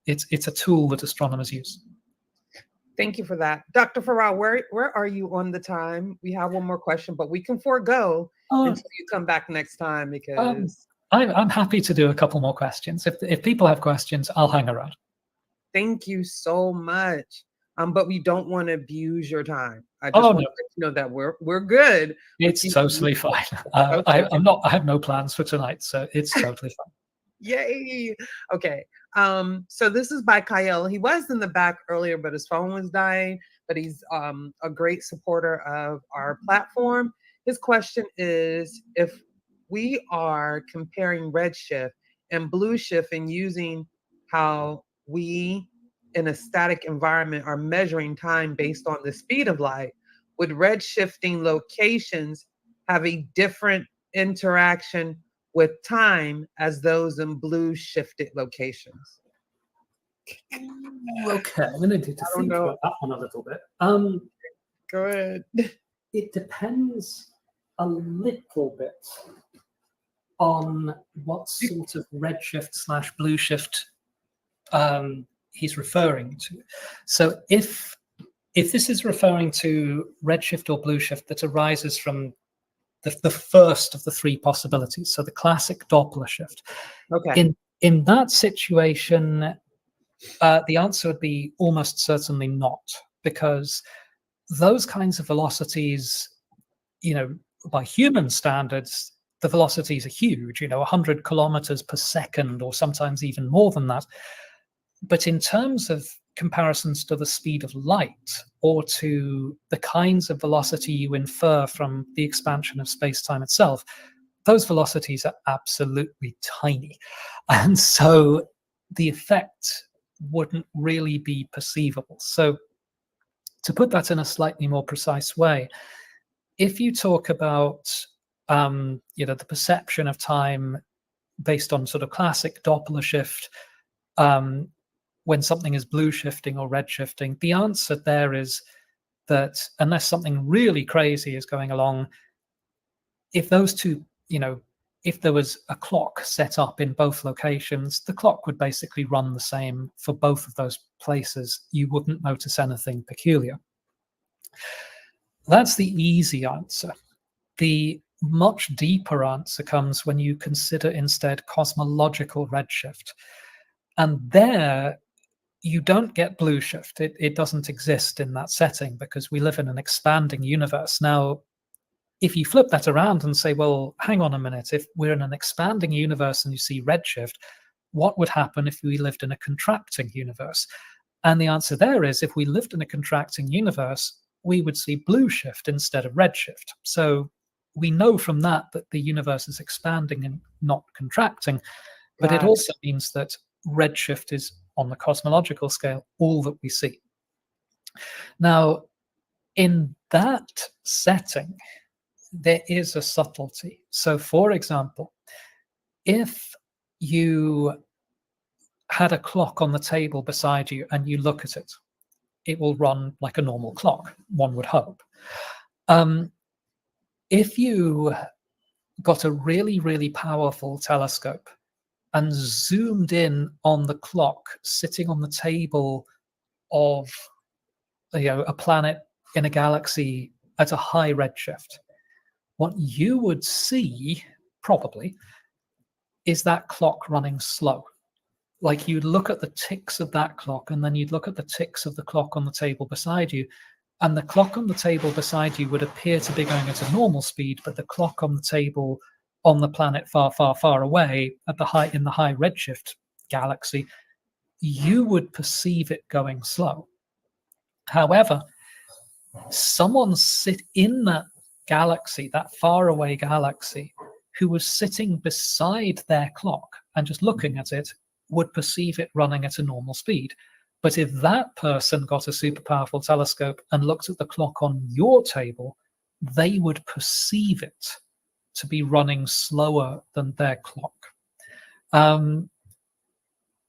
It's a tool that astronomers use. Thank you for that. Dr. Farrar, where are you on the time? We have one more question, but we can forego until you come back next time, because I'm happy to do a couple more questions. If people have questions, I'll hang around. Thank you so much. But we don't want to abuse your time. I just want to let you know that we're good. It's totally fine. Okay. I have no plans for tonight, so it's totally fine. Yay. Okay. So this is by Kyle. He was in the back earlier, but his phone was dying. But he's a great supporter of our platform. His question is, if we are comparing Redshift and Blueshift and using how we in a static environment are measuring time based on the speed of light, would redshifting locations have a different interaction with time as those in blue shifted locations? Okay, I'm going to need to don't think know. about that one a little bit. Go ahead. It depends a little bit on what sort of redshift / blue shift he's referring to. So if this is referring to redshift or blue shift that arises from the first of the three possibilities, so the classic Doppler shift, Okay. in that situation, the answer would be almost certainly not, because those kinds of velocities, by human standards, the velocities are huge, 100 kilometers per second, or sometimes even more than that. But in terms of comparisons to the speed of light or to the kinds of velocity you infer from the expansion of space-time itself, those velocities are absolutely tiny. And so the effect wouldn't really be perceivable. So to put that in a slightly more precise way, if you talk about the perception of time based on sort of classic Doppler shift, when something is blue shifting or red shifting, the answer there is that unless something really crazy is going along, if those two, if there was a clock set up in both locations, the clock would basically run the same for both of those places. You wouldn't notice anything peculiar. That's the easy answer. The much deeper answer comes when you consider instead cosmological redshift. And there, you don't get blue shift. It doesn't exist in that setting because we live in an expanding universe. Now, if you flip that around and say, well, hang on a minute, if we're in an expanding universe and you see redshift, what would happen if we lived in a contracting universe? And the answer there is, if we lived in a contracting universe, we would see blue shift instead of redshift. So we know from that the universe is expanding and not contracting, but it also means that redshift is, on the cosmological scale, all that we see. Now, in that setting, there is a subtlety. So, for example, if you had a clock on the table beside you and you look at it, it will run like a normal clock, one would hope. If you got a really, really powerful telescope and zoomed in on the clock sitting on the table of a planet in a galaxy at a high redshift, what you would see probably is that clock running slow. Like, you'd look at the ticks of that clock and then you'd look at the ticks of the clock on the table beside you, and the clock on the table beside you would appear to be going at a normal speed, but the clock on the table on the planet far, far, far away in the high redshift galaxy, you would perceive it going slow. However, someone sit in that galaxy, that far away galaxy, who was sitting beside their clock and just looking at it, would perceive it running at a normal speed. But if that person got a super powerful telescope and looked at the clock on your table, they would perceive it to be running slower than their clock.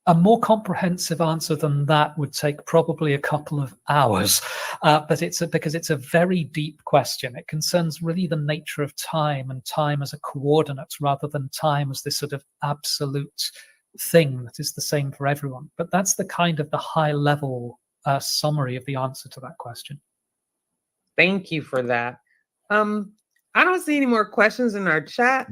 A more comprehensive answer than that would take probably a couple of hours, but because it's a very deep question. It concerns really the nature of time and time as a coordinate rather than time as this sort of absolute thing that is the same for everyone. But that's the kind of the high level summary of the answer to that question. Thank you for that. I don't see any more questions in our chat.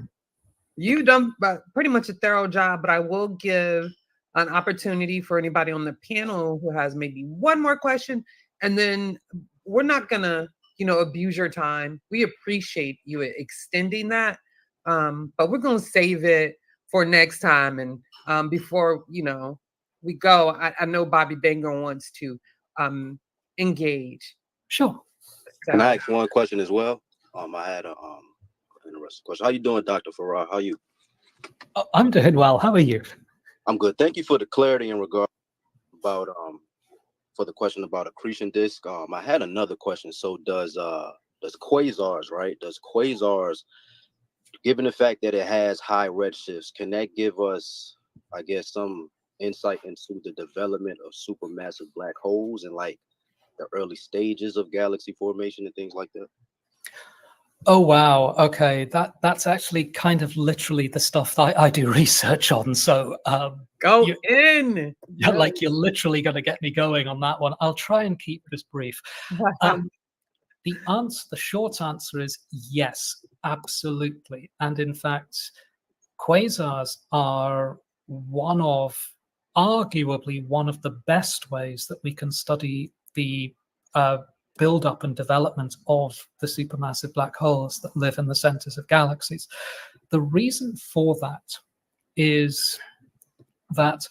You've done pretty much a thorough job, but I will give an opportunity for anybody on the panel who has maybe one more question, and then we're not gonna, abuse your time. We appreciate you extending that, but we're gonna save it for next time. And before we go, I know Bobby Banger wants to engage. Sure. Can I ask one question as well? I had a interesting question. How you doing, Dr. Farrar? How you? I'm doing well. How are you? I'm good. Thank you for the clarity in regard about for the question about accretion disk. I had another question. So does quasars, right? Does quasars, given the fact that it has high redshifts, can that give us, I guess, some insight into the development of supermassive black holes and like the early stages of galaxy formation and things like that? Oh wow. Okay, that's actually kind of literally the stuff that I do research on. So Go in. like you're literally going to get me going on that one. I'll try and keep this brief. The short answer is yes, absolutely. And in fact, quasars are arguably one of the best ways that we can study the build-up and development of the supermassive black holes that live in the centers of galaxies. The reason for that is that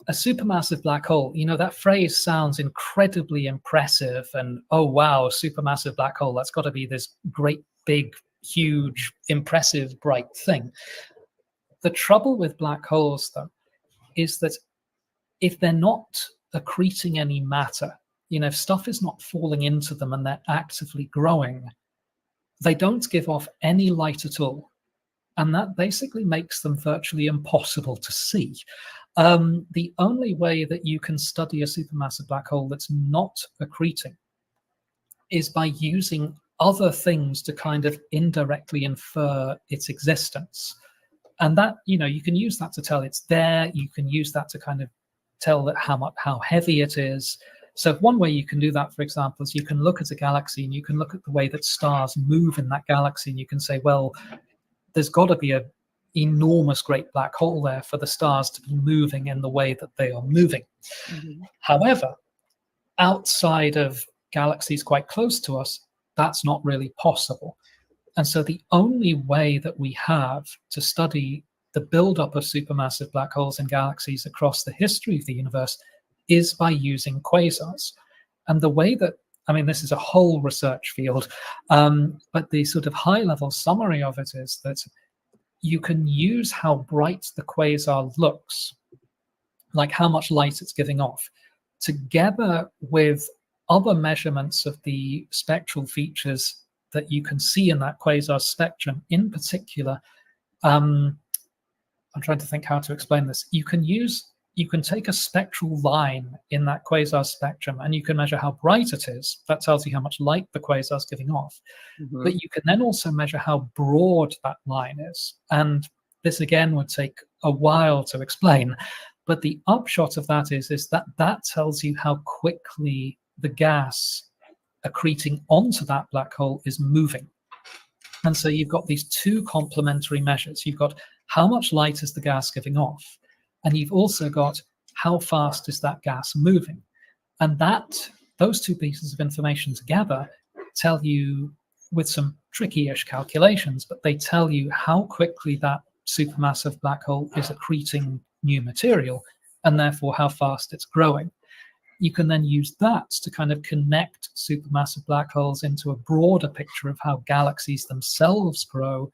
a supermassive black hole, that phrase sounds incredibly impressive and, oh wow, supermassive black hole, that's got to be this great, big, huge, impressive, bright thing. The trouble with black holes, though, is that if they're not accreting any matter, if stuff is not falling into them and they're actively growing, they don't give off any light at all. And that basically makes them virtually impossible to see. The only way that you can study a supermassive black hole that's not accreting is by using other things to kind of indirectly infer its existence. And that, you can use that to tell it's there. You can use that to kind of tell that how heavy it is. So one way you can do that, for example, is you can look at a galaxy and you can look at the way that stars move in that galaxy, and you can say, well, there's got to be an enormous great black hole there for the stars to be moving in the way that they are moving. Mm-hmm. However, outside of galaxies quite close to us, that's not really possible. And so the only way that we have to study the buildup of supermassive black holes in galaxies across the history of the universe is by using quasars. And the way that, this is a whole research field, but the sort of high-level summary of it is that you can use how bright the quasar looks, like how much light it's giving off, together with other measurements of the spectral features that you can see in that quasar spectrum. In particular, I'm trying to think how to explain this. You can take a spectral line in that quasar spectrum and you can measure how bright it is. That tells you how much light the quasar is giving off. Mm-hmm. But you can then also measure how broad that line is. And this again would take a while to explain. But the upshot of that is that tells you how quickly the gas accreting onto that black hole is moving. And so you've got these two complementary measures. You've got how much light is the gas giving off, and you've also got how fast is that gas moving. And those two pieces of information together tell you, with some tricky-ish calculations, but they tell you how quickly that supermassive black hole is accreting new material, and therefore how fast it's growing. You can then use that to kind of connect supermassive black holes into a broader picture of how galaxies themselves grow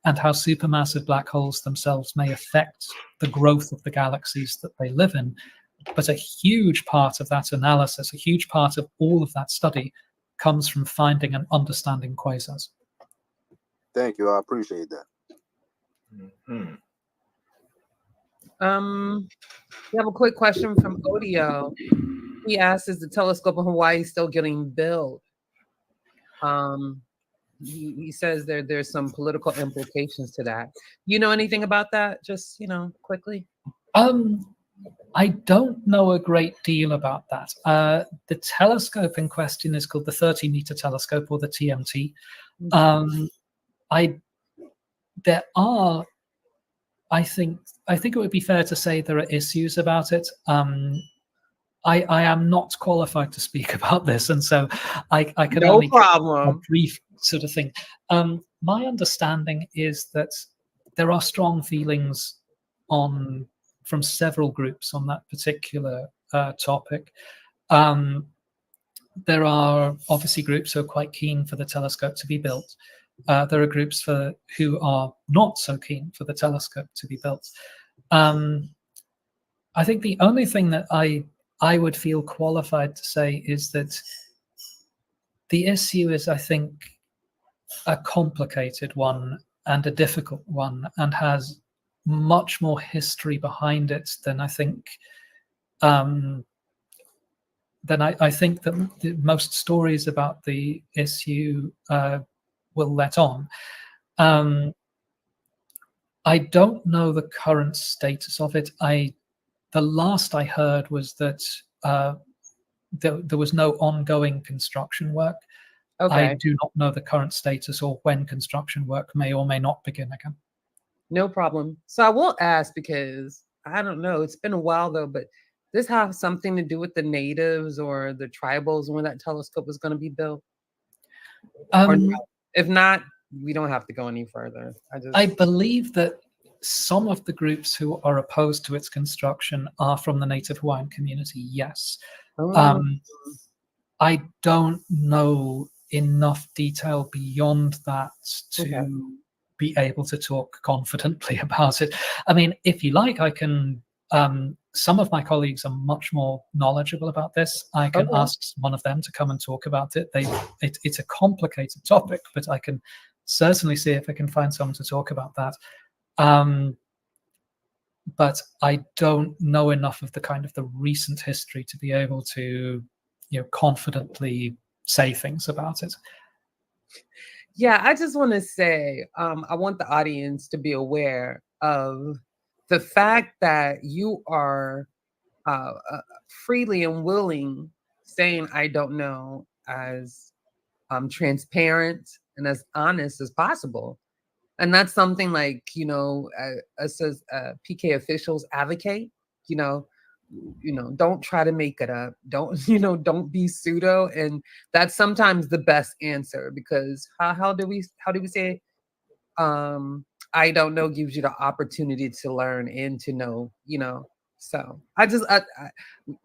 and how supermassive black holes themselves may affect the growth of the galaxies that they live in. But a huge part of that analysis, a huge part of all of that study, comes from finding and understanding quasars. Thank you. I appreciate that. Mm-hmm. We have a quick question from Odio. He asks, is the telescope in Hawaii still getting built? He says there's some political implications to that. You know anything about that? Just, quickly. I don't know a great deal about that. The telescope in question is called the 30-meter telescope, or the TMT. I think it would be fair to say there are issues about it. I am not qualified to speak about this, and so I can only give a brief sort of thing. My understanding is that there are strong feelings from several groups on that particular topic. There are obviously groups who are quite keen for the telescope to be built. There are groups who are not so keen for the telescope to be built. I think the only thing that I would feel qualified to say is that the issue is, I think, a complicated one and a difficult one, and has much more history behind it than I think. I think that most stories about the issue will let on. I don't know the current status of it. The last I heard was that there was no ongoing construction work. Okay. I do not know the current status or when construction work may or may not begin again. No problem. So I will ask, because I don't know, it's been a while though, but this have something to do with the natives or the tribals when that telescope was going to be built? Or no? If not, we don't have to go any further. I believe that some of the groups who are opposed to its construction are from the Native Hawaiian community, yes. Oh. I don't know enough detail beyond that to Okay. be able to talk confidently about it. I mean, if you like, I can, some of my colleagues are much more knowledgeable about this. I can Okay. ask one of them to come and talk about it. It's a complicated topic, but I can certainly see if I can find someone to talk about that. But I don't know enough of the kind of the recent history to be able to, confidently say things about it. Yeah, I just want to say, I want the audience to be aware of the fact that you are freely and willing saying, I don't know, as transparent and as honest as possible. And that's something like, us as PK officials advocate, don't try to make it up. Don't, don't be pseudo. And that's sometimes the best answer, because how do we say, I don't know gives you the opportunity to learn and to know, So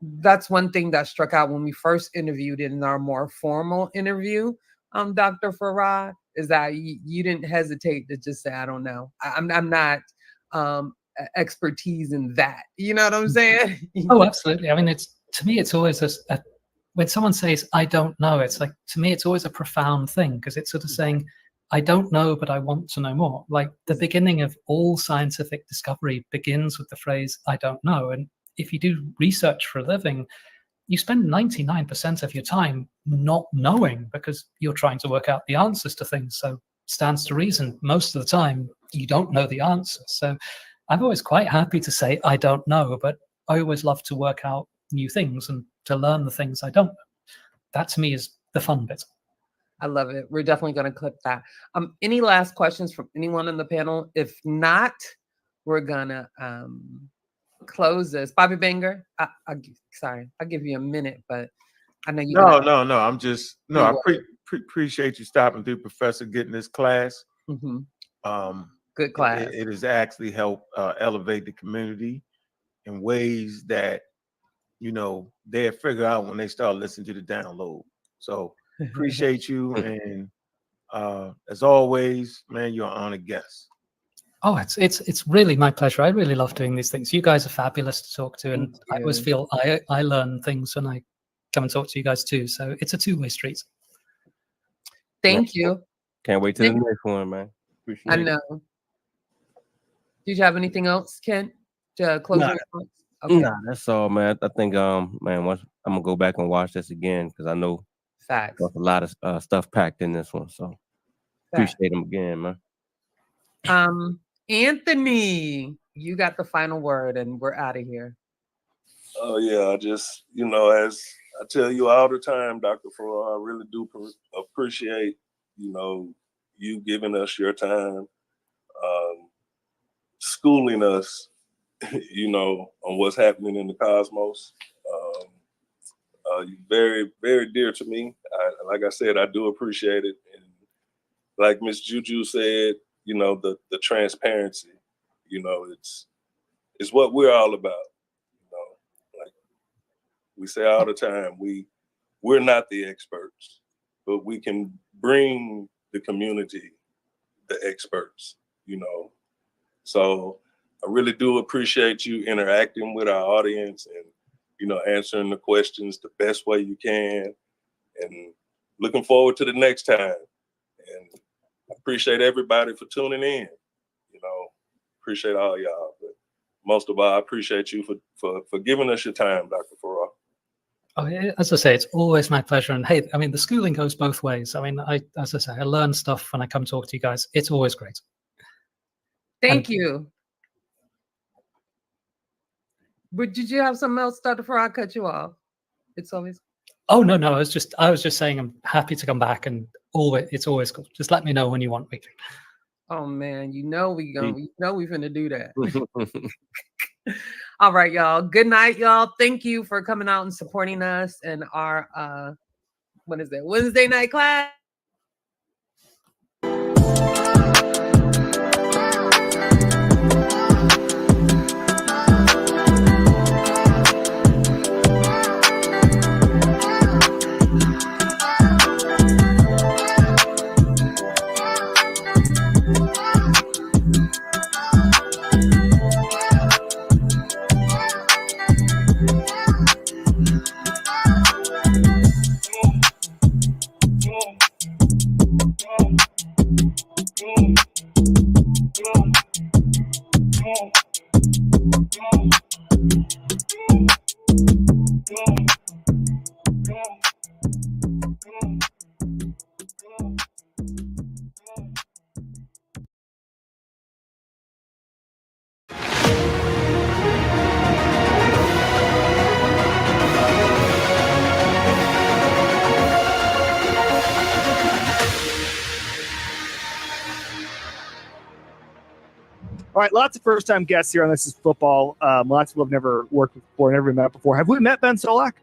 that's one thing that struck out when we first interviewed in our more formal interview, Dr. Farah, is that you didn't hesitate to just say, I don't know. I'm not expertise in that. You know what I'm saying? Oh, absolutely. I mean, to me, it's always when someone says, I don't know, it's like, to me, it's always a profound thing, because it's sort of saying, I don't know, but I want to know more. Like, the beginning of all scientific discovery begins with the phrase, I don't know. And if you do research for a living, you spend 99% of your time not knowing, because you're trying to work out the answers to things. So stands to reason, most of the time, you don't know the answers. So I'm always quite happy to say, I don't know, but I always love to work out new things and to learn the things I don't know. That to me is the fun bit. I love it. We're definitely going to clip that. Any last questions from anyone on the panel? If not, we're gonna close this. Bobby Banger, sorry, I'll give you a minute, but I know you. No. I'm just I appreciate you stopping through, Professor, getting this class. Mm-hmm. Good class. It has actually helped elevate the community in ways that they'll figure out when they start listening to the download. So appreciate you, and as always, man, you're an honored guest. Oh, it's really my pleasure. I really love doing these things. You guys are fabulous to talk to, and I always feel I learn things when I come and talk to you guys too. So it's a two-way street. Thank you. Can't wait till the next one, man. Appreciate I know. Did you have anything else, Ken, to close your remarks? Okay. Nah, that's all, man. I think, man, once I'm gonna go back and watch this again, because I know facts. There's a lot of stuff packed in this one. So appreciate them again, man. Anthony, you got the final word, and we're out of here. Oh yeah, I just as I tell you all the time, Dr. Farah, I really do appreciate you giving us your time, schooling us, on what's happening in the cosmos. You're very, very dear to me. Like I said, I do appreciate it. And like Miss Juju said, the transparency, is what we're all about. You know, like we say all the time, we're not the experts, but we can bring the community the experts, you know. So I really do appreciate you interacting with our audience and, you know, answering the questions the best way you can, and looking forward to the next time. And I appreciate everybody for tuning in, you know, appreciate all y'all, but most of all, I appreciate you for giving us your time, Dr. Farrar. Oh, yeah, as I say, it's always my pleasure. And hey, I mean, the schooling goes both ways. I mean, as I say, I learn stuff when I come talk to you guys. It's always great. Thank you. But did you have something else, Dr. Farrar? I cut you off. It's always. Oh no, I was just saying I'm happy to come back, and it's always cool. Just let me know when you want me. Oh man, you know we finna do that. All right, y'all. Good night, y'all. Thank you for coming out and supporting us in our what is it, Wednesday night class. All right, lots of first-time guests here on This Is Football. Lots of people have never worked with before, never met before. Have we met Ben Solak?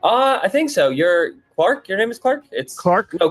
I think so. You're Clark. Your name is Clark. It's Clark. No,